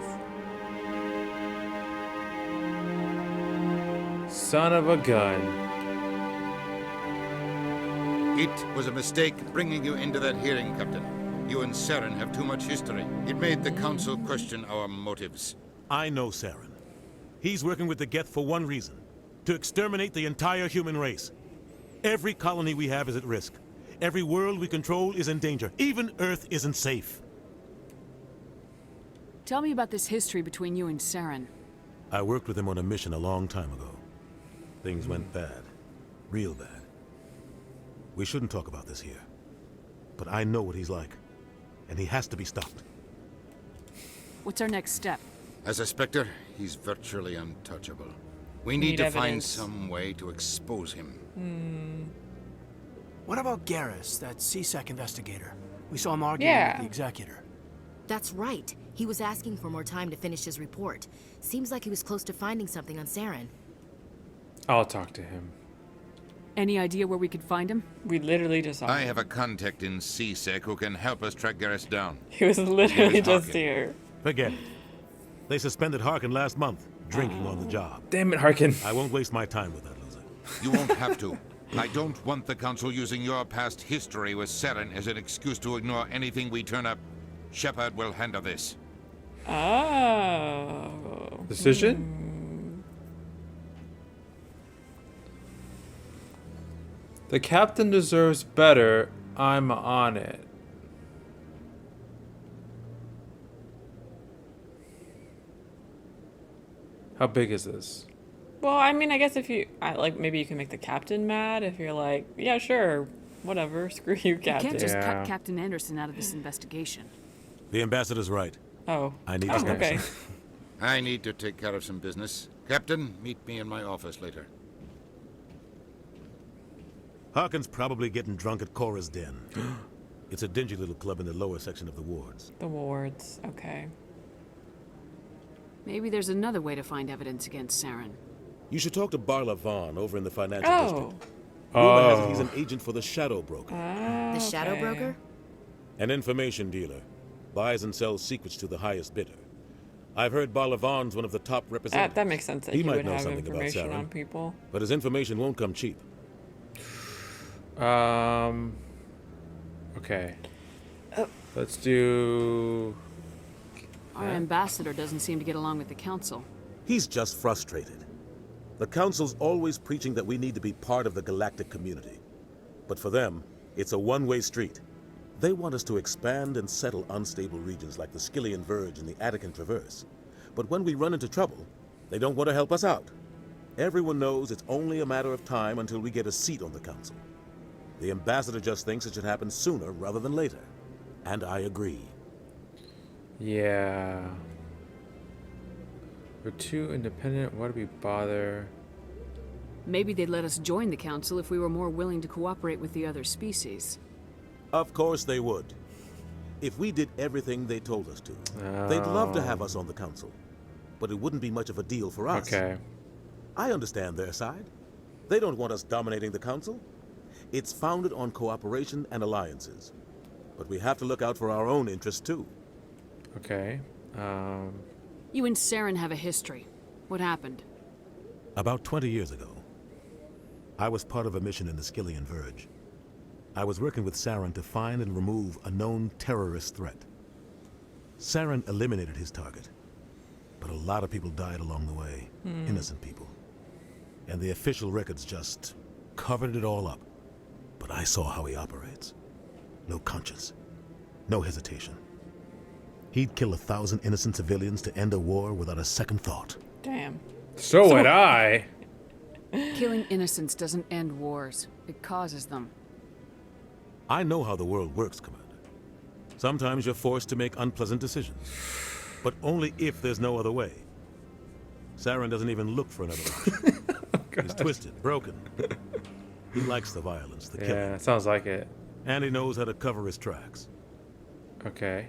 Son of a gun. It was a mistake bringing you into that hearing, Captain. You and Saren have too much history. It made the Council question our motives. I know Saren. He's working with the Geth for one reason. To exterminate the entire human race. Every colony we have is at risk. Every world we control is in danger. Even Earth isn't safe. Tell me about this history between you and Saren. I worked with him on a mission a long time ago. Things went bad. Real bad. We shouldn't talk about this here. But I know what he's like. And he has to be stopped. What's our next step? As a Spectre, he's virtually untouchable. We need to find some way to expose him. What about Garrus, that CSEC investigator? We saw him arguing with the Executor. That's right. He was asking for more time to finish his report. Seems like he was close to finding something on Saren. I'll talk to him. Any idea where we could find him? We literally just saw I him. have a contact in CSEC who can help us track Garrus down. He was literally just here. Forget it. They suspended Harkin last month, drinking on the job. Damn it, Harkin. I won't waste my time with that loser. You won't have to. I don't want the Council using your past history with Saren as an excuse to ignore anything we turn up. Shepard will handle this. Oh. Decision? The captain deserves better. I'm on it. How big is this? Well, I mean, I guess if you like, maybe you can make the captain mad if you're like, yeah, sure, whatever, screw you, You captain. can't just cut Captain Anderson out of this investigation. The ambassador's right. Oh. I need his okay. I need to take care of some business. Captain, meet me in my office later. Harkin's probably getting drunk at Cora's Den. It's a dingy little club in the lower section of the wards. The wards, okay. Maybe there's another way to find evidence against Saren. You should talk to Barla Vaughn over in the financial Oh. district. Rumor has it he's an agent for the Shadow Broker. The Shadow Broker? An information dealer. Buys and sells secrets to the highest bidder. I've heard Barla Vaughn's one of the top representatives. That makes sense that he he might would know have something about information Saren, on people. but his information won't come cheap. Okay. Let's do... Our ambassador doesn't seem to get along with the council. He's just frustrated. The council's always preaching that we need to be part of the galactic community. But for them, it's a one-way street. They want us to expand and settle unstable regions like the Skillian Verge and the Attican Traverse. But when we run into trouble, they don't want to help us out. Everyone knows it's only a matter of time until we get a seat on the council. The ambassador just thinks it should happen sooner rather than later. And I agree. Yeah. We're too independent. Why do we bother? Maybe they'd let us join the council if we were more willing to cooperate with the other species. Of course they would. If we did everything they told us to. They'd love to have us on the council. But it wouldn't be much of a deal for us. Okay. I understand their side. They don't want us dominating the council. It's founded on cooperation and alliances. But we have to look out for our own interests too. Okay. You and Saren have a history. What happened? About 20 years ago, I was part of a mission in the Skillian Verge. I was working with Saren to find and remove a known terrorist threat. Saren eliminated his target, but a lot of people died along the way, innocent people. And the official records just covered it all up. But I saw how he operates. No conscience, no hesitation. He'd kill 1,000 innocent civilians to end a war without a second thought. Damn. So would I. Killing innocents doesn't end wars. It causes them. I know how the world works, Commander. Sometimes you're forced to make unpleasant decisions. But only if there's no other way. Saren doesn't even look for another option. He's twisted, broken. He likes the violence, the killing. Yeah, sounds like it. And he knows how to cover his tracks. Okay.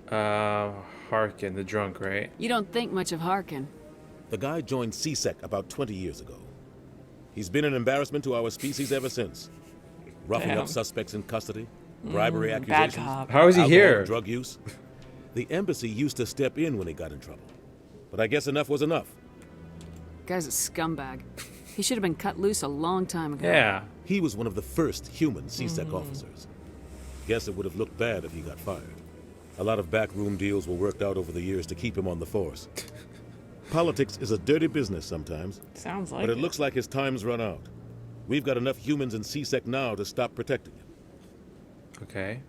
Harkin, the drunk, right? You don't think much of Harkin. The guy joined CSEC about 20 years ago. He's been an embarrassment to our species ever since. Roughing up suspects in custody, bribery accusations, how is he here? And drug use. The embassy used to step in when he got in trouble. But I guess enough was enough. Guy's a scumbag. He should have been cut loose a long time ago. Yeah. He was one of the first human CSEC officers. Guess it would have looked bad if he got fired. A lot of backroom deals were worked out over the years to keep him on the force. Politics is a dirty business sometimes. Sounds like But it looks like his time's run out. We've got enough humans in CSEC now to stop protecting him. Okay.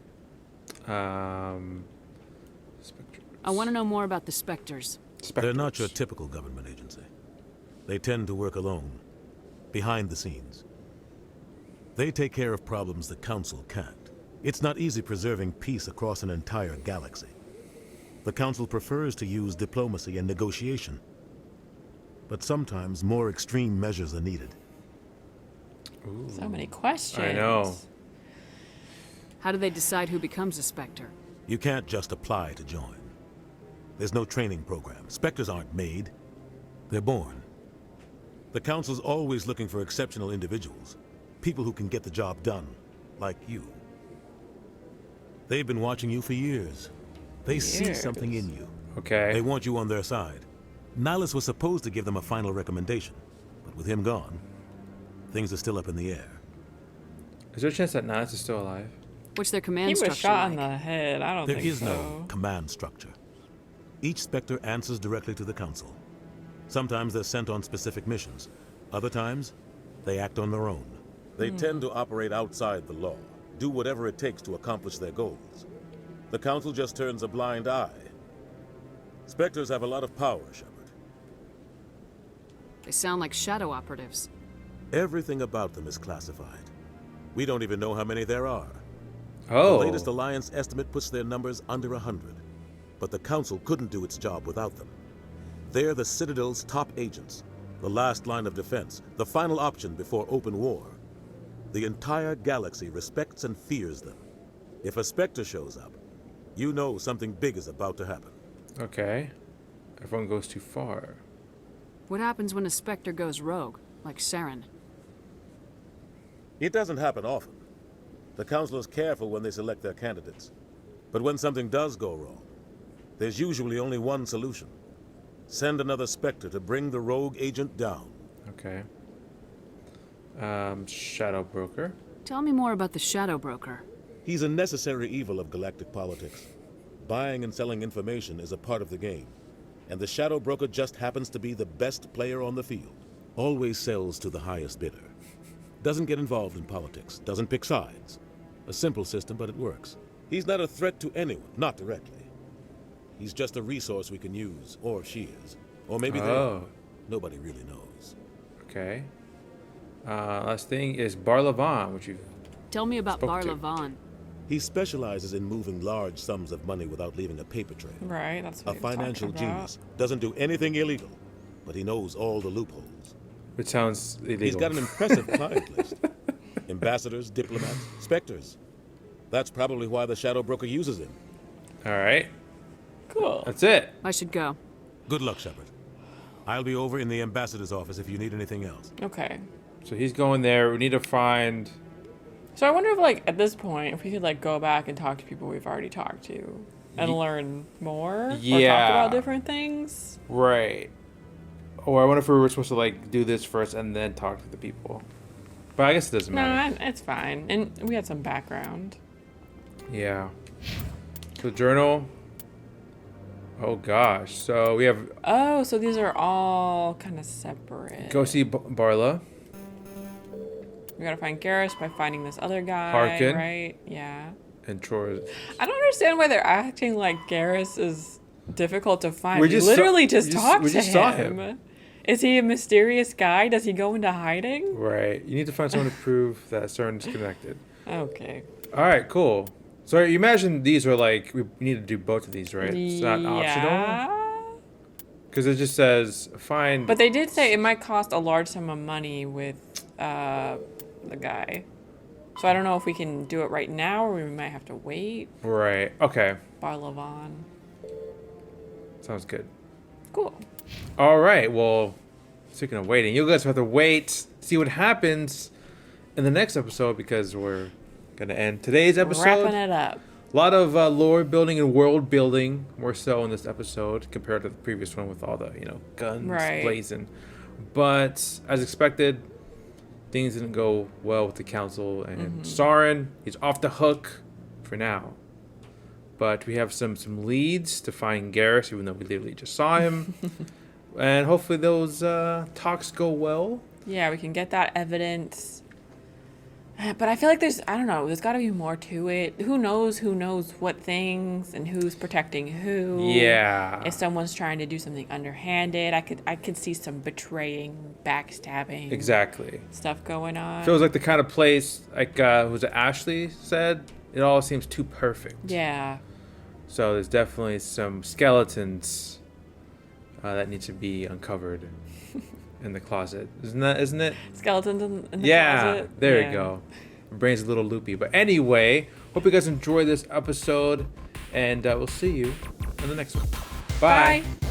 I want to know more about the Spectres. They're not your typical government agency. They tend to work alone, behind the scenes. They take care of problems the Council can't. It's not easy preserving peace across an entire galaxy. The Council prefers to use diplomacy and negotiation. But sometimes more extreme measures are needed. Ooh. So many questions. I know. How do they decide who becomes a Spectre? You can't just apply to join. There's no training program. Spectres aren't made. They're born. The Council's always looking for exceptional individuals. People who can get the job done. Like you. They've been watching you for years. They see something in you. Okay. They want you on their side. Nihilus was supposed to give them a final recommendation. But with him gone, things are still up in the air. Is there a chance that Nihilus is still alive? What's their command He structure was shot in like? the head. I don't There think is so. no command structure. Each Spectre answers directly to the Council. Sometimes they're sent on specific missions. Other times, they act on their own. They tend to operate outside the law, do whatever it takes to accomplish their goals. The Council just turns a blind eye. Spectres have a lot of power, Shepard. They sound like shadow operatives. Everything about them is classified. We don't even know how many there are. Oh. The latest Alliance estimate puts their numbers under 100. But the Council couldn't do its job without them. They're the Citadel's top agents, the last line of defense, the final option before open war. The entire galaxy respects and fears them. If a Spectre shows up, you know something big is about to happen. Okay. Everyone goes too far. What happens when a Spectre goes rogue, like Saren? It doesn't happen often. The Council is careful when they select their candidates. But when something does go wrong, there's usually only one solution. Send another Spectre to bring the rogue agent down. Okay. Shadow Broker. Tell me more about the Shadow Broker. He's a necessary evil of galactic politics. Buying and selling information is a part of the game. And the Shadow Broker just happens to be the best player on the field. Always sells to the highest bidder. Doesn't get involved in politics. Doesn't pick sides. A simple system, but it works. He's not a threat to anyone, not directly. He's just a resource we can use, or she is. Or maybe they are. Nobody really knows. Okay. Last thing is Barlavan, which you Tell me about spoke to. Barlavan. He specializes in moving large sums of money without leaving a paper trail. Right, that's what A he was financial talking about. genius. Doesn't do anything illegal, but he knows all the loopholes. Which sounds illegal. He's got an impressive client list. Ambassadors, diplomats, Spectres. That's probably why the Shadow Broker uses him. All right. Cool. That's it. I should go. Good luck, Shepard. I'll be over in the ambassador's office if you need anything else. Okay. So he's going there. We need to find... So I wonder if, like, at this point, if we could, like, go back and talk to people we've already talked to and learn more? Or talk about different things? Right. Or I wonder if we were supposed to, like, do this first and then talk to the people. But I guess it doesn't matter. No, it's fine. And we had some background. Yeah. So journal. Oh, gosh. So we have... Oh, so these are all kind of separate. Go see Barla. We gotta find Garrus by finding this other guy, Harkin. right? Yeah. And Troy. I don't understand why they're acting like Garrus is difficult to find. We We just literally saw- just we just- talked we to just him. saw him. Is he a mysterious guy? Does he go into hiding? Right. You need to find someone to prove that Cern is connected. Okay. All right, cool. So you imagine these are like, we need to do both of these, right? It's not optional? Because it just says, find... But they did say it might cost a large sum of money with the guy. So I don't know if we can do it right now or we might have to wait. Right. Okay. Barlavan. Sounds good. Cool. All right. Well, speaking of waiting, you guys have to wait, see what happens in the next episode because we're going to end today's episode. Wrapping it up. A lot of lore building and world building, more so in this episode compared to the previous one with all the, guns Right. blazing. But as expected, things didn't go well with the council and Saren. He's off the hook for now. But we have some leads to find Garrus, even though we literally just saw him. And hopefully those talks go well. Yeah, we can get that evidence. But I feel like there's got to be more to it. Who knows what things and who's protecting who. Yeah. If someone's trying to do something underhanded, I could see some betraying, backstabbing. Exactly. Stuff going on. Feels like the kind of place, like was it Ashley said? It all seems too perfect. Yeah. So there's definitely some skeletons that need to be uncovered in the closet. Isn't it? Skeletons in the closet? Yeah, there Yeah. you go. My brain's a little loopy. But anyway, hope you guys enjoyed this episode, and we'll see you in the next one. Bye. Bye.